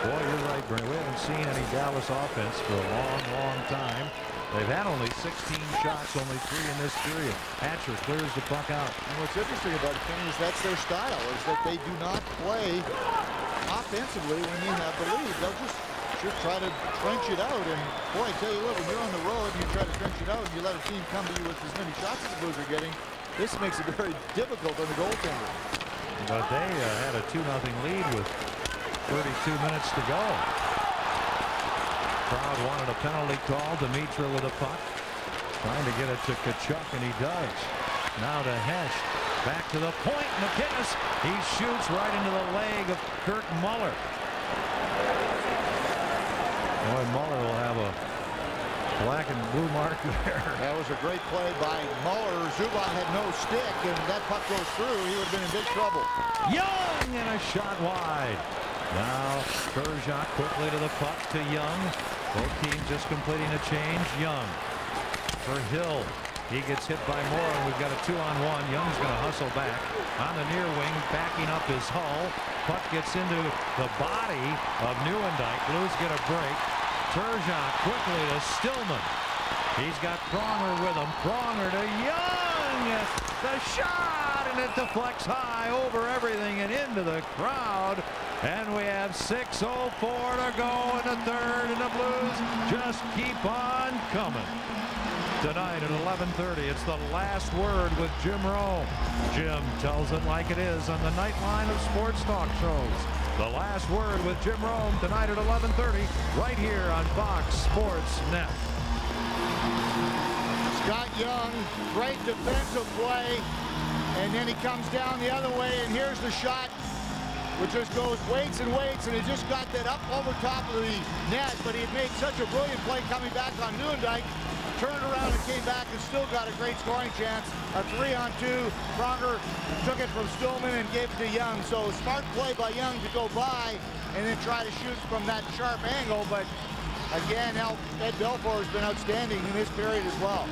A: Boy, you're right, Brent. We haven't seen any Dallas offense for a long time. They've had only 16 shots, only 3 in this period. Hatcher clears the puck out.
B: And what's interesting about it, Kenny, is that's their style, is that they do not play offensively when you have the lead. They'll just try to trench it out. And boy, I tell you what, when you're on the road and you try to trench it out and you let a team come to you with as many shots as the Blues are getting, this makes it very difficult on the goaltender.
A: But they had a 2-0 lead with 32 minutes to go. Crowd wanted a penalty call. Dimitra with a puck, trying to get it to Tkachuk, and he does. Now to Hesh, back to the point. McInnes, he shoots right into the leg of Kirk Muller. Boy, Muller will have a black and blue mark there.
B: That was a great play by Muller. Zubov had no stick, and that puck goes through. He would have been in big trouble.
A: Young, and a shot wide. Now Sergei quickly to the puck to Young. Both teams just completing a change. Young for Hill. He gets hit by Moore, and we've got a 2-on-1. Young's going to hustle back on the near wing, backing up his hull. Puck gets into the body of Nieuwendyk. Blues get a break. Sergei quickly to Stillman. He's got Pronger with him. Pronger to Young. The shot, and it deflects high over everything and into the crowd. And we have 6:04 to go in the third, and the Blues just keep on coming. Tonight at 11:30, it's the last word with Jim Rome. Jim tells it like it is on the nightline of sports talk shows. The last word with Jim Rome tonight at 11:30, right here on Fox Sports Net.
B: Scott Young, great defensive play, and then he comes down the other way, and here's the shot, which just goes waits and waits, and he just got that up over top of the net, but he had made such a brilliant play coming back on Nieuwendyk, turned around and came back and still got a great scoring chance. A 3-on-2. Pronger took it from Stillman and gave it to Young. So smart play by Young to go by and then try to shoot from that sharp angle, but again, Ed Belfour has been outstanding in this period as well.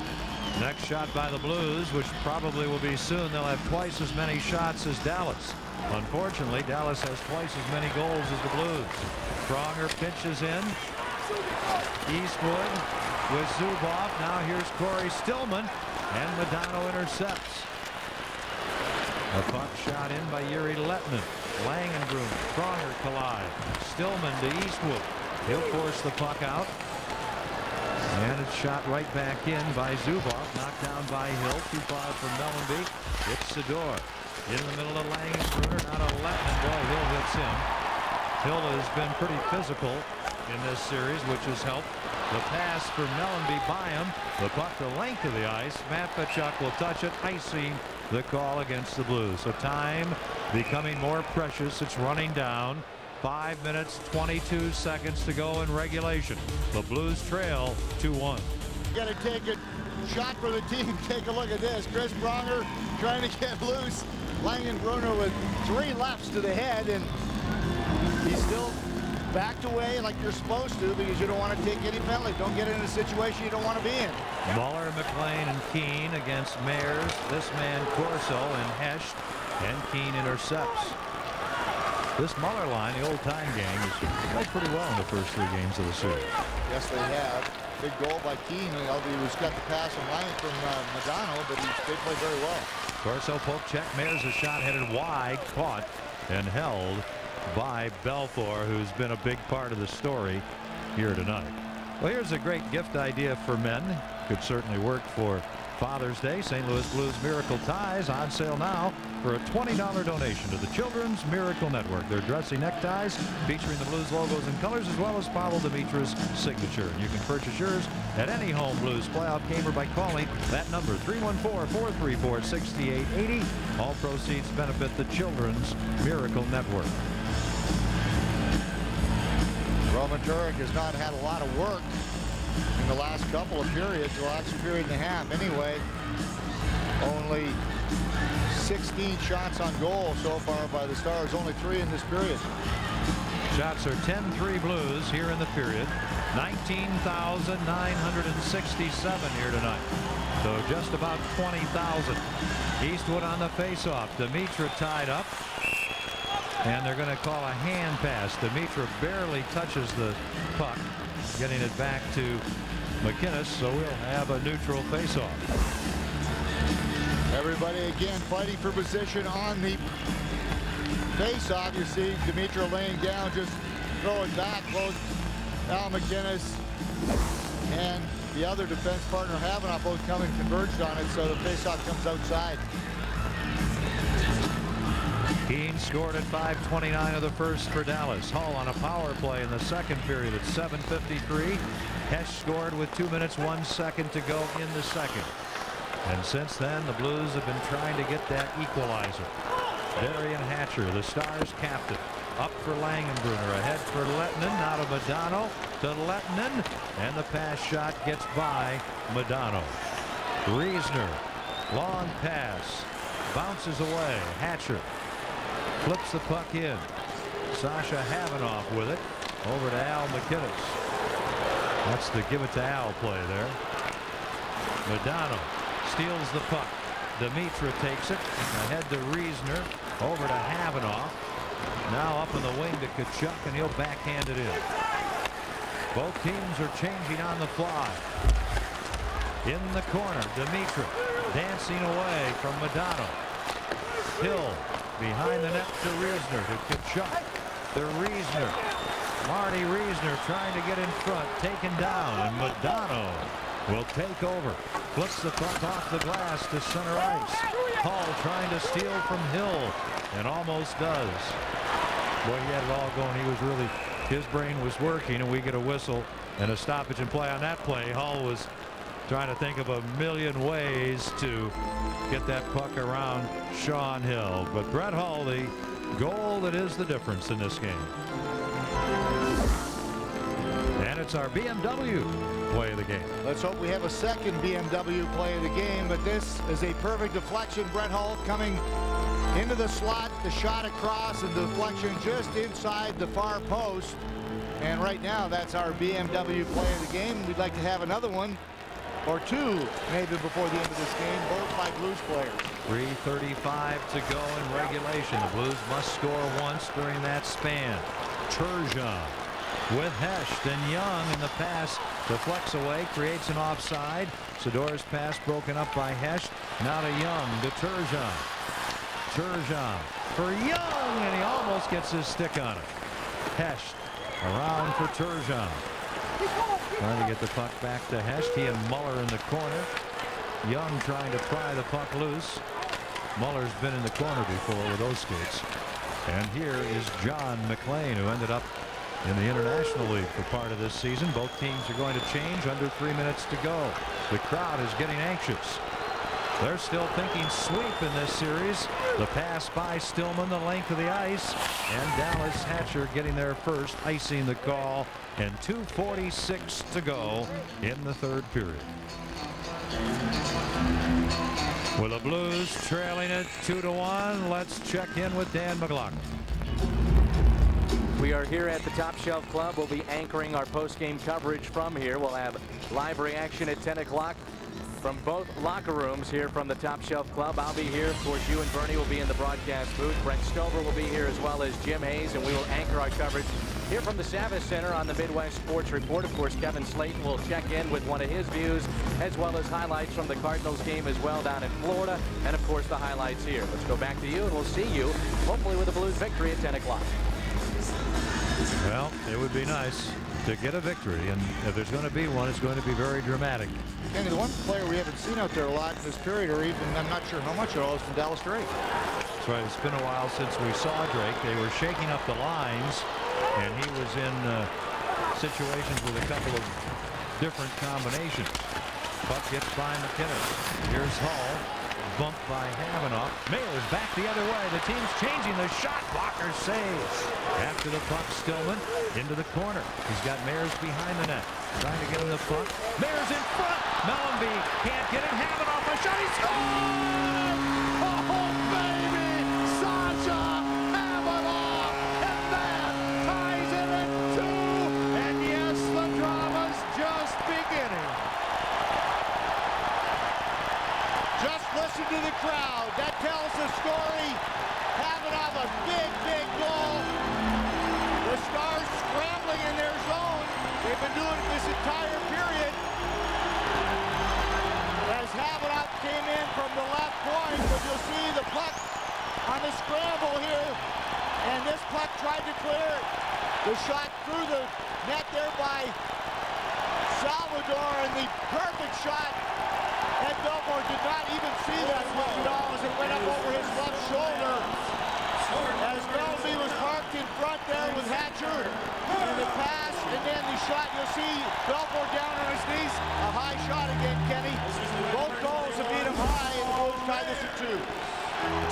A: Next shot by the Blues, which probably will be soon. They'll have twice as many shots as Dallas. Unfortunately, Dallas has twice as many goals as the Blues. Pronger pitches in. Eastwood with Zubov. Now here's Corey Stillman, and Modano intercepts. A puck shot in by Yuri Letnin. Langenbrunner, Pronger collide. Stillman to Eastwood. He'll force the puck out. And it's shot right back in by Zubov. Knocked down by Hill. Too far from Mellanby. It's Sador. In the middle of Langenbrunner. Now to Letnin. Boy, Hill hits him. Hill has been pretty physical in this series, which has helped. The pass for Mellanby by him. The puck the length of the ice. Matt Tkachuk will touch it, icing the call against the Blues. So time becoming more precious. It's running down. 5 minutes, 22 seconds to go in regulation. The Blues trail 2-1.
B: Got to take a shot for the team. Take a look at this. Chris Pronger trying to get loose. Langenbrunner with 3 lefts to the head, and he's still backed away like you're supposed to because you don't want to take any penalty. Don't get in a situation you don't want to be in.
A: Muller, McLean, and Keane against Mayers. This man Corso and Hesh, and Keane intercepts. This Muller line, the old-time gang, has played pretty well in the first 3 games of the series.
B: Yes, they have. Big goal by Keane. He was got the pass in line from Modano, but they played very well.
A: Torso poke check. Mares a shot headed wide, caught and held by Belfour, who's been a big part of the story here tonight. Well, here's a great gift idea for men. Could certainly work for Father's Day. St. Louis Blues Miracle Ties on sale now for a $20 donation to the Children's Miracle Network. Their dressy neckties featuring the Blues logos and colors, as well as Pavel Dimitra's signature. And you can purchase yours at any home Blues playoff game or by calling that number, 314-434-6880. All proceeds benefit the Children's Miracle Network.
B: Roman Turek has not had a lot of work in the last couple of periods, the last period and a half anyway. Only 16 shots on goal so far by the Stars, only 3 in this period.
A: Shots are 10-3 Blues here in the period. 19,967 here tonight. So just about 20,000. Eastwood on the faceoff. Dimitra tied up. And they're going to call a hand pass. Dimitra barely touches the puck, getting it back to McInnes, so we'll have a neutral faceoff.
B: Everybody again fighting for position on the faceoff. You see Dimitra laying down, just throw it back. Both Al McInnes and the other defense partner Havanoff both coming converged on it, so the faceoff comes outside.
A: Keane scored at 5:29 of the first for Dallas. Hull on a power play in the second period at 7:53. Hesh scored with 2 minutes 1 second to go in the second. And since then, the Blues have been trying to get that equalizer. Darian Hatcher, the Stars captain, up for Langenbrunner, ahead for Lettinen, now to Modano, to Lettinen, and the pass shot gets by Modano. Riesner, long pass, bounces away. Hatcher flips the puck in. Sasha Havanoff with it, over to Al McInnes. That's the give it to Al play there. Modano steals the puck. Dimitra takes it ahead to Riesner, over to Havanoff. Now up in the wing to Tkachuk, and he'll backhand it in. Both teams are changing on the fly. In the corner, Dimitra dancing away from Modano. Hill behind the net to Riesner, to Tkachuk, to Riesner. Marty Riesner trying to get in front, taken down, and Modano will take over. Flips the puck off the glass to center ice. Hull trying to steal from Hill, and almost does. Boy, he had it all going. He was really, his brain was working, and we get a whistle and a stoppage and play on that play. Hull was trying to think of a million ways to get that puck around Sean Hill. But Brett Hull, the goal that is the difference in this game. And it's our BMW play of the game.
B: Let's hope we have a second BMW play of the game, but this is a perfect deflection. Brett Hull coming into the slot, the shot across, and the deflection just inside the far post. And right now, that's our BMW play of the game. We'd like to have another one or two maybe before the end of this game, both by Blues players.
A: 3:35 to go in regulation. The Blues must score once during that span. Turgeon with Hesht, and Young in the pass deflects away, creates an offside. Sador's pass broken up by Hesht. Now to Young, to Turgeon. Turgeon for Young, and he almost gets his stick on it. Hesht around for Turgeon. Trying to get the puck back to Hesht. He and Muller in the corner. Young trying to pry the puck loose. Muller's been in the corner before with those skates. And here is John McLean, who ended up in the International League for part of this season. Both teams are going to change under 3 minutes to go. The crowd is getting anxious. They're still thinking sweep in this series. The pass by Stillman, the length of the ice, and Dallas Hatcher getting there first, icing the call, and 2:46 to go in the third period. With the Blues trailing it 2-1, let's check in with Dan McLaughlin.
C: We are here at the Top Shelf Club. We'll be anchoring our post-game coverage from here. We'll have live reaction at 10 o'clock from both locker rooms here from the Top Shelf Club. I'll be here. Of course, you and Bernie will be in the broadcast booth. Brent Stover will be here as well as Jim Hayes, and we will anchor our coverage here from the Savvis Center on the Midwest Sports Report. Of course, Kevin Slayton will check in with one of his views, as well as highlights from the Cardinals game as well down in Florida, and of course the highlights here. Let's go back to you, and we'll see you hopefully with a Blues victory at 10 o'clock.
A: Well, it would be nice to get a victory, and if there's going to be one, it's going to be very dramatic.
B: And the one player we haven't seen out there a lot in this period, or even I'm not sure how much at all, is from Dallas Drake.
A: That's right. It's been a while since we saw Drake. They were shaking up the lines, and he was in situations with a couple of different combinations. Puck gets by McKinnon. Here's Hull. Bumped by Havanoff. Mayer's back the other way. The team's changing the shot. Walker saves. After the puck, Stillman into the corner. He's got Mayers behind the net. Trying to get him the puck. Mayer's in front. Mellenby can't get it. Havanoff a shot. He scores! Oh, baby! Sasha Havanoff! And that ties it at 2. And yes, the drama's just beginning.
B: Just listen to the crowd. That tells the story. Havanoff a big, big goal. The Stars scrambling in their zone. They've been doing it this entire period. As Havanoff came in from the left point, but you'll see the puck on the scramble here. And this puck tried to clear it. The shot through the net there by Salvador, and the perfect shot. Ed Belfour did not even see that puck at all as it went up over his left shoulder. As Mellenby was parked in front there with Hatcher. And the pass, and then the shot, you'll see Belfour down on his knees. A high shot again, Kenny. Both goals have beat him high, and the Blues tie this at 2.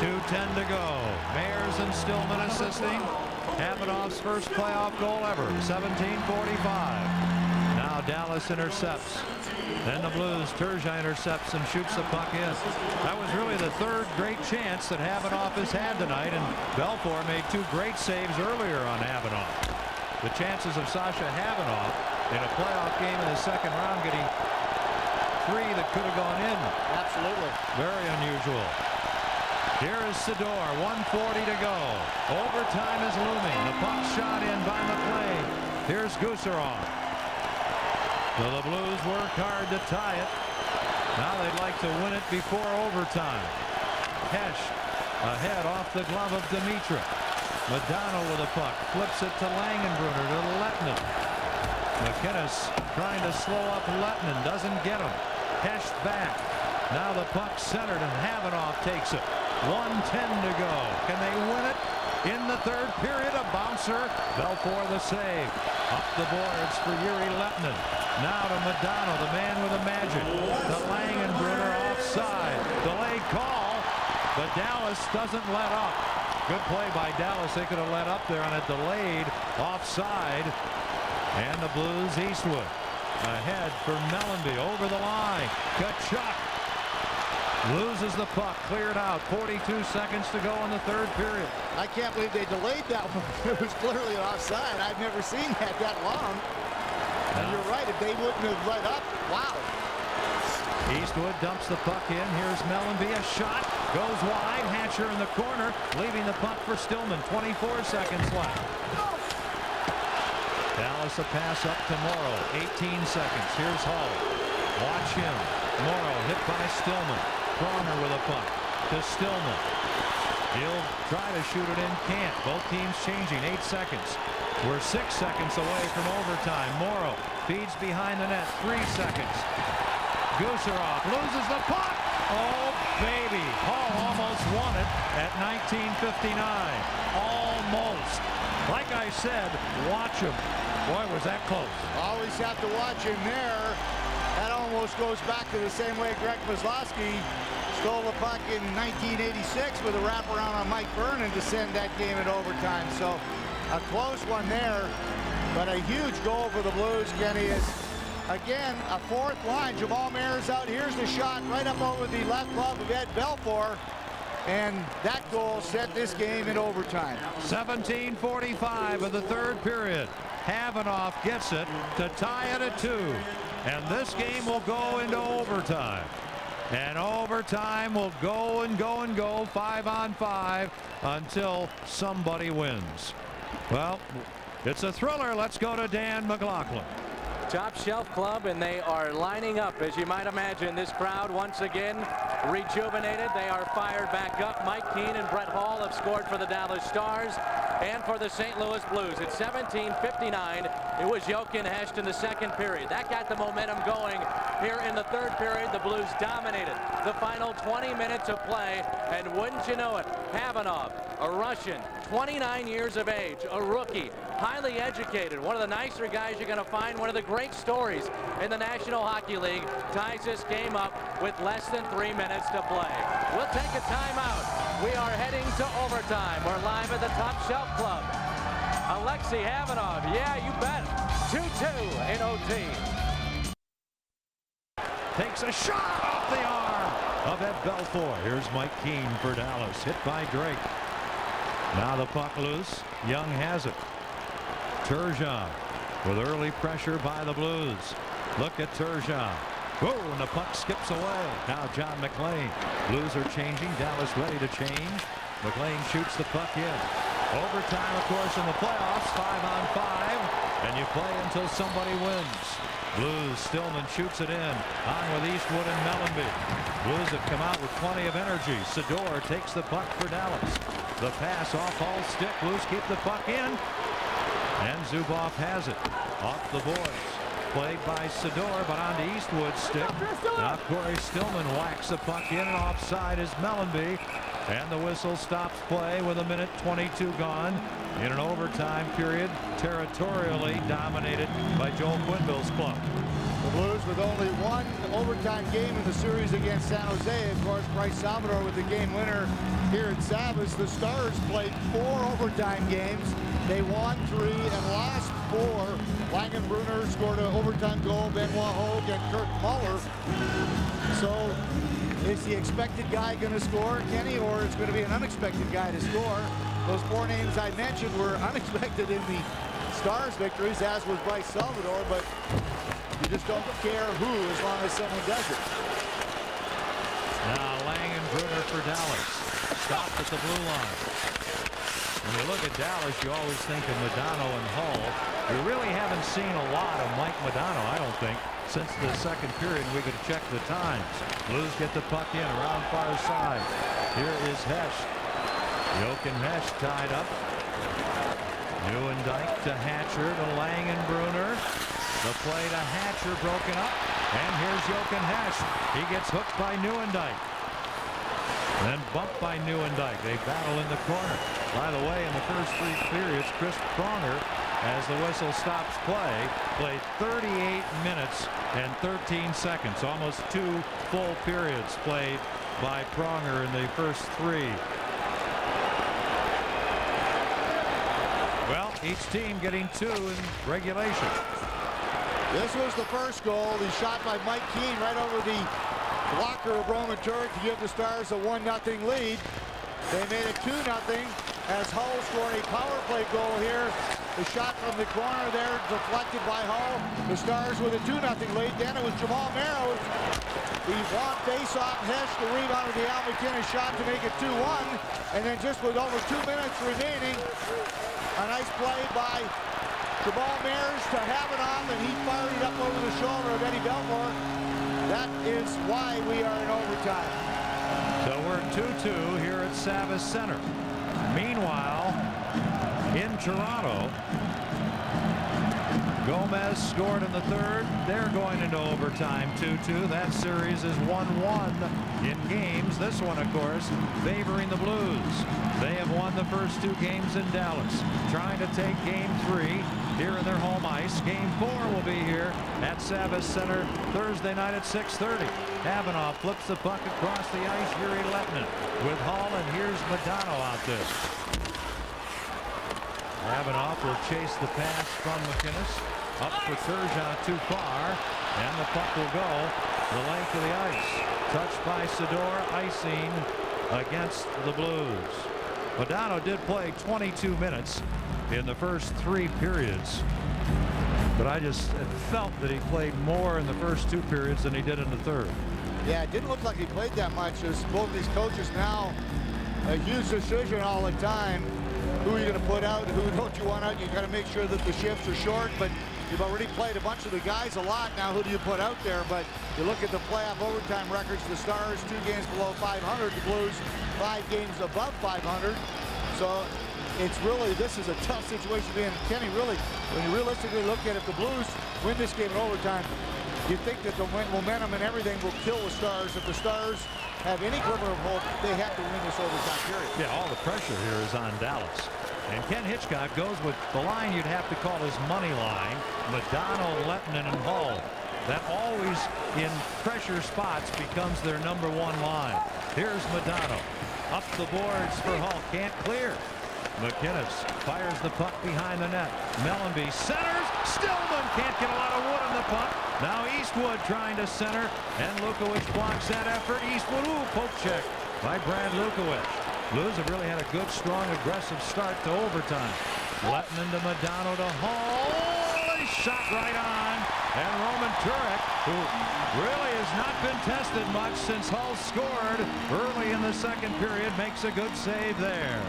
A: 2:10 to go. Mayers and Stillman assisting. Havanoff's first playoff goal ever. 17:45. Now Dallas intercepts. Then the Blues, Sergei intercepts and shoots the puck in. That was really the third great chance that Havanoff has had tonight, and Belfour made 2 great saves earlier on Havanoff. The chances of Sasha Havanoff in a playoff game in the second round getting 3 that could have gone in.
B: Absolutely.
A: Very unusual. Here is Sidor, 1:40 to go. Overtime is looming. The puck shot in by McLean. Here's Gusarov. So the Blues work hard to tie it. Now they'd like to win it before overtime. Hesh ahead off the glove of Dimitra. Modano with a puck. Flips it to Langenbrunner to Lettinen. McInnes trying to slow up Lettinen. Doesn't get him. Hesh back. Now the puck centered and Havanoff takes it. 1:10 to go. Can they win it? In the third period, a bouncer. Belfour the save. Up the boards for Yuri Lettinen. Now to Modano, the man with the magic. The Langenbrunner offside. Delayed call, but Dallas doesn't let up. Good play by Dallas. They could have let up there on a delayed offside. And the Blues Eastwood ahead for Mellenby over the line. Kachuk loses the puck, cleared out. 42 seconds to go in the third period.
B: I can't believe they delayed that one. It was clearly an offside. I've never seen that long. And you're right, if they wouldn't have let up, wow.
A: Eastwood dumps the puck in. Here's Mellenby, a shot. Goes wide. Hatcher in the corner, leaving the puck for Stillman. 24 seconds left. Dallas a pass up to Morrow. 18 seconds. Here's Hull. Watch him. Morrow hit by Stillman. Croner with a puck to Stillman. He'll try to shoot it in. Can't. Both teams changing. 8 seconds. We're 6 seconds away from overtime. Morrow feeds behind the net. 3 seconds. Gusarov loses the puck. Oh, baby. Hull almost won it at 19:59. Almost. Like I said, watch him. Boy, was that close.
B: Always have to watch him there. That almost goes back to the same way Greg Kozlowski stole the puck in 1986 with a wraparound on Mike Vernon to send that game in overtime. So a close one there, but a huge goal for the Blues, Kenny, is again a fourth line. Jamal Mayer's out. Here's the shot right up over the left glove of Ed Belfour. And that goal set this game in overtime.
A: 17:45 of the third period. Havanoff gets it to tie it at 2. And this game will go into overtime. And overtime will go and go and go, 5-on-5, until somebody wins. Well, it's a thriller. Let's go to Dan McLaughlin.
C: Top Shelf Club, and they are lining up, as you might imagine. This crowd once again rejuvenated. They are fired back up. Mike Keane and Brett Hall have scored for the Dallas Stars and for the St. Louis Blues. It's 17:59. It was Jochen Hecht in the second period. That got the momentum going. Here in the third period, the Blues dominated the final 20 minutes of play, and wouldn't you know it, Havanov, a Russian, 29 years of age, a rookie, highly educated, one of the nicer guys you're going to find, one of the great stories in the National Hockey League, ties this game up with less than 3 minutes to play. We'll take a timeout. We are heading to overtime. We're live at the Top Shelf Club. Alexei Havanov, yeah, you bet. 2-2 in OT.
A: Takes a shot off the arm of Ed Belfour. Here's Mike Keane for Dallas, hit by Drake. Now the puck loose. Young has it. Turgeon with early pressure by the Blues. Look at Turgeon. Whoa, and the puck skips away. Now John McLean. Blues are changing. Dallas ready to change. McLean shoots the puck in. Overtime, of course, in the playoffs, 5-on-5, and you play until somebody wins. Blues, Stillman shoots it in. On with Eastwood and Mellenby. Blues have come out with plenty of energy. Sador takes the puck for Dallas. The pass off Hall's stick. Blues keep the puck in. And Zubov has it. Off the boards. Played by Sador, but on to Eastwood's stick. Now Corey Stillman whacks the puck in, and offside is Mellenby. And the whistle stops play with 1:22 gone in an overtime period, territorially dominated by Joel Quenneville's club.
B: The Blues with only one overtime game in the series against San Jose. Of course, Bryce Salvador with the game winner here at Savas. The Stars played 4 overtime games. They won 3 and lost 4. Langenbrunner scored an overtime goal. Benoit Hogue and Kurt Muller. So is the expected guy going to score, Kenny, or it's going to be an unexpected guy to score? Those 4 names I mentioned were unexpected in the Stars victories, as was Bryce Salvador, but you just don't care who as long as someone does it.
A: Now Langenbrunner for Dallas. Stopped at the blue line. When you look at Dallas, you always think of Modano and Hull. We really haven't seen a lot of Mike Modano, I don't think, since the second period. We could check the times. Blues get the puck in around far side. Here is Hecht. Jochen Hecht tied up. Nieuwendyk to Hatcher to Langenbrunner. The play to Hatcher broken up. And here's Jochen Hecht. He gets hooked by Nieuwendyk. Then bumped by Nieuwendyk. They battle in the corner. By the way, in the first 3 periods, Chris Pronger, as the whistle stops play, played 38 minutes and 13 seconds. Almost 2 full periods played by Pronger in the first 3. Well, each team getting 2 in regulation.
B: This was the first goal. The shot by Mike Keane right over the blocker of Roman Turek to give the Stars a 1-0 lead. They made it 2-0 as Hull scored a power play goal here. The shot from the corner there deflected by Hull. The Stars with a 2-0 lead. Then it was Jamal Merrow. The long face-off, Hecht, the rebound of the Al McInnes shot to make it 2-1. And then just with over 2 minutes remaining, a nice play by Jamal Merrow to Havanov, and he fired it up over the shoulder of Eddie Belfour. That is why we are in overtime.
A: So we're 2-2 here at Savas Center. Meanwhile, in Toronto, Gomez scored in the third. They're going into overtime 2-2. That series is 1-1 in games. This one, of course, favoring the Blues. They have won the first 2 games in Dallas, trying to take game 3 here in their home ice. Game 4 will be here at Savas Center Thursday night at 6:30. Havanov flips the puck across the ice. Yuri Letnin with Hall, and here's Modano out there. Havanov will chase the pass from McInnes. Up for Turgeon, too far, and the puck will go the length of the ice. Touched by Sador, icing against the Blues. Modano did play 22 minutes in the first 3 periods. But I just felt that he played more in the first 2 periods than he did in the third.
B: Yeah, it didn't look like he played that much. There's both these coaches now, a huge decision all the time. Who are you going to put out? Who don't you want out? You got to make sure that the shifts are short, but you've already played a bunch of the guys a lot. Now, who do you put out there? But you look at the playoff overtime records, the Stars 2 games below 500, the Blues 5 games above 500. So it's really, this is a tough situation to be in. Kenny, really, when you realistically look at it, if the Blues win this game in overtime, you think that the momentum and everything will kill the Stars. If the Stars have any glimmer of hope, they have to win this overtime period.
A: Yeah, all the pressure here is on Dallas. And Ken Hitchcock goes with the line you'd have to call his money line. Modano, Lettinen, and Hull. That always in pressure spots becomes their #1 line. Here's Modano. Up the boards for Hull. Can't clear. McInnes fires the puck behind the net. Mellanby centers. Stillman can't get a lot of wood on the puck. Now Eastwood trying to center, and Lukowich blocks that effort. Eastwood, poke check by Brad Lukowich. Blues have really had a good, strong, aggressive start to overtime. Lettinen to Modano to Hull. He shot right on. And Roman Turek, who really has not been tested much since Hull scored early in the second period, makes a good save there.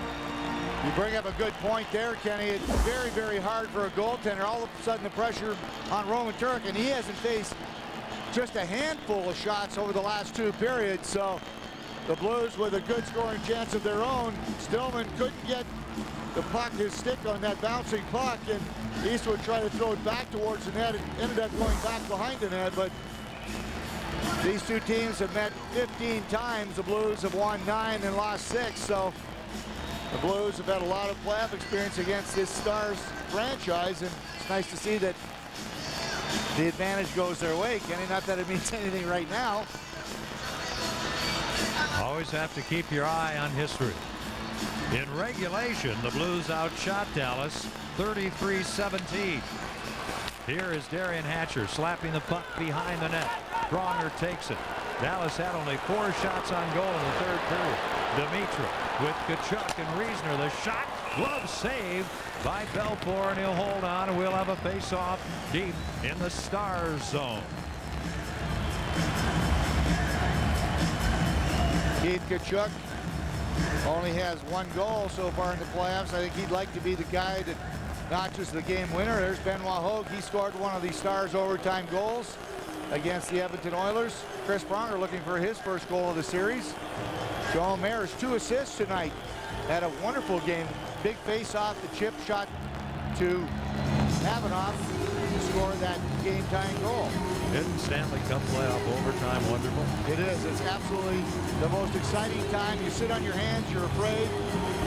B: You bring up a good point there, Kenny. It's very, very hard for a goaltender. All of a sudden the pressure on Roman Turek, and he hasn't faced just a handful of shots over the last 2 periods. So the Blues with a good scoring chance of their own. Stillman couldn't get the puck, his stick on that bouncing puck, and Eastwood tried to throw it back towards the net. It ended up going back behind the net, but these 2 teams have met 15 times. The Blues have won 9 and lost 6, so the Blues have had a lot of playoff experience against this Stars franchise, and it's nice to see that the advantage goes their way, Kenny. Not that it means anything right now.
A: Always have to keep your eye on history. In regulation, the Blues outshot Dallas 33-17. Here is Darian Hatcher slapping the puck behind the net. Pronger takes it. Dallas had only 4 shots on goal in the third period. Dimitra with Tkachuk and Reisner. The shot, glove saved by Belfour, and he'll hold on, and we'll have a face-off deep in the Stars zone.
B: Keith Tkachuk only has 1 goal so far in the playoffs. I think he'd like to be the guy that notches the game winner. There's Benoit Hogue. He scored one of the Stars overtime goals against the Edmonton Oilers. Chris Pronger looking for his first goal of the series. Joel Mayer's 2 assists tonight. Had a wonderful game. Big face-off, the chip shot to Havanoff to score that game-tying goal.
A: Isn't Stanley Cup playoff overtime wonderful?
B: It is. It's absolutely the most exciting time. You sit on your hands. You're afraid.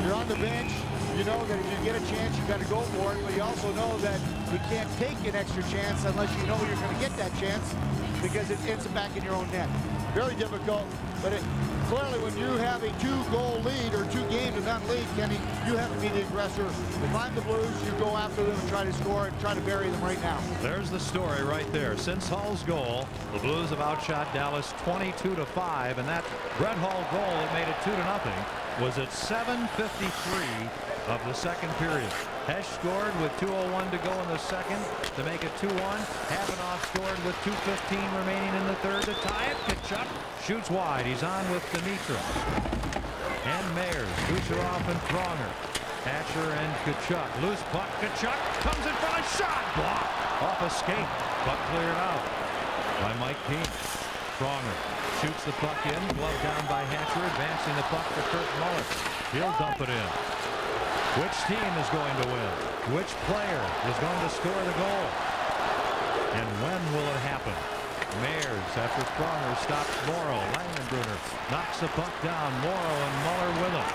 B: You're on the bench. You know that if you get a chance, you got to go for it. But you also know that you can't take an extra chance unless you know you're going to get that chance, because it ends up back in your own net. Very difficult. But clearly, when you have a 2-goal lead or 2 games of that lead, Kenny, you have to be the aggressor. If I'm the Blues, you go after them and try to score and try to bury them right now.
A: There's the story right there. Since Hull's goal, the Blues have outshot Dallas 22-5, and that Brett Hull goal that made it 2-0 was at 7:53 of the second period. Hesh scored with 2:01 to go in the second to make it 2-1. Havanoff scored with 2:15 remaining in the third to tie it. Tkachuk shoots wide. He's on with Dimitra and Mayers, Kucherov and Pronger. Hatcher and Tkachuk. Loose puck. Tkachuk comes in front. Shot blocked off a skate. Puck cleared out by Mike Keane. Pronger shoots the puck in. Glove down by Hatcher. Advancing the puck to Kurt Muller. He'll dump it in. Which team is going to win? Which player is going to score the goal? And when will it happen? Mayers, after Pronger stops Morrow. Langenbrunner knocks the puck down. Morrow and Muller with him.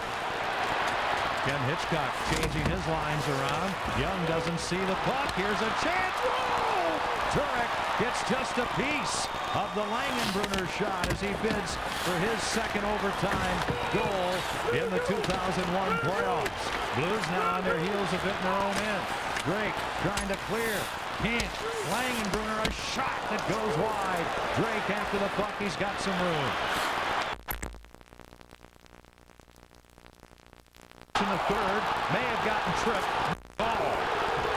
A: Ken Hitchcock changing his lines around. Young doesn't see the puck. Here's a chance. Whoa! Turek gets just a piece of the Langenbrunner shot as he bids for his second overtime goal in the 2001 playoffs. Blues now on their heels a bit in their own end. Drake trying to clear. Can't. Langenbrunner, a shot that goes wide. Drake after the puck. He's got some room. In the third, may have gotten tripped. Ball.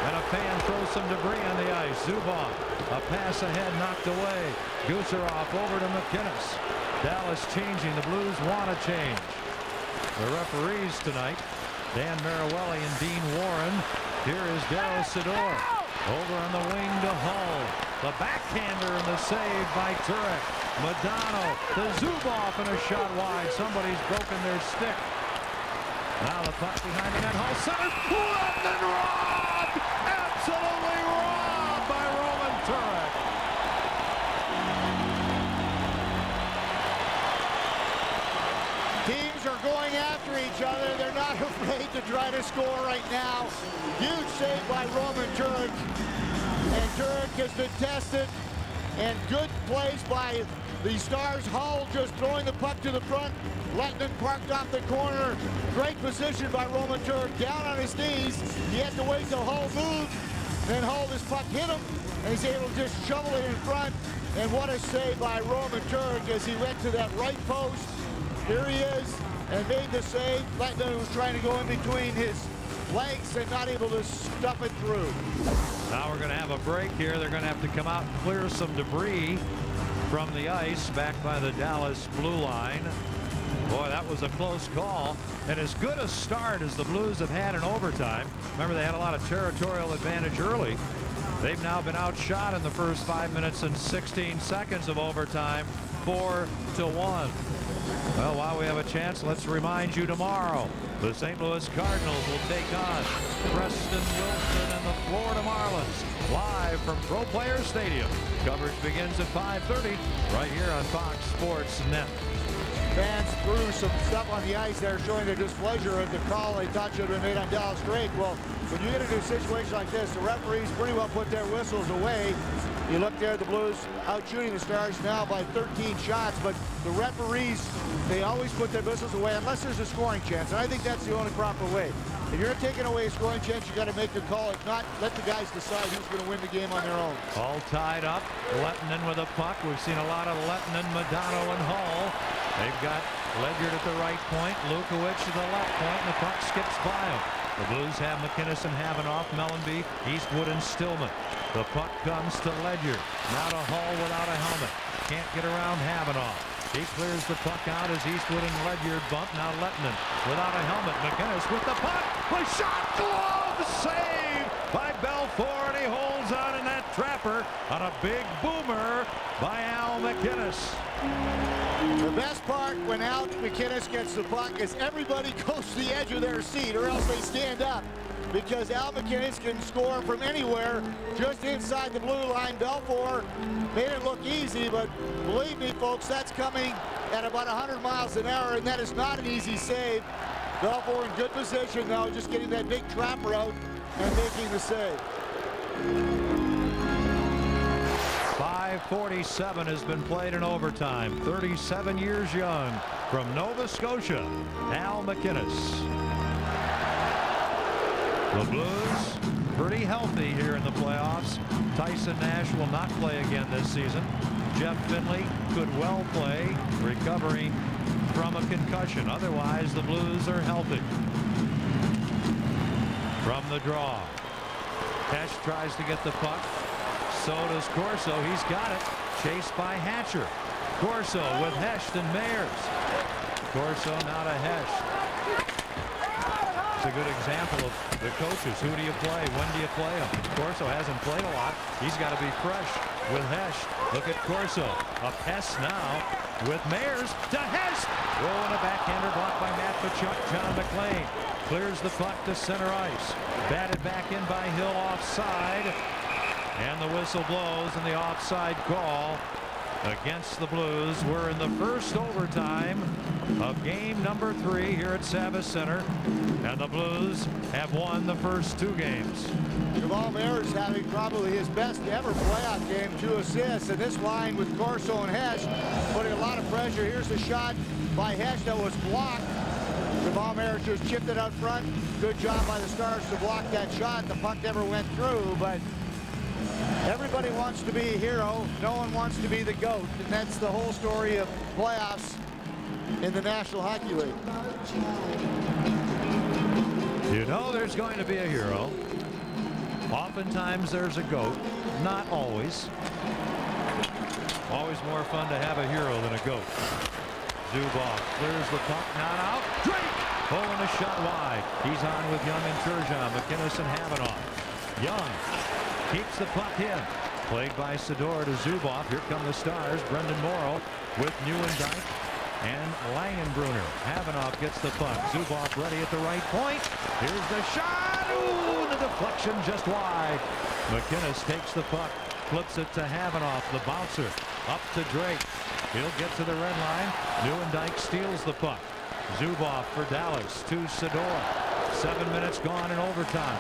A: And a fan throws some debris on the ice. Zubov, a pass ahead, knocked away. Gusarov over to McInnes. Dallas changing. The Blues want to change. The referees tonight, Dan Mariuelli and Dean Warren. Here is Daryl Sidor. Over on the wing to Hull. The backhander and the save by Turek. Modano to Zubov and a shot wide. Somebody's broken their stick. Now the puck behind the net. Hull center. Left and robbed! Absolutely robbed by Roman Turek.
B: Teams are going after each other. They're not afraid to try to score right now. Huge save by Roman Turek. And Turek has been tested. And good plays by the Stars. Hull just throwing the puck to the front. Lettinen parked off the corner. Great position by Roman Turek. Down on his knees. He had to wait till Hull moved. Then Hull, this puck hit him. And he's able to just shovel it in front. And what a save by Roman Turek as he went to that right post. Here he is and made the save. Lettinen was trying to go in between his legs and not able to stuff it through.
A: Now we're going to have a break here. They're going to have to come out and clear some debris from the ice back by the Dallas blue line. Boy, that was a close call. And as good a start as the Blues have had in overtime. Remember, they had a lot of territorial advantage early. They've now been outshot in the first 5 minutes and 16 seconds of overtime, 4-1. Well, while we have a chance, let's remind you tomorrow, the St. Louis Cardinals will take on Preston Wilson and the Florida Marlins live from Pro Players Stadium. Coverage begins at 5:30 right here on Fox Sports Net.
B: Fans threw some stuff on the ice there showing their displeasure at the call they thought should have been made on Dallas Drake. Well, when you get into a situation like this, the referees pretty well put their whistles away. You look there, the Blues out shooting the Stars now by 13 shots, but the referees, they always put their whistles away unless there's a scoring chance, and I think that's the only proper way. If you're taking away a scoring chance, you got to make a call. If not, let the guys decide who's going to win the game on their own.
A: All tied up. Lettinen with a puck. We've seen a lot of Lettinen, Modano, and Hull. They've got Ledyard at the right point, Lukowicz at the left point, and the puck skips by him. The Blues have McInnes and Havanoff, Mellanby, Eastwood, and Stillman. The puck comes to Ledyard. Now to Hull without a helmet. Can't get around Havanoff. He clears the puck out as Eastwood and Ledyard bump. Now Lettinen without a helmet. McInnes with the puck. The shot, glove save by Belfour, and he holds on in that trapper on a big boomer by Al McInnes.
B: The best part when Al McInnes gets the puck is everybody goes to the edge of their seat or else they stand up, because Al McInnes can score from anywhere just inside the blue line. Belfour made it look easy, but believe me, folks, that's coming at about 100 miles an hour, and that is not an easy save. Belfour in good position now, just getting that big trapper out and making the save.
A: 5:47 has been played in overtime. 37 years young from Nova Scotia, Al McInnes. The Blues pretty healthy here in the playoffs. Tyson Nash will not play again this season. Jeff Finley could well play, recovering from a concussion. Otherwise, the Blues are healthy. From the draw, Hesh tries to get the puck. So does Corso. He's got it. Chased by Hatcher. Corso with Hesh and Mayers. Corso now to Hesh. It's a good example of the coaches. Who do you play? When do you play him? Corso hasn't played a lot. He's got to be fresh with Hesh. Look at Corso. Up Hess now with Mayers to Hesh. Oh, and a backhander blocked by Matt Tkachuk. John McLean clears the puck to center ice. Batted back in by Hill offside. And the whistle blows, and the offside call against the Blues. We're in the first overtime of game number 3 here at Savvis Center, and the Blues have won the first 2 games.
B: Jamal Mayers having probably his best ever playoff game, 2 assists, and this line with Corso and Hesh putting a lot of pressure. Here's the shot by Hesh that was blocked. Jamal Mayers just chipped it out front. Good job by the Stars to block that shot. The puck never went through, but everybody wants to be a hero. No one wants to be the GOAT, and that's the whole story of playoffs in the National Hockey League.
A: You know there's going to be a hero Oftentimes there's a goat. Not always. Always more fun to have a hero than a goat. Zubov clears the puck. Not out. Drake pulling a shot wide. He's on with Young and Turgeon. McInnes and Havanoff. Young keeps the puck in. Played by Sador to Zubov. Here come the Stars. Brendan Morrow with Nieuwendyk and Langenbrunner. Havanoff gets the puck. Zubov ready at the right point. Here's the shot. Ooh, the deflection just wide. McInnes takes the puck. Flips it to Havanoff. The bouncer up to Drake. He'll get to the red line. Nieuwendyk steals the puck. Zubov for Dallas to Sador. 7 minutes gone in overtime.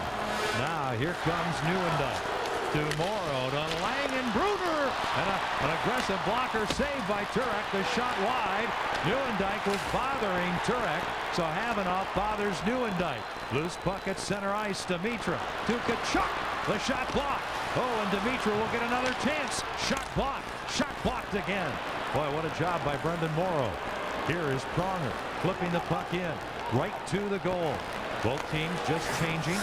A: Now here comes Nieuwendyk. To Morrow, to Langenbrunner, and an aggressive blocker saved by Turek. The shot wide. Nieuwendyk was bothering Turek, so Havanoff bothers Nieuwendyk. Loose puck at center ice. Dimitra to Tkachuk. The shot blocked. Oh, and Dimitra will get another chance. Shot blocked. Shot blocked again. Boy, what a job by Brendan Morrow. Here is Pronger flipping the puck in right to the goal. Both teams just changing.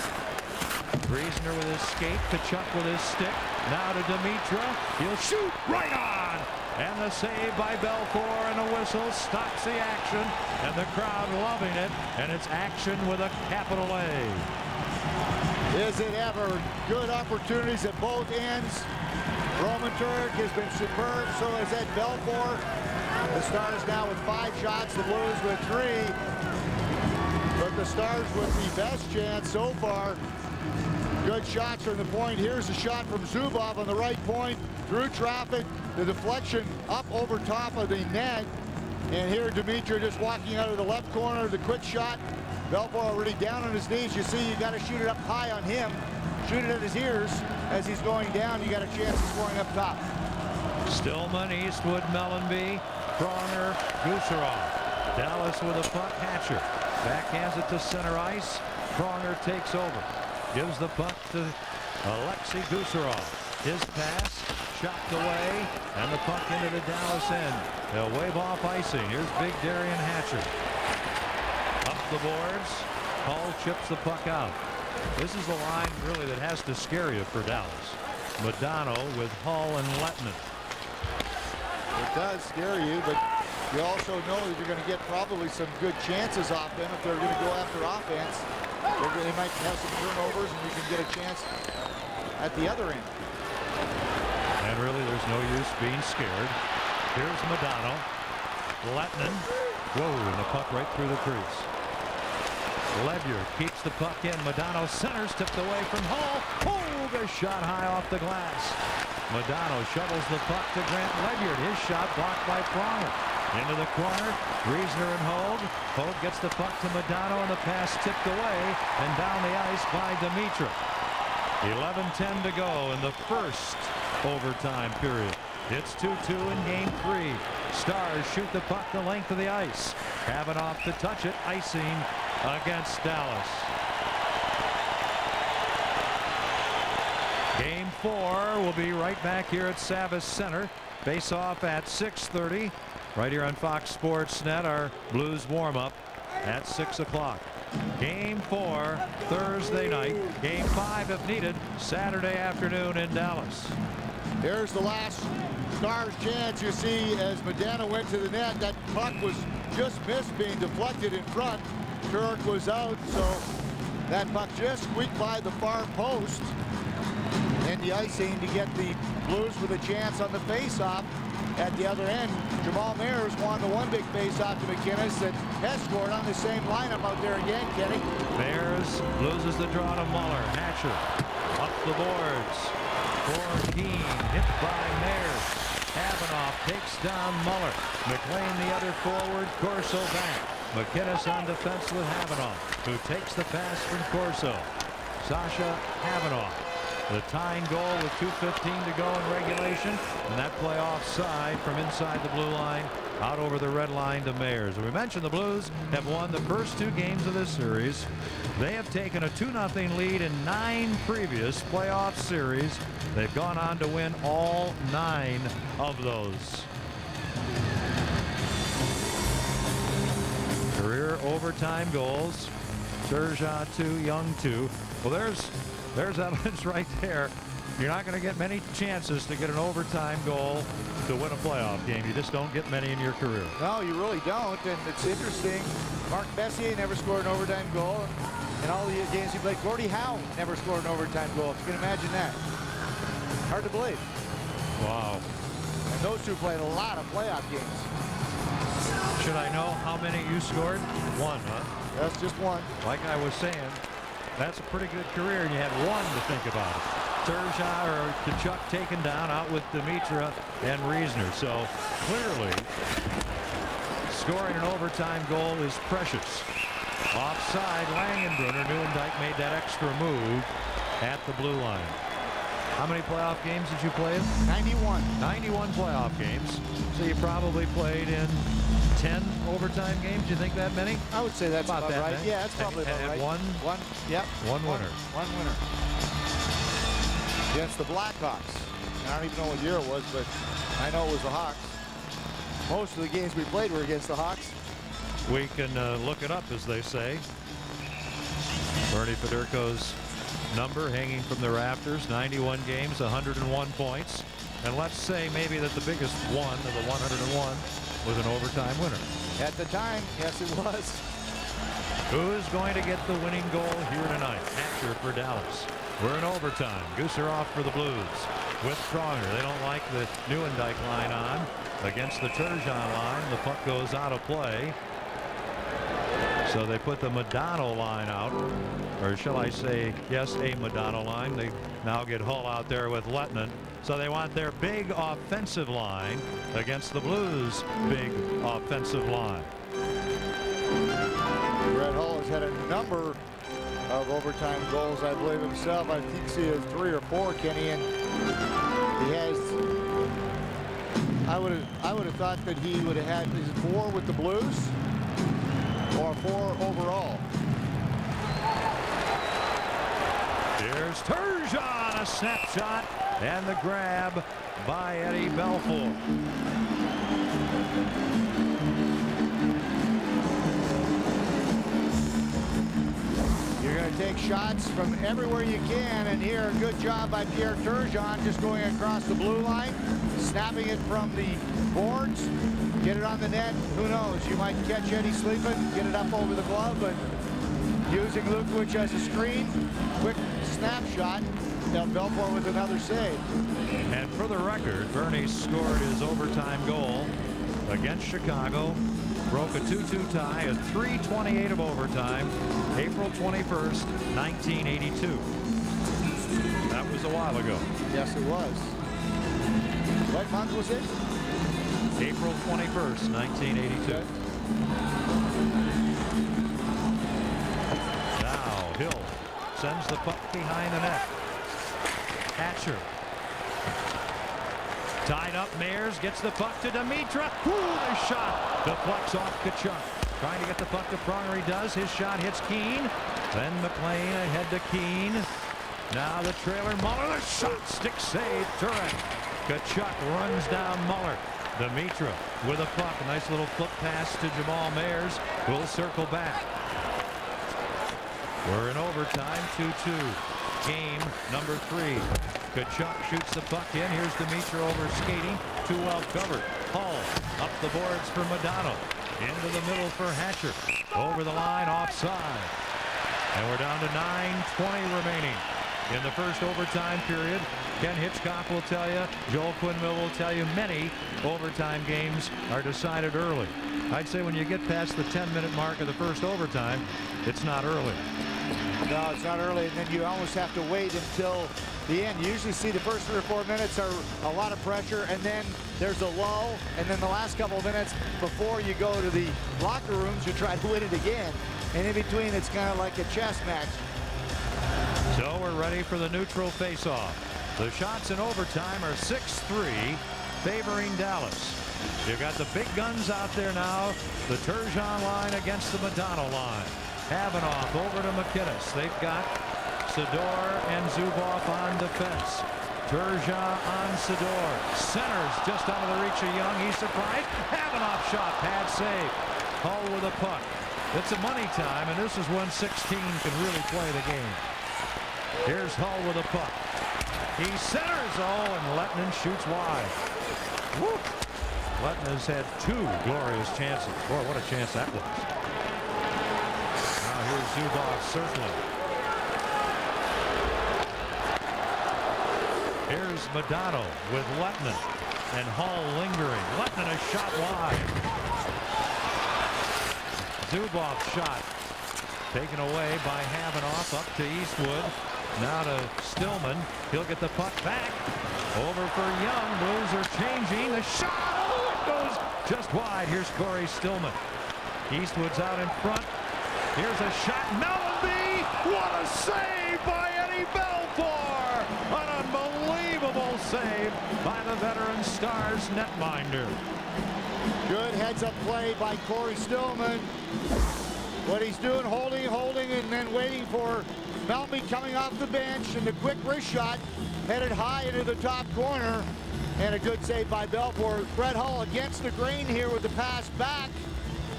A: Griesner with his skate, Tkachuk with his stick. Now to Dimitra. He'll shoot right on. And the save by Belfour, and a whistle stops the action. And the crowd loving it. And it's action with a capital A.
B: Is it ever? Good opportunities at both ends. Roman Turek has been superb. So is Ed Belfour. The Stars now with 5 shots. The Blues with 3. But the Stars with the best chance so far. Good shots from the point. Here's a shot from Zubov on the right point. Through traffic. The deflection up over top of the net. And here Dimitra just walking out of the left corner. The quick shot. Belfour already down on his knees. You see, you got to shoot it up high on him. Shoot it at his ears as he's going down. You got a chance of scoring up top.
A: Stillman, Eastwood, Mellanby, Pronger, Gusarov. Dallas with a puck. Hatcher backhands it to center ice. Pronger takes over. Gives the puck to Alexei Gusarov. His pass chopped away, and the puck into the Dallas end. They'll wave off icing. Here's big Darian Hatcher. Up the boards. Hull chips the puck out. This is the line really that has to scare you for Dallas. Modano with Hull and Lettman.
B: It does scare you, but you also know that you're going to get probably some good chances off them if they're going to go after offense. They might have some turnovers, and you can get a chance at the other end.
A: And really, there's no use being scared. Here's Modano. Lettman. Whoa, and the puck right through the crease. Ledyard keeps the puck in. Modano centers, tipped away from Hull. Oh, a shot high off the glass. Modano shovels the puck to Grant Ledyard. His shot blocked by Pronger. Into the corner. Griesner and Hogue. Hogue gets the puck to Modano, and the pass tipped away and down the ice by Dimitra. 11:10 to go in the first overtime period. It's 2-2 in game 3. Stars shoot the puck the length of the ice. Havanoff to touch it. Icing against Dallas. Game 4 will be right back here at Savvis Center. Face off at 6:30. Right here on Fox Sports Net, our Blues warm-up at 6 o'clock. Game 4 Thursday night. Game 5 if needed Saturday afternoon in Dallas.
B: Here's the last Stars chance. You see as Modano went to the net, that puck was just missed being deflected in front. Turek was out, so that puck just squeaked by the far post. And the icing to get the Blues with a chance on the face-off at the other end. Jamal Mayers won the one big face-off to McInnes, and Hess scored on the same lineup out there again, Kenny.
A: Mayers loses the draw to Muller. Hatcher up the boards for Keane. Hit by Mayers. Havanoff takes down Muller. McLean the other forward. Corso back. McInnes on defense with Havanoff, who takes the pass from Corso. Sasha Havanoff. The tying goal with 2:15 to go in regulation, and that play offside from inside the blue line out over the red line to Mayers. We mentioned the Blues have won the first 2 games of this series. They have taken a 2-0 lead in 9 previous playoff series. They've gone on to win all 9 of those. Career overtime goals. Sergei 2, Young 2. Well, there's There's evidence right there. You're not going to get many chances to get an overtime goal to win a playoff game. You just don't get many in your career.
B: No, you really don't. And it's interesting. Mark Messier never scored an overtime goal. In all the games he played, Gordie Howe never scored an overtime goal. If you can imagine that. Hard to believe.
A: Wow.
B: And those two played a lot of playoff games.
A: Should I know how many you scored? One, huh?
B: That's just one.
A: Like I was saying, that's a pretty good career, and you had one to think about it. Sergei or Tkachuk taken down out with Dimitra and Riesner. So clearly, scoring an overtime goal is precious. Offside, Langenbrunner. Nieuwendyk made that extra move at the blue line. How many playoff games did you play in?
B: 91.
A: 91 playoff games. So you probably played in 10 overtime games. You think that many?
B: I would say that's about
A: that
B: right.
A: many.
B: Yeah, that's probably about
A: and
B: right.
A: One,
B: yep.
A: One winner.
B: One winner. Against the Blackhawks. I don't even know what year it was, but I know it was the Hawks. Most of the games we played were against the Hawks.
A: We can look it up, as they say. Bernie Federko's number hanging from the rafters, 91 games, 101 points. And let's say maybe that the biggest one of the 101 was an overtime winner.
B: At the time, yes, it was.
A: Who's going to get the winning goal here tonight? Hatcher for Dallas. We're in overtime. Gooser off for the Blues with Pronger. They don't like the Nieuwendyk line on against the Turgeon line. The puck goes out of play. So they put the Modano line out, or shall I say, yes, a Modano line. They now get Hull out there with Lettman. So they want their big offensive line against the Blues' big offensive line.
B: Brett Hull has had a number of overtime goals, I believe himself. I think he has 3 or 4, Kenny, and he has. I would have thought that he would have had 4 with the Blues. Or 4 overall.
A: Here's Turgeon, a snapshot, and the grab by Eddie Belfour.
B: You're going to take shots from everywhere you can, and here, a good job by Pierre Turgeon, just going across the blue line, snapping it from the boards. Get it on the net. Who knows? You might catch Eddie sleeping, get it up over the glove, but using Lukovic as a screen, quick snapshot. Belfour with another save.
A: And for the record, Bernie scored his overtime goal against Chicago. Broke a 2-2 tie at 3:28 of overtime, April 21st, 1982. That was a while ago.
B: Yes, it was. What month was it?
A: April 21st, 1982. Now Hill sends the puck behind the net. Hatcher. Tied up, Mayers gets the puck to Dimitra. Ooh, the shot. The puck's off Tkachuk. Trying to get the puck to Pronger. He does. His shot hits Keane. Then McLean ahead to Keane. Now the trailer. Muller. The shot. Stick save. Turek. Tkachuk runs down Muller. Dimitra with a puck. A nice little flip pass to Jamal Mayers. Will circle back. We're in overtime. 2-2. Game number 3. Tkachuk shoots the puck in. Here's Dimitra over skating. Too well covered. Hull up the boards for Modano. Into the middle for Hatcher. Over the line, offside. And we're down to 9:20 remaining in the first overtime period. Ken Hitchcock will tell you, Joel Quenneville will tell you, many overtime games are decided early. I'd say when you get past the 10-minute mark of the first overtime, it's not early.
B: No, it's not early, and then you almost have to wait until the end. You usually see the first 3 or 4 minutes are a lot of pressure, and then there's a lull, and then the last couple of minutes before you go to the locker rooms, you try to win it again. And in between, it's kind of like a chess match.
A: So we're ready for the neutral faceoff. The shots in overtime are 6-3, favoring Dallas. You've got the big guns out there now. The Turgeon line against the Modano line. Havanoff over to McKinnis. They've got Sador and Zubov on defense. Turgeon on Sador. Centers just out of the reach of Young. He's surprised. Havanoff shot. Pad save. Hull with a puck. It's a money time, and this is when 16 can really play the game. Here's Hull with a puck. He centers, and Lettinen shoots wide. Woo! Lettinen has had 2 glorious chances. Boy, what a chance that was. Now here's Zubov circling. Here's Modano with Lettinen, and Hull lingering. Lettinen a shot wide. Zubov shot taken away by Havanoff, up to Eastwood. Now to Stillman. He'll get the puck back. Over for Young. Blues are changing. The shot. Oh, it goes just wide. Here's Corey Stillman. Eastwood's out in front. Here's a shot. Mellanby. What a save by Eddie Belfour. An unbelievable save by the veteran Stars netminder.
B: Good heads-up play by Corey Stillman. What he's doing, holding, and then waiting for Mellanby coming off the bench, and the quick wrist shot headed high into the top corner, and a good save by Belfour. Brett Hull against the grain here with the pass back,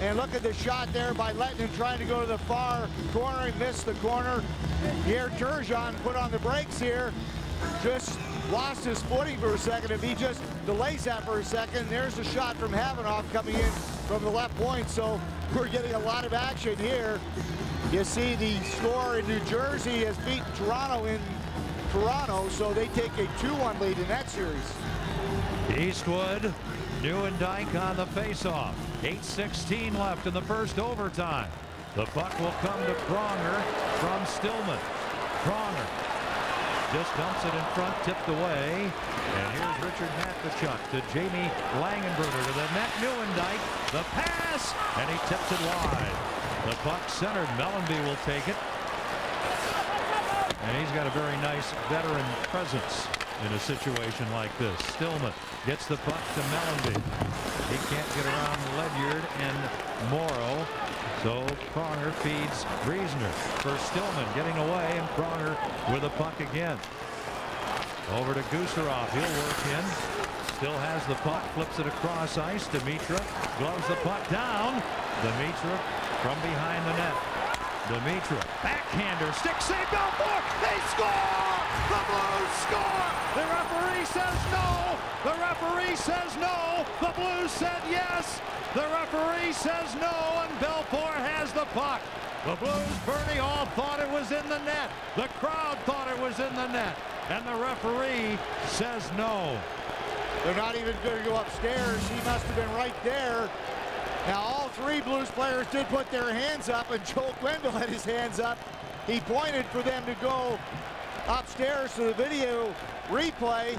B: and look at the shot there by Lettinen trying to go to the far corner and missed the corner. Here Turgeon put on the brakes here, just lost his footing for a second. If he just delays that for a second, there's the shot from Havanoff coming in from the left point. So we're getting a lot of action here. You see the score in New Jersey has beaten Toronto in Toronto, so they take a 2-1 lead in that series.
A: Eastwood, Nieuwendyk on the faceoff. 8:16 left in the first overtime. The puck will come to Pronger from Stillman. Pronger just dumps it in front, tipped away. And here's Richard Matvichuk to Jamie Langenbrunner to the net. Nieuwendyk, the pass, and he tips it wide. The puck centered. Mellanby will take it. And he's got a very nice veteran presence in a situation like this. Stillman gets the puck to Mellanby. He can't get around Ledyard and Morrow. So Pronger feeds Griesner for Stillman, getting away, and Pronger with the puck again. Over to Gusarov. He'll work in. Still has the puck. Flips it across ice. Dimitra gloves the puck down. Dimitra from behind the net. Dimitra, backhander, stick save, Belfour. They score! The Blues score! The referee says no. The referee says no. The Blues said yes. The referee says no, and Belfour has the puck. The Blues, Bernie all thought it was in the net. The crowd thought it was in the net. And the referee says no.
B: They're not even going to go upstairs. He must have been right there. Now, all 3 Blues players did put their hands up, and Joel Quenneville had his hands up. He pointed for them to go upstairs to the video replay.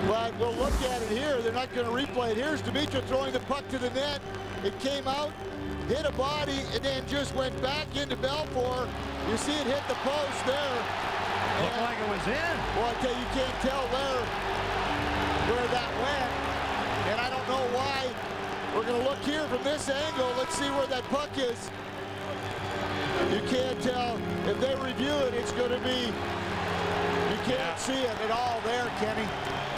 B: But we'll look at it here. They're not going to replay it. Here's Dimitra throwing the puck to the net. It came out, hit a body, and then just went back into Belfour. You see it hit the post there.
A: Looked like it was in.
B: Well, I tell you, you can't tell there where that went. And I don't know why. We're going to look here from this angle. Let's see where that puck is. You can't tell. If they review it, it's going to be, you can't see it at all there, Kenny.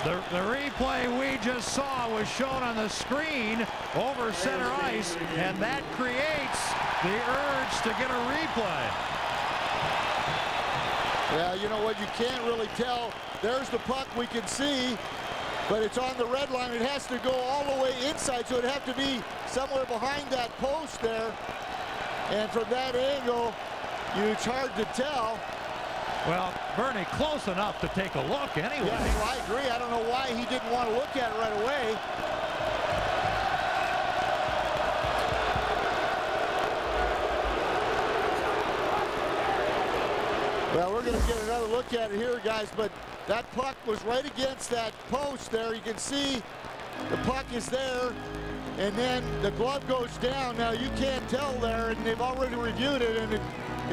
A: The replay we just saw was shown on the screen over center ice, and that creates the urge to get a replay.
B: Yeah, you know what? You can't really tell. There's the puck we can see, but it's on the red line. It has to go all the way inside, so it'd have to be somewhere behind that post there. And from that angle, it's hard to tell.
A: Well, Bernie, close enough to take a look anyway.
B: Yeah, well, I agree. I don't know why he didn't want to look at it right away. Well, we're going to get another look at it here, guys, but that puck was right against that post there. You can see the puck is there, and then the glove goes down. Now, you can't tell there, and they've already reviewed it, and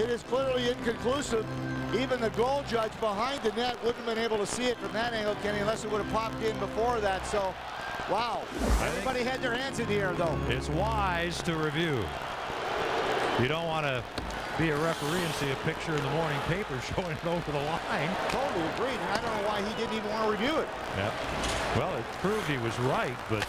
B: it is clearly inconclusive. Even the goal judge behind the net wouldn't have been able to see it from that angle, Kenny, unless it would have popped in before that. So, wow. Everybody had their hands in the air, though.
A: It's wise to review. You don't want to be a referee and see a picture in the morning paper showing it over the line.
B: Totally agreed, and I don't know why he didn't even want to review it.
A: Yep. Well, it proved he was right, but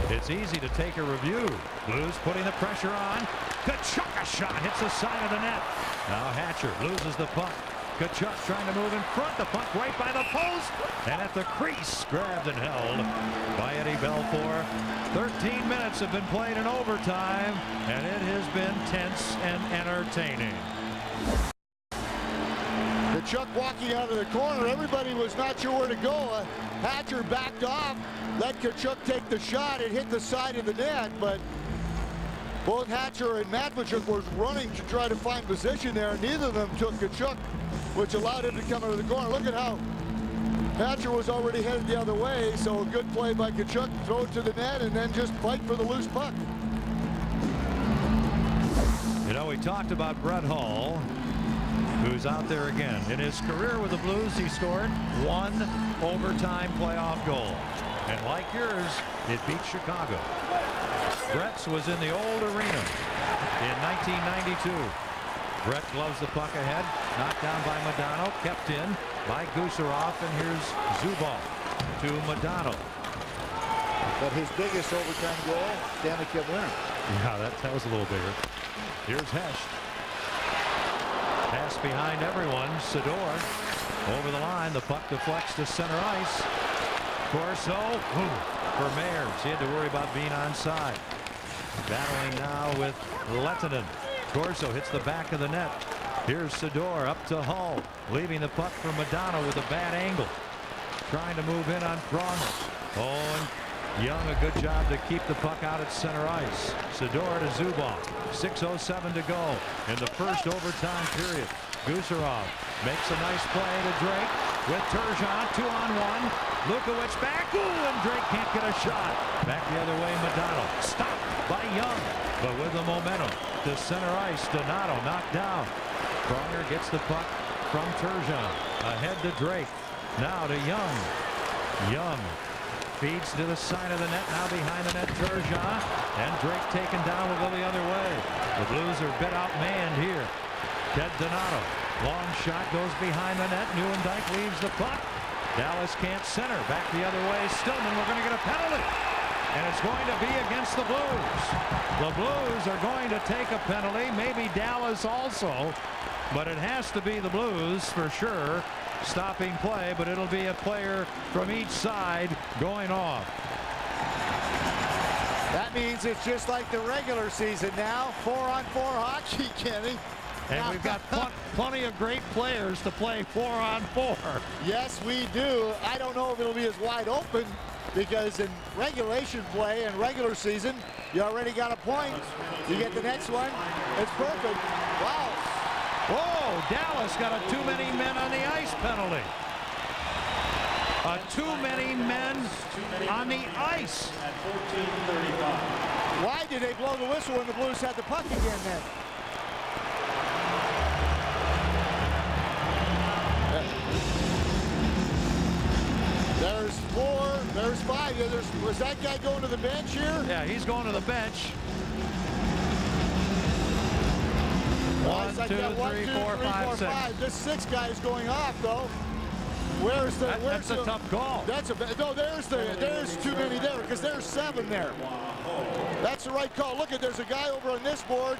A: it's easy to take a review. Blues putting the pressure on. Tkachuk, a shot hits the side of the net. Now Hatcher loses the puck. Tkachuk trying to move in front. The puck right by the post. And at the crease, grabbed and held by Eddie Belfour. 13 minutes have been played in overtime, and it has been tense and entertaining.
B: Tkachuk walking out of the corner. Everybody was not sure where to go. Hatcher backed off, let Tkachuk take the shot. It hit the side of the net, but both Hatcher and Matvechuk were running to try to find position there. Neither of them took Tkachuk, which allowed him to come out of the corner. Look at how Hatcher was already headed the other way, so a good play by Tkachuk, throw it to the net, and then just fight for the loose puck.
A: You know, we talked about Brett Hull, who's out there again. In his career with the Blues, he scored 1 overtime playoff goal. And like yours, it beat Chicago. Brett's was in the old arena in 1992. Brett gloves the puck ahead, knocked down by Modano, kept in by Gusarov, and here's Zubov to Modano.
B: But his biggest overtime goal, Stanley Cup winner.
A: Yeah, that was a little bigger. Here's Hesh. Pass behind everyone. Sador over the line. The puck deflects to center ice. Corso for Mayers. He had to worry about being onside. Battling now with Lehtinen. Corso hits the back of the net. Here's Sador up to Hull. Leaving the puck for Modano with a bad angle. Trying to move in on Pronger. Oh, and Young, a good job to keep the puck out at center ice. Sador to Zubov. 6:07 to go in the first overtime period. Gusarov makes a nice play to Drake with Turgeon. 2-on-1. Lukowicz back. Ooh, and Drake can't get a shot. Back the other way, Modano. Stopped by Young, but with the momentum to center ice. Donato knocked down. Pronger gets the puck from Turgeon. Ahead to Drake. Now to Young. Young feeds to the side of the net. Now behind the net, Turgeon. And Drake taken down will go the other way. The Blues are bit outmanned here. Ted Donato. Long shot goes behind the net. Nieuwendyk leaves the puck. Dallas can't center. Back the other way. Stillman, we're going to get a penalty. And it's going to be against the Blues. The Blues are going to take a penalty. Maybe Dallas also. But it has to be the Blues for sure. Stopping play, but it'll be a player from each side going off.
B: That means it's just like the regular season now. 4-on-4 hockey, Kenny.
A: And we've got plenty of great players to play 4-on-4.
B: Yes, we do. I don't know if it'll be as wide open because in regulation play and regular season, you already got a point. You get the next one. It's perfect. Wow.
A: Whoa, Dallas got a too many men on the ice penalty. A too many men on the ice.
B: Why did they blow the whistle when the Blues had the puck again then? There's 4, there's 5. Yeah, was that guy going to the bench here?
A: Yeah, he's going to the bench. 1, 2, 3, 4, 5, 6.
B: This 6 guy is going off though. Where's the?
A: That's a tough call.
B: That's a no. There's too many there because there's 7 there. That's the right call. Look at there's a guy over on this board.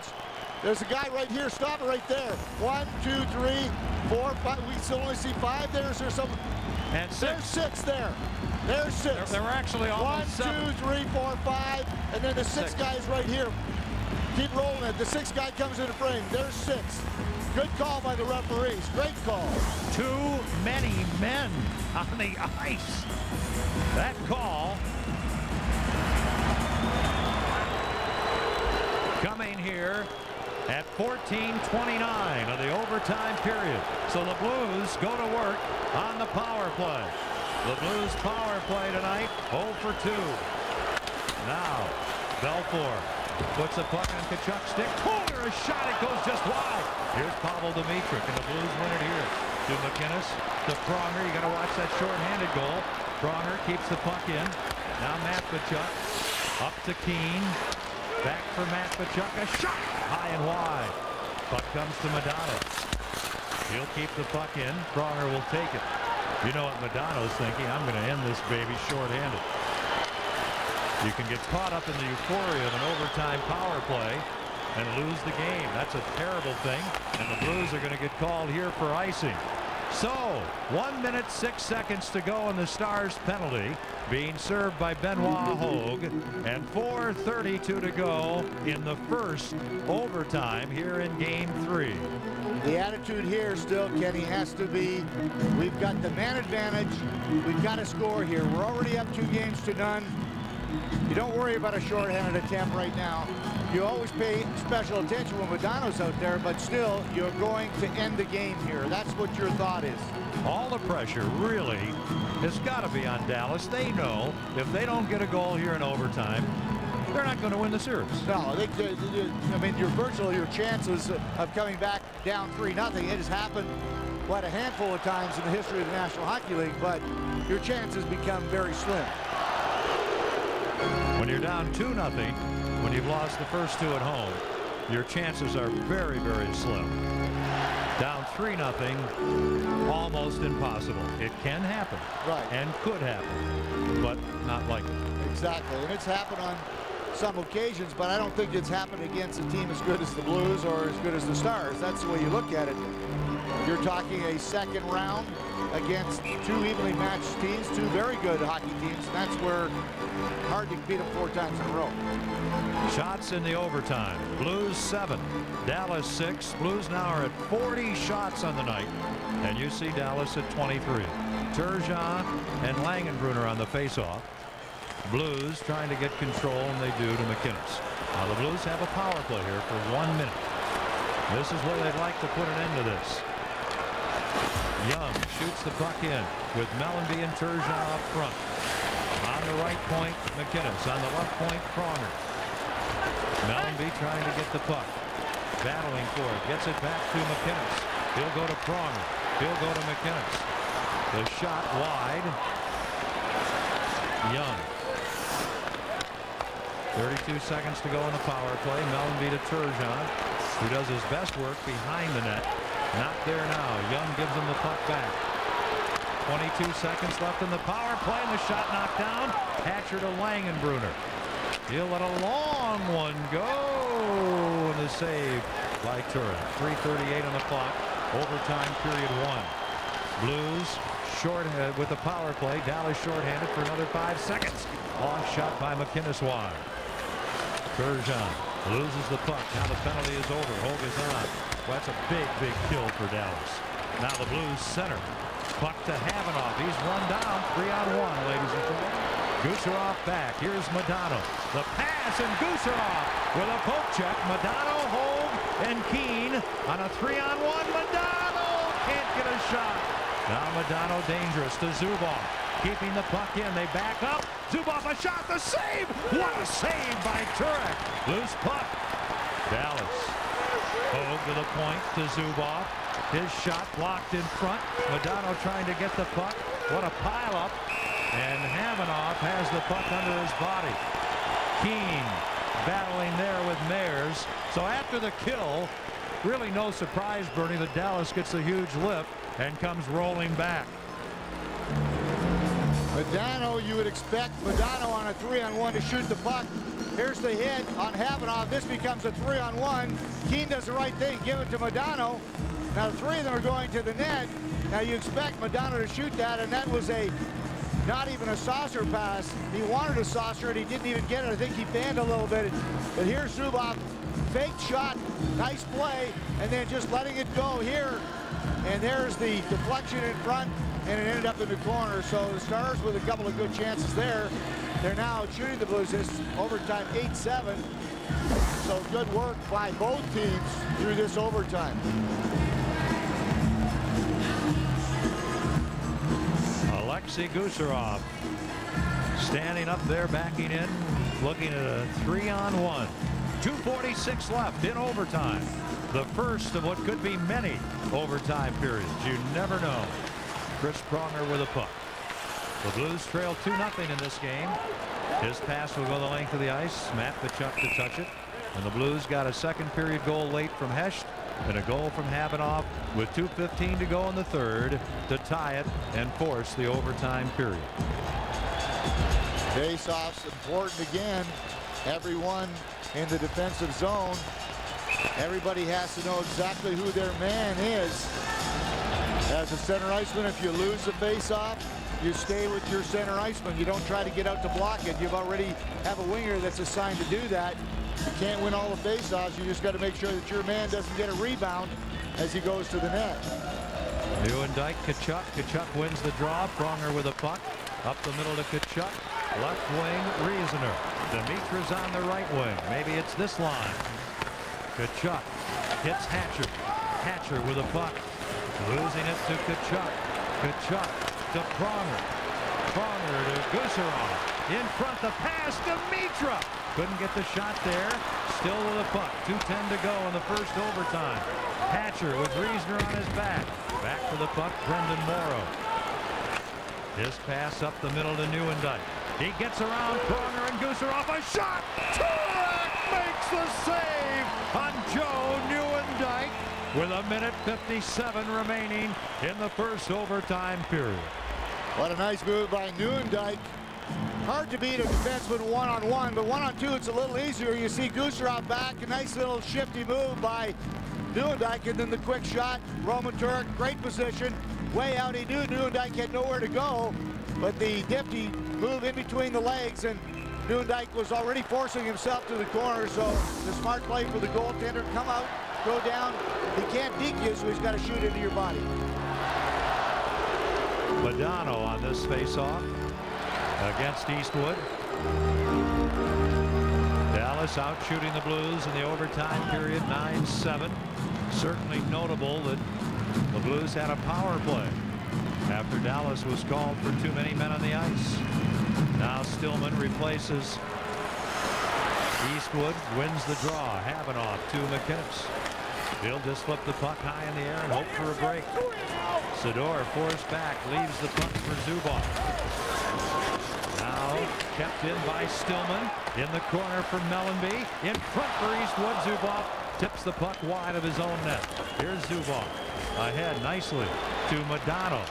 B: There's a guy right here. Stop it right there. 1, 2, 3, 4, 5. We still only see 5 there. Is there some?
A: And 6.
B: There's 6 there. There's 6.
A: There were actually almost
B: 1, 2, 3, 4, 5, and then the 6 guys right here. Keep rolling it. The 6th guy comes into frame. There's 6. Good call by the referees. Great call.
A: Too many men on the ice. That call coming here at 14:29 of the overtime period. So the Blues go to work on the power play. The Blues power play tonight 0 for 2. Now Belfour puts the puck on Tkachuk's stick. Corner, a shot. It goes just wide. Here's Pavel Dmytryk, and the Blues win it here. To McInnes, to Pronger. You got to watch that shorthanded goal. Pronger keeps the puck in. Now Matvechuk up to Keane. Back for Matvechuk. A shot high and wide. Puck comes to Modano. He'll keep the puck in. Pronger will take it. You know what Modano's thinking? I'm going to end this baby shorthanded. You can get caught up in the euphoria of an overtime power play and lose the game. That's a terrible thing, and the Blues are going to get called here for icing. So 1 minute 6 seconds to go in the Stars penalty, being served by Benoit Hogue, and 4:32 to go in the first overtime here in game 3.
B: The attitude here still, Kenny, has to be, we've got the man advantage. We've got to score here. We're already up 2-0. You don't worry about a shorthanded attempt right now. You always pay special attention when Modano's out there, but still, you're going to end the game here. That's what your thought is.
A: All the pressure really has got to be on Dallas. They know if they don't get a goal here in overtime, they're not going to win the series.
B: No, I mean, your chances of coming back down 3-0, it has happened quite a handful of times in the history of the National Hockey League, but your chances become very slim.
A: When you're down 2-0, when you've lost the first 2 at home, your chances are very, very slim. Down 3-0, almost impossible. It can happen,
B: right,
A: and could happen, but not likely.
B: Exactly, and it's happened on some occasions, but I don't think it's happened against a team as good as the Blues or as good as the Stars. That's the way you look at it. You're talking a second round against 2 evenly matched teams, 2 very good hockey teams, and that's where hard to beat them 4 times in a row.
A: Shots in the overtime. Blues 7, Dallas 6. Blues now are at 40 shots on the night, and you see Dallas at 23. Turgeon and Langenbrunner on the faceoff. Blues trying to get control, and they do to McInnes. Now the Blues have a power play here for 1 minute. This is where they'd like to put an end to this. Young shoots the puck in with Mellanby and Turgeon up front. On the right point, McInnes. On the left point, Pronger. Mellanby trying to get the puck. Battling for it. Gets it back to McInnes. He'll go to Pronger. He'll go to McInnes. The shot wide. Young. 32 seconds to go in the power play. Mellanby to Turgeon, who does his best work behind the net. Not there now. Young gives him the puck back. 22 seconds left in the power play, and the shot knocked down. Hatcher to Langenbrunner. He'll let a long one go, and the save by Turek. 3:38 on the clock. Overtime period 1. Blues short with the power play. Dallas shorthanded for another 5 seconds. Long shot by McInnes wide. Turgeon loses the puck. Now the penalty is over. Hogue is on. Well, that's a big, big kill for Dallas. Now the Blues center. Puck to Havanoff. He's run down 3-on-1, ladies and gentlemen. Gusarov back. Here's Modano. The pass, and Gusarov with a poke check. Modano, Hogue, and Keane on a 3-on-1. Modano can't get a shot. Now Modano dangerous to Zubov. Keeping the puck in. They back up. Zubov a shot. The save. What a save by Turek. Loose puck. Dallas. Hogue to the point to Zubov. His shot blocked in front. Modano trying to get the puck. What a pileup. And Havanoff has the puck under his body. Keane battling there with Meyers. So after the kill, really no surprise, Bernie, that Dallas gets a huge lift and comes rolling back.
B: Modano, you would expect Modano on a 3-on-1 to shoot the puck. Here's the hit on Havanoff. This becomes a 3-on-1. Keane does the right thing, give it to Modano. Now the 3 of them are going to the net. Now you expect Modano to shoot that, and that was not even a saucer pass. He wanted a saucer, and he didn't even get it. I think he banned a little bit. But here's Zubov, fake shot, nice play, and then just letting it go here. And there's the deflection in front, and it ended up in the corner. So the Stars with a couple of good chances there. They're now shooting the Blues. This overtime 8-7. So good work by both teams through this overtime.
A: Alexei Gusarov standing up there, backing in, looking at a 3-on-1. 2:46 left in overtime. The first of what could be many overtime periods. You never know. Chris Pronger with a puck. The Blues trail 2-0 in this game. His pass will go the length of the ice. Matt Tkachuk to touch it. And the Blues got a second period goal late from Hecht and a goal from Havanoff with 2:15 to go in the third to tie it and force the overtime period.
B: Face-offs important again. Everyone in the defensive zone. Everybody has to know exactly who their man is. As a center iceman, if you lose the face-off, you stay with your center iceman. You don't try to get out to block it. You've already have a winger that's assigned to do that. You can't win all the face-offs. You just got to make sure that your man doesn't get a rebound as he goes to the net.
A: Nieuwendyk, Tkachuk. Tkachuk wins the draw. Pronger with a puck. Up the middle to Tkachuk. Left wing, Riesener. Dimitra's on the right wing. Maybe it's this line. Tkachuk hits Hatcher. Hatcher with a puck. Losing it to Tkachuk. Tkachuk to Pronger. Pronger to Gusarov. In front, the pass, Dimitra. Couldn't get the shot there. Still with a puck. 2:10 to go in the first overtime. Hatcher with Riesener on his back. Back for the puck, Brendan Morrow. His pass up the middle to Nieuwendyk. He gets around Pronger and Gusarov. A shot! Turek makes the save on Joe Nieuwendyk with 1:57 remaining in the first overtime period.
B: What a nice move by Nieuwendyk. Hard to beat a defenseman one-on-one, but one-on-two it's a little easier. You see Gusarov back, a nice little shifty move by Nieuwendyk, and then the quick shot. Roman Turek, great position, way out. He knew Nieuwendyk had nowhere to go, but the nifty move in between the legs, and Nieuwendyk was already forcing himself to the corner, so the smart play for the goaltender. Come out, go down. He can't deke you, so he's got to shoot into your body.
A: Modano on this face-off against Eastwood. Dallas out shooting the Blues in the overtime period, 9-7. Certainly notable that the Blues had a power play after Dallas was called for too many men on the ice. Now Stillman replaces Eastwood, wins the draw. Havanoff to McInnes. He'll just flip the puck high in the air and hope for a break. Sador forced back, leaves the puck for Zubov. Now kept in by Stillman. In the corner for Mellanby. In front for Eastwood. Zubov tips the puck wide of his own net. Here's Zubov. Ahead nicely to Modano.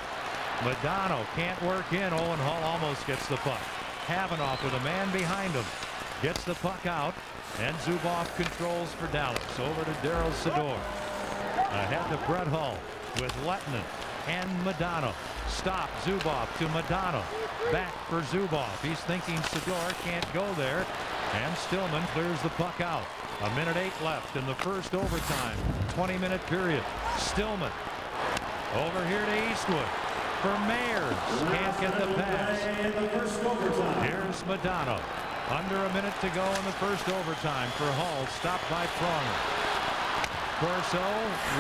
A: Modano can't work in. Owen Hall almost gets the puck. Havanoff with a man behind him. Gets the puck out. And Zubov controls for Dallas. Over to Daryl Sador. Ahead to Brett Hull with Lettinen and Modano. Stop. Zubov to Modano. Back for Zubov. He's thinking Sador can't go there. And Stillman clears the puck out. 1:08 left in the first overtime. 20-minute period. Stillman over here to Eastwood for Mayers. Can't get the pass. Here's Modano. Under a minute to go in the first overtime for Hull. Stopped by Pronger. Corso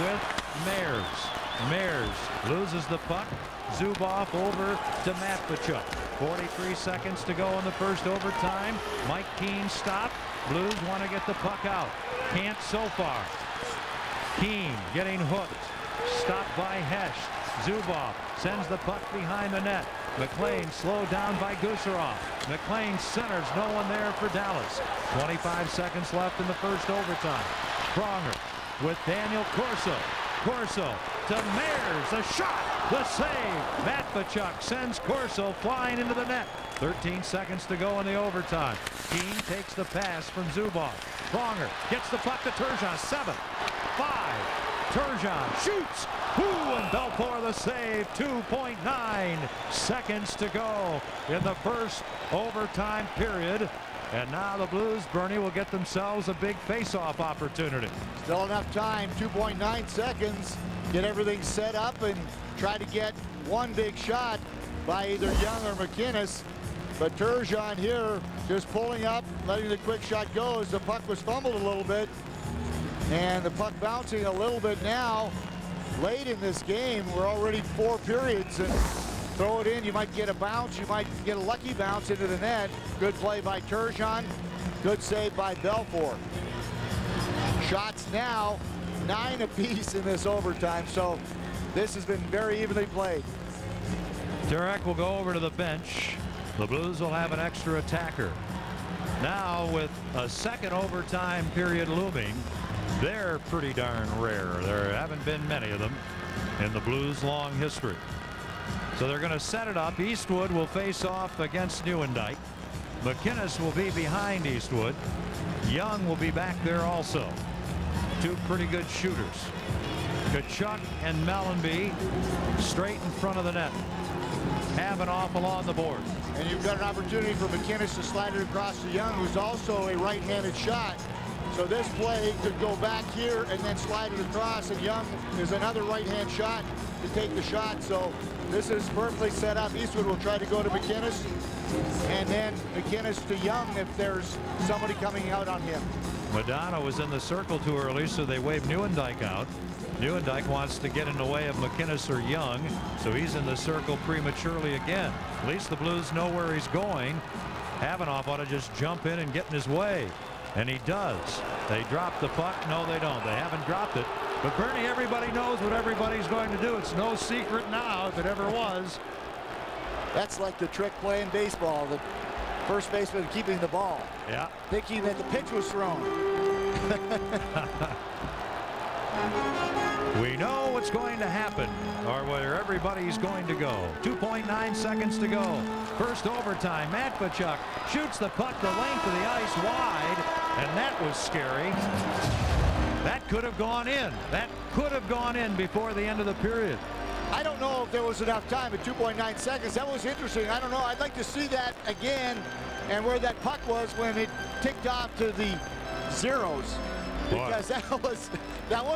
A: with Mayers. Mayers loses the puck. Zubov over to Matvichuk. 43 seconds to go in the first overtime. Mike Keane stopped. Blues want to get the puck out. Can't so far. Keane getting hooked. Stopped by Hesh. Zubov sends the puck behind the net. McLean slowed down by Gusarov. McLean centers, no one there for Dallas. 25 seconds left in the first overtime. Pronger with Daniel Corso. Corso to Mayers, a shot, the save. Matvichuk sends Corso flying into the net. 13 seconds to go in the overtime. Keane takes the pass from Zubov. Pronger gets the puck to Turgeon. 7, 5. Turgeon shoots. And Belfour the save. 2.9 seconds to go in the first overtime period. And now the Blues, Bernie, will get themselves a big face-off opportunity.
B: Still enough time, 2.9 seconds. Get everything set up and try to get one big shot by either Young or McInnes. But Turgeon here just pulling up, letting the quick shot go as the puck was fumbled a little bit. And the puck bouncing a little bit now. Late in this game, we're already 4 periods, and throw it in, you might get a bounce, you might get a lucky bounce into the net. Good play by Turgeon, good save by Belfour. Shots now 9 apiece in this overtime, so this has been very evenly played.
A: Turek will go over to the bench. The Blues will have an extra attacker. Now with a second overtime period looming, they're pretty darn rare. There haven't been many of them in the Blues' long history. So they're going to set it up. Eastwood will face off against Nieuwendyk. McInnes will be behind Eastwood. Young will be back there also. two pretty good shooters. Tkachuk and Mellanby straight in front of the net. Havenoff along the board.
B: And you've got an opportunity for McInnes to slide it across to Young, who's also a right-handed shot. So this play could go back here and then slide it across, and Young is another right-hand shot to take the shot. So this is perfectly set up. Eastwood will try to go to McInnes, and then McInnes to Young if there's somebody coming out on him.
A: Modano was in the circle too early, so they waved Nieuwendyk out. Nieuwendyk wants to get in the way of McInnes or Young, so he's in the circle prematurely again. At least the Blues know where he's going. Havenoff ought to just jump in and get in his way, and he does. They drop the puck. No, they don't. They haven't dropped it. But Bernie, everybody knows what everybody's going to do. It's no secret now, if it ever was.
B: That's like the trick play in baseball. The first baseman keeping the ball.
A: Yeah.
B: Thinking that the pitch was thrown.
A: We know what's going to happen, or where everybody's going to go. 2.9 seconds to go. First overtime. Matvechuk shoots the puck the length of the ice wide, and that was scary. That could have gone in. That could have gone in before the end of the period.
B: I don't know if there was enough time at 2.9 seconds. That was interesting. I don't know. I'd like to see that again, and where that puck was when it ticked off to the zeros. Because that was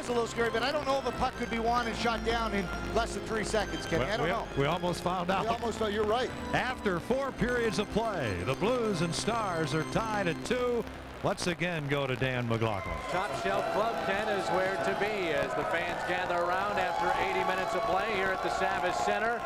B: a little scary, but I don't know if a puck could be won and shot down in less than 3 seconds, Kenny. I don't know.
A: We almost found out.
B: We almost know. You're right.
A: After 4 periods of play, the Blues and Stars are tied at 2. Let's again go to Dan McLaughlin.
C: Top Shelf Club, Ken, is where to be as the fans gather around after 80 minutes of play here at the Savage Center.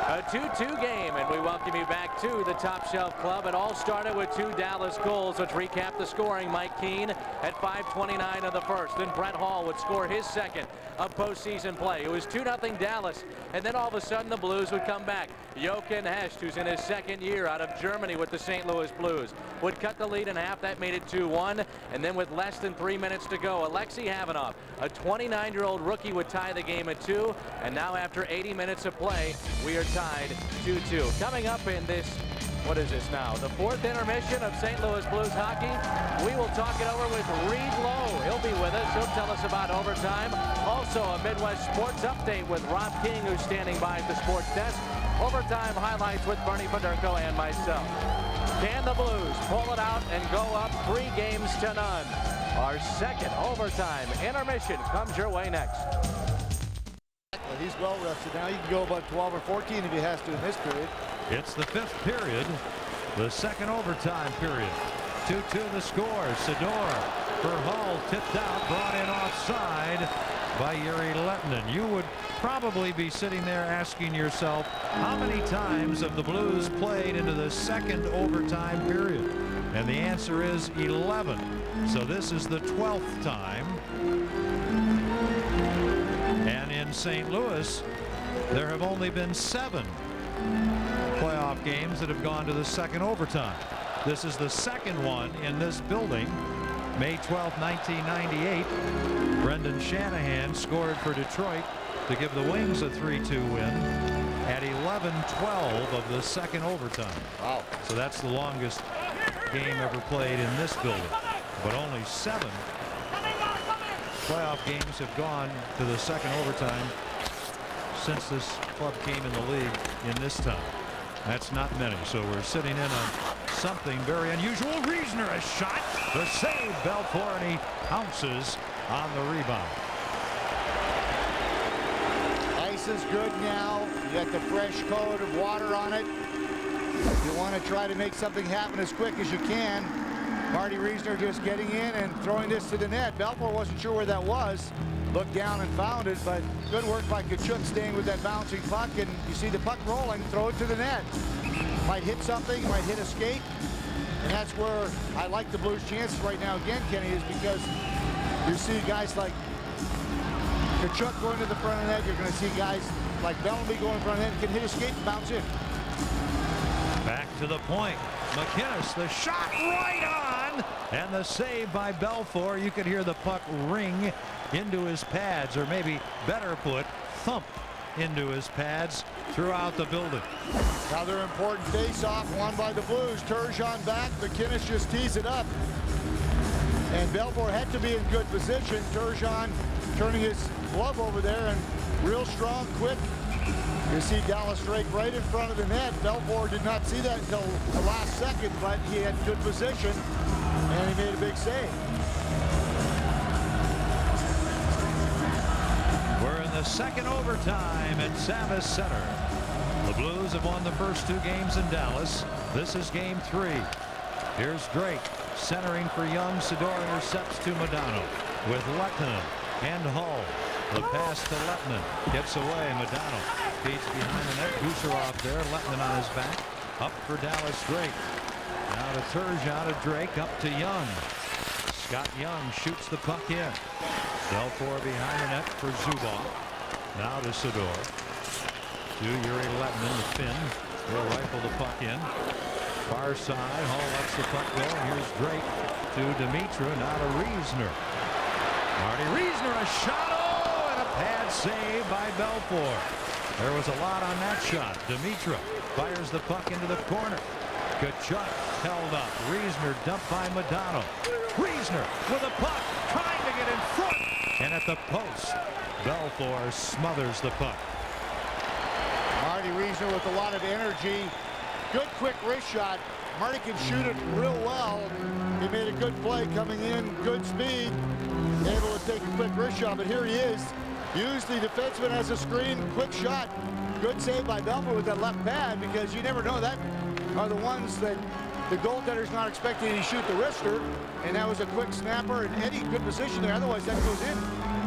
C: A 2-2 game, and we welcome you back to the Top Shelf Club. It all started with 2 Dallas goals. Let's recap the scoring. Mike Keane at 5:29 of the first. Then Brett Hall would score his second of postseason play. It was 2-0 Dallas, and then all of a sudden the Blues would come back. Jochen Hesht, who's in his second year out of Germany with the St. Louis Blues, would cut the lead in half. That made it 2-1, and then with less than 3 minutes to go, Alexei Havenoff, a 29-year-old rookie, would tie the game at 2, and now after 80 minutes of play, we are tied 2-2. Coming up in this, what is this now, the 4th intermission of St. Louis Blues hockey, we will talk it over with Reed Lowe. He'll be with us. He'll tell us about overtime. Also a Midwest sports update with Rob King, who's standing by at the sports desk. Overtime highlights with Bernie Federko and myself. Can the Blues pull it out and go up 3 games to none? Our second overtime intermission comes your way next.
B: He's well rested now. You can go about 12 or 14 if he has to in this period.
A: It's the 5th period, the second overtime period. 2-2 the score. Sidor for Hull, tipped out, brought in offside by Yuri Lettinen. You would probably be sitting there asking yourself, how many times have the Blues played into the second overtime period? And the answer is 11. So this is the 12th time. And in St. Louis, there have only been 7 playoff games that have gone to the second overtime. This is the second one in this building. May 12, 1998, Brendan Shanahan scored for Detroit to give the Wings a 3-2 win at 11:12 of the second overtime.
B: Wow.
A: So that's the longest game ever played in this building. But only 7 playoff games have gone to the second overtime since this club came in the league in this time. That's not many. So we're sitting in on something very unusual. Reisner a shot. The save, Belfour, and he pounces on the rebound.
B: Ice is good now. You got the fresh coat of water on it. You want to try to make something happen as quick as you can. Marty Reisner just getting in and throwing this to the net. Belfour wasn't sure where that was. Looked down and found it, but good work by Tkachuk staying with that bouncing puck, and you see the puck rolling, throw it to the net. Might hit something, might hit a skate, and that's where I like the Blues' chances right now again, Kenny, is because you see guys like Tkachuk going to the front of the net. You're going to see guys like Mellanby going in front of the net, can hit a skate and bounce in.
A: Back to the point. McInnes, the shot right on, and the save by Belfour. You could hear the puck ring into his pads, or maybe better put, thump into his pads throughout the building.
B: Another important face-off won by the Blues. Turgeon back. McInnes just tees it up. And Belfour had to be in good position. Turgeon turning his glove over there and real strong, quick. You see Dallas Drake right in front of the net. Belfour did not see that until the last second, but he had good position and he made a big save.
A: We're in the second overtime at Savvis Center. The Blues have won the first 2 games in Dallas. This is game 3. Here's Drake centering for Young. Sador intercepts to Modano with Lettinen and Hull. The pass to Lettinen gets away. Modano feeds behind the net. Gusarov there. Lettinen on his back. Up for Dallas Drake. Now to Turgeon, to Drake, up to Young. Scott Young shoots the puck in. Belfour behind the net for Zubov. Now to Sador. To Yuri Lettinen, the Finn. Will rifle the puck in. Far side. Hull lets the puck go. And here's Drake to Dimitra. Now to Reisner. Marty Reisner, a shot. Oh, and a pad save by Belfour. There was a lot on that shot. Dimitra fires the puck into the corner. Kachuk held up. Reisner dumped by Modano. Reisner with a puck, trying to get in front. And at the post, Belfour smothers the puck.
B: Marty Reisner with a lot of energy. Good quick wrist shot. Marty can shoot it real well. He made a good play coming in, good speed, able to take a quick wrist shot, but here he is. Used the defenseman as a screen, quick shot. Good save by Belfour with that left pad, because you never know, that are the ones that the goaltender's not expecting to shoot the wrister, and that was a quick snapper, and Eddie, good position there, otherwise that goes in.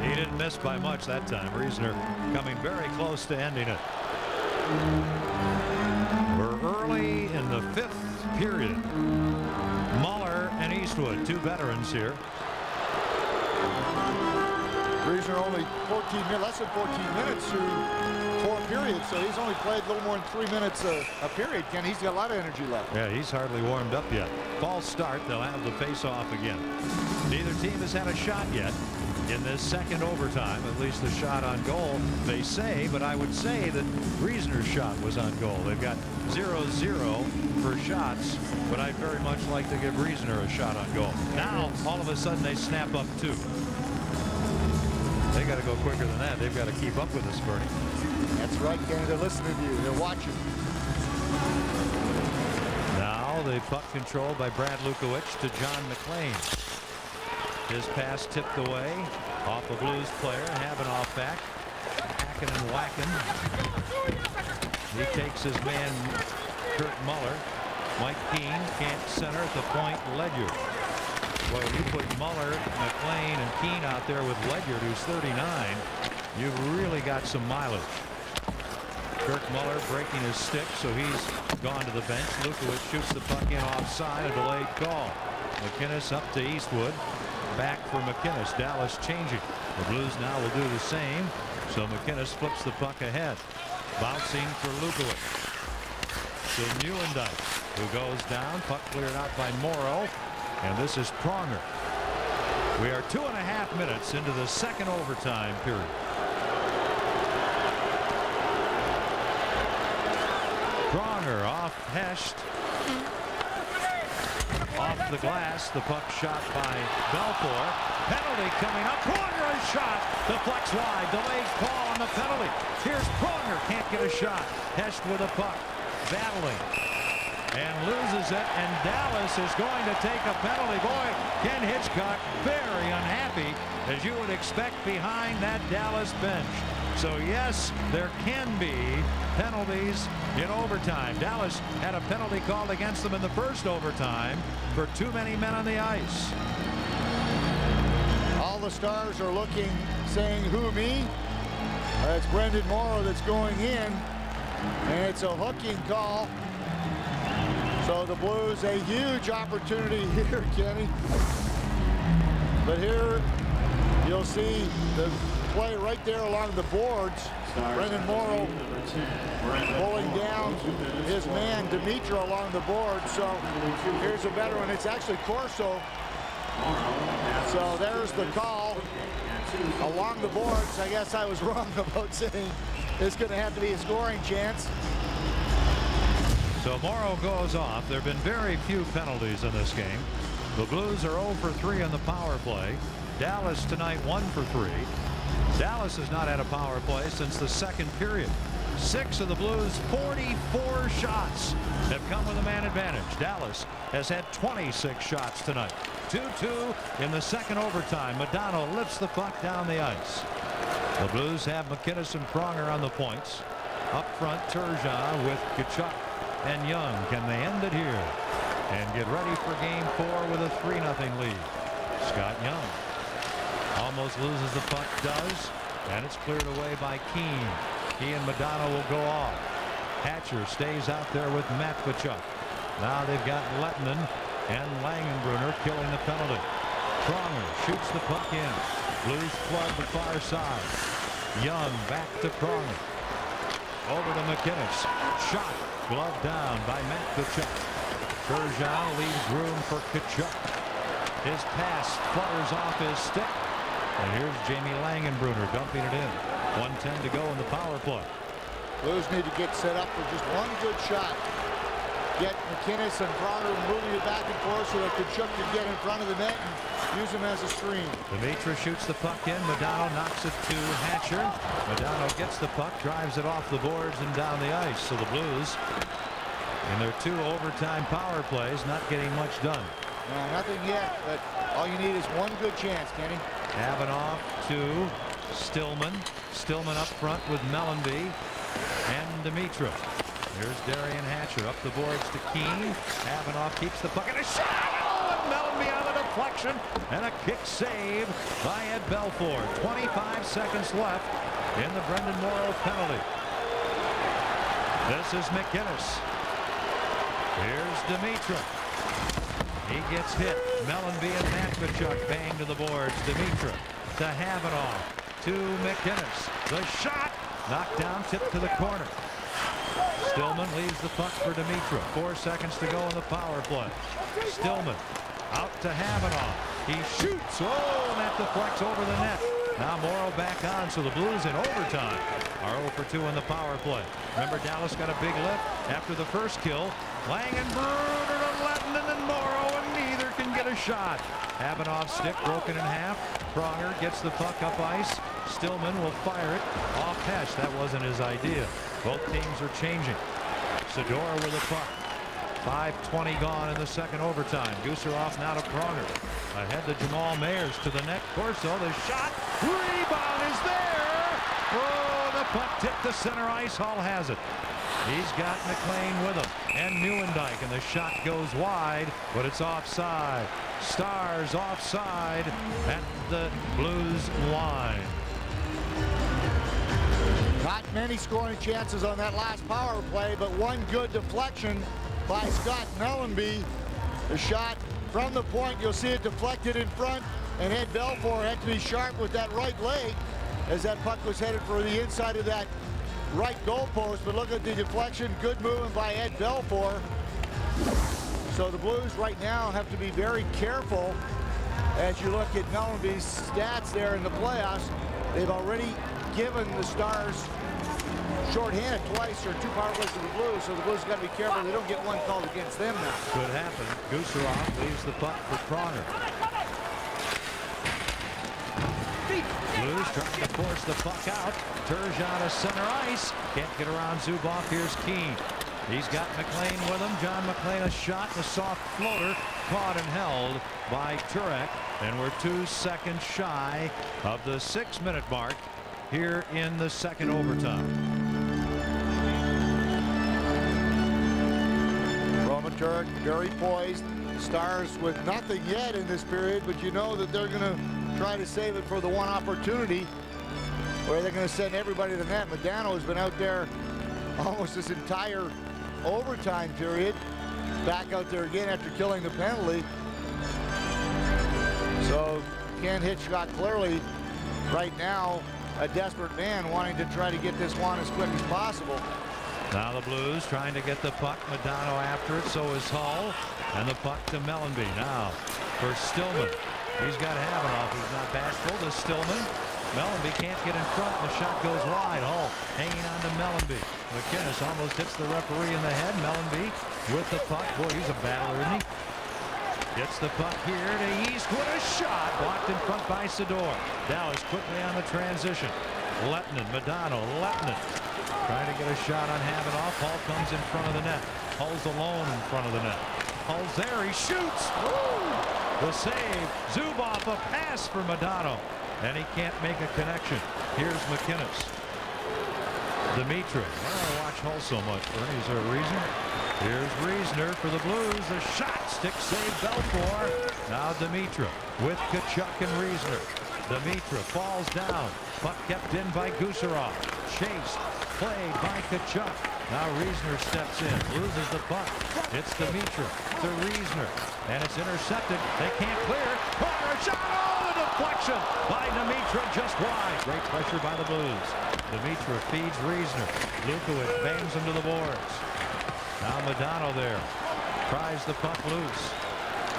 A: He didn't miss by much that time. Reisner coming very close to ending it. We're early in the 5th period. Muller and Eastwood, 2 veterans here.
B: Reisner only 14 minutes, less than 14 minutes through 4 periods, so he's only played a little more than 3 minutes a period. Ken, he's got a lot of energy left.
A: Yeah, he's hardly warmed up yet. False start. They'll have the face-off again. Neither team has had a shot yet in this second overtime, at least the shot on goal, they say, but I would say that Reisner's shot was on goal. They've got 0-0 for shots, but I'd very much like to give Reisner a shot on goal. Now, all of a sudden, they snap up 2. They got to go quicker than that. They've got to keep up with us, Bernie.
B: That's right, Kenny. They're listening to you. They're watching.
A: Now the puck controlled by Brad Lukowicz to John McLean. His pass tipped away off a Blues player. Havenoff back. Hacking and whacking. He takes his man Kurt Muller. Mike Keane can't center at the point. Ledyard. Well, you put Muller, McLean, and Keane out there with Ledyard, who's 39. You've really got some mileage. Kirk Muller breaking his stick, so he's gone to the bench. Lukowicz shoots the puck in offside. A delayed call. McInnes up to Eastwood. Back for McInnes. Dallas changing. The Blues now will do the same. So McInnes flips the puck ahead. Bouncing for Lukowicz. To Neuendijk, who goes down. Puck cleared out by Morrow. And this is Pronger. We are 2.5 minutes into the second overtime period. Pronger off Hesht. Off the glass. The puck shot by Belfour. Penalty coming up. Pronger a shot. Deflects wide. Delayed call on the penalty. Here's Pronger. Can't get a shot. Hesht with a puck. Battling. And loses it, and Dallas is going to take a penalty. Boy, Ken Hitchcock very unhappy, as you would expect behind that Dallas bench. So yes, there can be penalties in overtime. Dallas had a penalty called against them in the first overtime for too many men on the ice.
B: All the Stars are looking, saying, who, me? It's Brendan Morrow that's going in, and it's a hooking call. So the Blues, a huge opportunity here, Kenny. But here you'll see the play right there along the boards. Brendan Morrow pulling down his man Dimitra along the board. So here's a better one. It's actually Corso. So there's the call along the boards. I guess I was wrong about saying it's going to have to be a scoring chance.
A: So Morrow goes off. There have been very few penalties in this game. The Blues are 0 for 3 on the power play. Dallas tonight 1 for 3. Dallas has not had a power play since the second period. 6 of the Blues' 44 shots have come with a man advantage. Dallas has had 26 shots tonight. 2-2 in the second overtime. Modano lifts the puck down the ice. The Blues have McInnes and Pronger on the points. Up front, Sergei with Tkachuk and Young. Can they end it here and get ready for game 4 with a 3-0 lead? Scott Young almost loses the puck, does, and it's cleared away by Keane. He and Modano will go off. Hatcher stays out there with Matt Tkachuk. Now they've got Lettinen and Langenbrunner killing the penalty. Pronger shoots the puck in. Blues flood the far side. Young back to Pronger. Over to McInnes. Shot. Glove down by Matt Tkachuk. Sergei leaves room for Tkachuk. His pass flutters off his stick. And here's Jamie Langenbrunner dumping it in. 1:10 to go in the power play.
B: Blues need to get set up for just one good shot. Get McInnes and Pronger moving it back and forth so that Tkachuk can get in front of the net and use him as a screen.
A: Dimitra shoots the puck in. Modano knocks it to Hatcher. Modano gets the puck, drives it off the boards and down the ice. So the Blues, in their 2 overtime power plays, not getting much done.
B: No, nothing yet, but all you need is one good chance, Kenny.
A: Avanoff to Stillman. Stillman up front with Mellanby and Dimitra. Here's Darian Hatcher up the boards to Keane. Avanoff keeps the puck and a shot. Oh, and Mellanby on the deflection and a kick save by Ed Belfour. 25 seconds left in the Brendan Morrow penalty. This is McInnes. Here's Dimitra. He gets hit. Mellanby and Matvachuk bang to the boards. Dimitra to Havanoff to McInnes. The shot knocked down, tipped to the corner. Stillman leaves the puck for Dimitra. 4 seconds to go in the power play. Stillman out to Havanoff. He shoots. Oh, and that deflects over the net. Now Morrow back on, so the Blues in overtime are 0 for 2 in the power play. Remember, Dallas got a big lift after the first kill. Langenbrunner to Lettinen and Morrow, and neither can get a shot. Havanoff's stick broken in half. Pronger gets the puck up ice. Stillman will fire it off Hesh. That wasn't his idea. Both teams are changing. Sador with the puck. 5:20 gone in the second overtime. Gusarov now to Pronger. Ahead to Jamal Mayers to the net. Corso, the shot. Rebound is there. Oh, the puck tipped to center ice. Hull has it. He's got McLean with him. And Neuendijk, and the shot goes wide, but it's offside. Stars offside at the Blues line.
B: Not many scoring chances on that last power play, but one good deflection by Scott Mellanby. The shot from the point, you'll see it deflected in front, and Ed Belfour had to be sharp with that right leg as that puck was headed for the inside of that right goalpost. But look at the deflection. Good movement by Ed Belfour. So the Blues right now have to be very careful as you look at Mellanby's stats there in the playoffs. They've already given the Stars shorthanded twice or 2 power plays to the Blues, so the Blues got to be careful they don't get one called against them now.
A: Could happen. Gusarov leaves the puck for Pronger. Blues trying to force the puck out. Turgeon to center ice. Can't get around Zubov. Here's Keane. He's got McLean with him. John McLean a shot, a soft floater, caught and held by Turek. And we're 2 seconds shy of the 6-minute mark here in the second overtime.
B: Roman Turek very poised. Stars with nothing yet in this period, but you know that they're going to try to save it for the one opportunity where they're going to send everybody to the net. Modano has been out there almost this entire overtime period. Back out there again after killing the penalty. So Ken Hitchcock clearly right now a desperate man wanting to try to get this one as quick as possible.
A: Now the Blues trying to get the puck. Modano after it, so is Hull. And the puck to Mellanby now for Stillman. He's got Havanoff, who's not bashful, to Stillman. Mellanby can't get in front. The shot goes wide. Hull hanging on to Mellanby. McInnes almost hits the referee in the head. Mellanby with the puck. Boy, he's a battler, isn't he? Gets the puck here to Eastwood. A shot blocked in front by Sador. Dallas quickly on the transition. Lettinen, Modano, Lettinen trying to get a shot on Havanoff. Hull comes in front of the net. Hull's alone in front of the net. Hull's there. He shoots. Woo! The save. Zubov, a pass for Modano, and he can't make a connection. Here's McInnes. Dimitra. Why do I watch Hull so much, Bernie? Is there a reason? Here's Reisner for the Blues. The shot, stick save, Belfour. Now Dimitra with Tkachuk and Reisner. Dimitra falls down. Puck kept in by Gusarov. Chased, played by Tkachuk. Now Reisner steps in, loses the puck. It's Dimitra to Reisner, and it's intercepted. They can't clear. Corner shot. Oh, the deflection by Dimitra just wide. Great pressure by the Blues. Dimitra feeds Reisner. Lukowicz bangs him to the boards. Now Modano there. Tries the puck loose.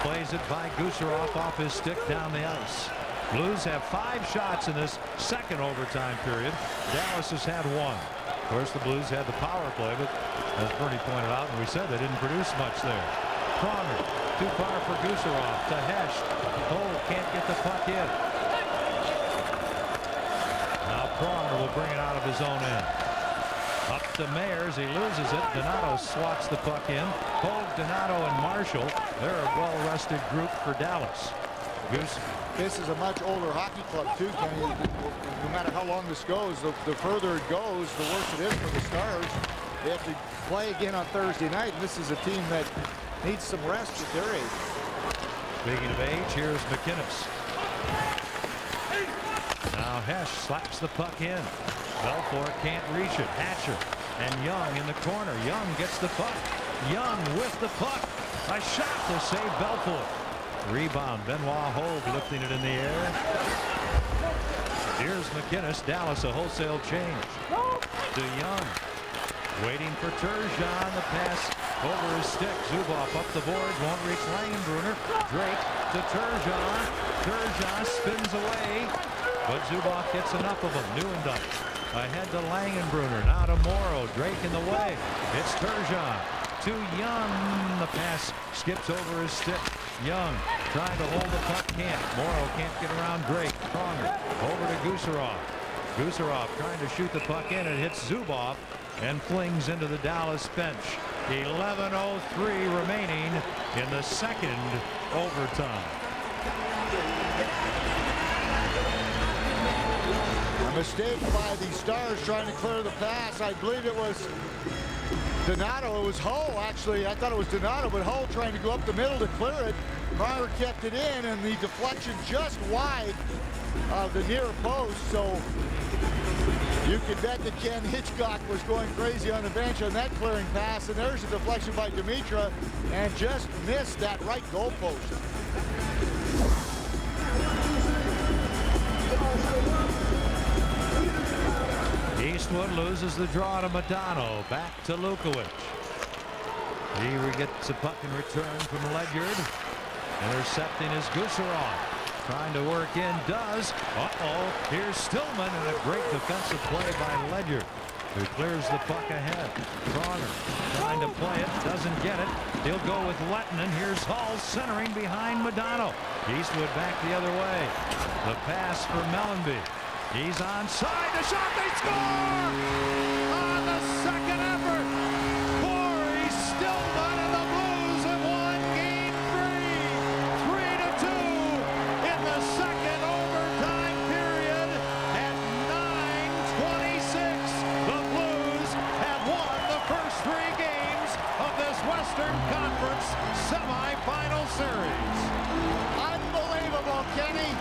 A: Plays it by Gusarov off his stick down the ice. Blues have 5 shots in this second overtime period. Dallas has had 1. Of course, the Blues had the power play, but as Bernie pointed out, and we said they didn't produce much there. Pronger, too far for Gusarov to Hesh. Cole can't get the puck in. Now Pronger will bring it out of his own end. Up to Mayers, he loses it. Donato swats the puck in. Hogue, Donato, and Marshall. They're a well-rested group for Dallas.
B: This is a much older hockey club too, Kenny. No matter how long this goes, the further it goes, the worse it is for the Stars. They have to play again on Thursday night, and this is a team that needs some rest at their age.
A: Speaking of age, here's McInnes. Now Hesh slaps the puck in. Belfour can't reach it. Hatcher and Young in the corner. Young gets the puck. Young with the puck. A shot to save Belfour. Rebound. Benoit Hogue lifting it in the air. Here's McInnes. Dallas a wholesale change to Young. Waiting for Turgeon. The pass over his stick. Zubov up the boards. Won't reach Langenbrunner. Drake to Turgeon. Turgeon spins away, but Zubov gets enough of him. Nieuwendyk ahead to Langenbrunner. Now to Morrow. Drake in the way. It's Turgeon to Young. The pass skips over his stick. Young trying to hold the puck. Can't. Morrow can't get around Drake. Pronger over to Gusarov. Gusarov trying to shoot the puck in. It hits Zubov and flings into the Dallas bench. 11:03 remaining in the second overtime.
B: A mistake by the Stars trying to clear the pass. I believe it was Donato. It was Hull, actually. I thought it was Donato, but Hull trying to go up the middle to clear it. Pronger kept it in, and the deflection just wide of the near post. So you could bet that Ken Hitchcock was going crazy on the bench on that clearing pass. And there's a deflection by Dimitra, and just missed that right goal post.
A: Eastwood loses the draw to Modano. Back to Lukowicz. He gets the puck in return from Ledyard. Intercepting is Gusarov. Trying to work in. Does. Uh-oh. Here's Stillman, and a great defensive play by Ledyard, who clears the puck ahead. Pronger trying to play it. Doesn't get it. He'll go with Lettinen. Here's Hull centering behind Modano. Eastwood back the other way. The pass for Mellanby. He's onside. The shot. They score! On the second effort. Corey Stillman and the Blues have won game 3. 3-2 in the second overtime period. At 9:26, the Blues have won the first 3 games of this Western Conference semifinal series.
B: Unbelievable, Kenny.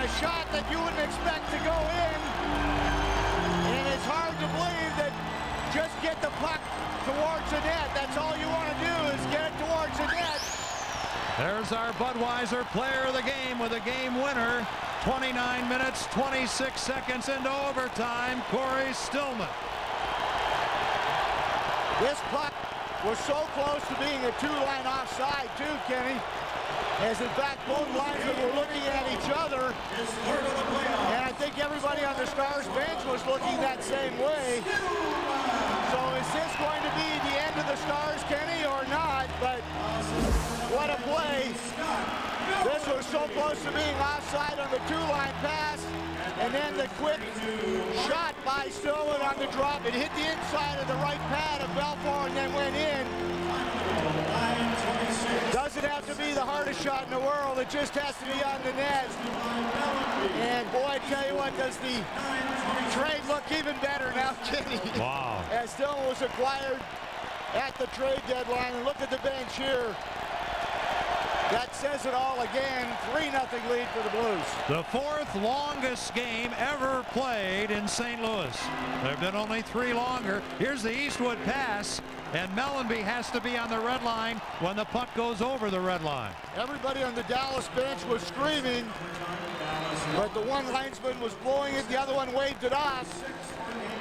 B: A shot that you wouldn't expect to go in, and it's hard to believe that just get the puck towards the net. That's all you want to do is get it towards the net.
A: There's our Budweiser player of the game with a game winner. 29 minutes, 26 seconds into overtime. Corey Stillman.
B: This puck was so close to being a 2-line offside too, Kenny. As in fact, both linesmen were looking at each other, and I think everybody on the Stars bench was looking that same way. So is this going to be the end of the Stars, Kenny, or not? But What a play. This was so close to being offside on the two-line pass. And then the quick shot by Stillman on the drop. It hit the inside of the right pad of Belfour and then went in. Doesn't have to be the hardest shot in the world. It just has to be on the net. And boy, I tell you what, does the trade look even better now, Kenny.
A: Wow.
B: As Stillman was acquired at the trade deadline. And look at the bench here. That says it all again. 3-0 lead for the Blues.
A: The fourth longest game ever played in St. Louis. There have been only 3 longer. Here's the Eastwood pass, and Mellanby has to be on the red line when the puck goes over the red line.
B: Everybody on the Dallas bench was screaming, but the one linesman was blowing it, the other one waved it off,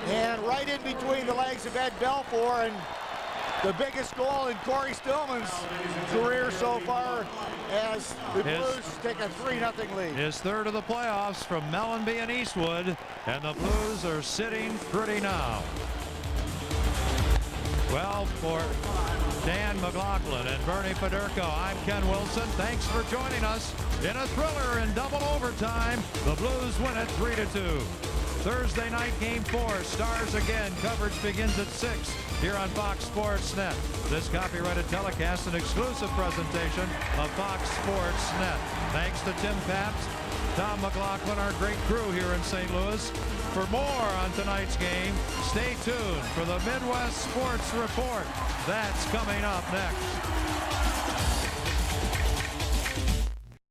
B: and right in between the legs of Ed Belfour, and the biggest goal in Corey Stillman's career so far as the Blues take a 3-0 lead.
A: His third of the playoffs from Mellanby and Eastwood, and the Blues are sitting pretty now. Well, for Dan McLaughlin and Bernie Federko, I'm Ken Wilson. Thanks for joining us in a thriller in double overtime. The Blues win it 3-2. Thursday night, Game 4, Stars again. Coverage begins at 6 here on Fox Sports Net. This copyrighted telecast, an exclusive presentation of Fox Sports Net. Thanks to Tim Pabst, Tom McLaughlin, our great crew here in St. Louis. For more on tonight's game, stay tuned for the Midwest Sports Report. That's coming up next.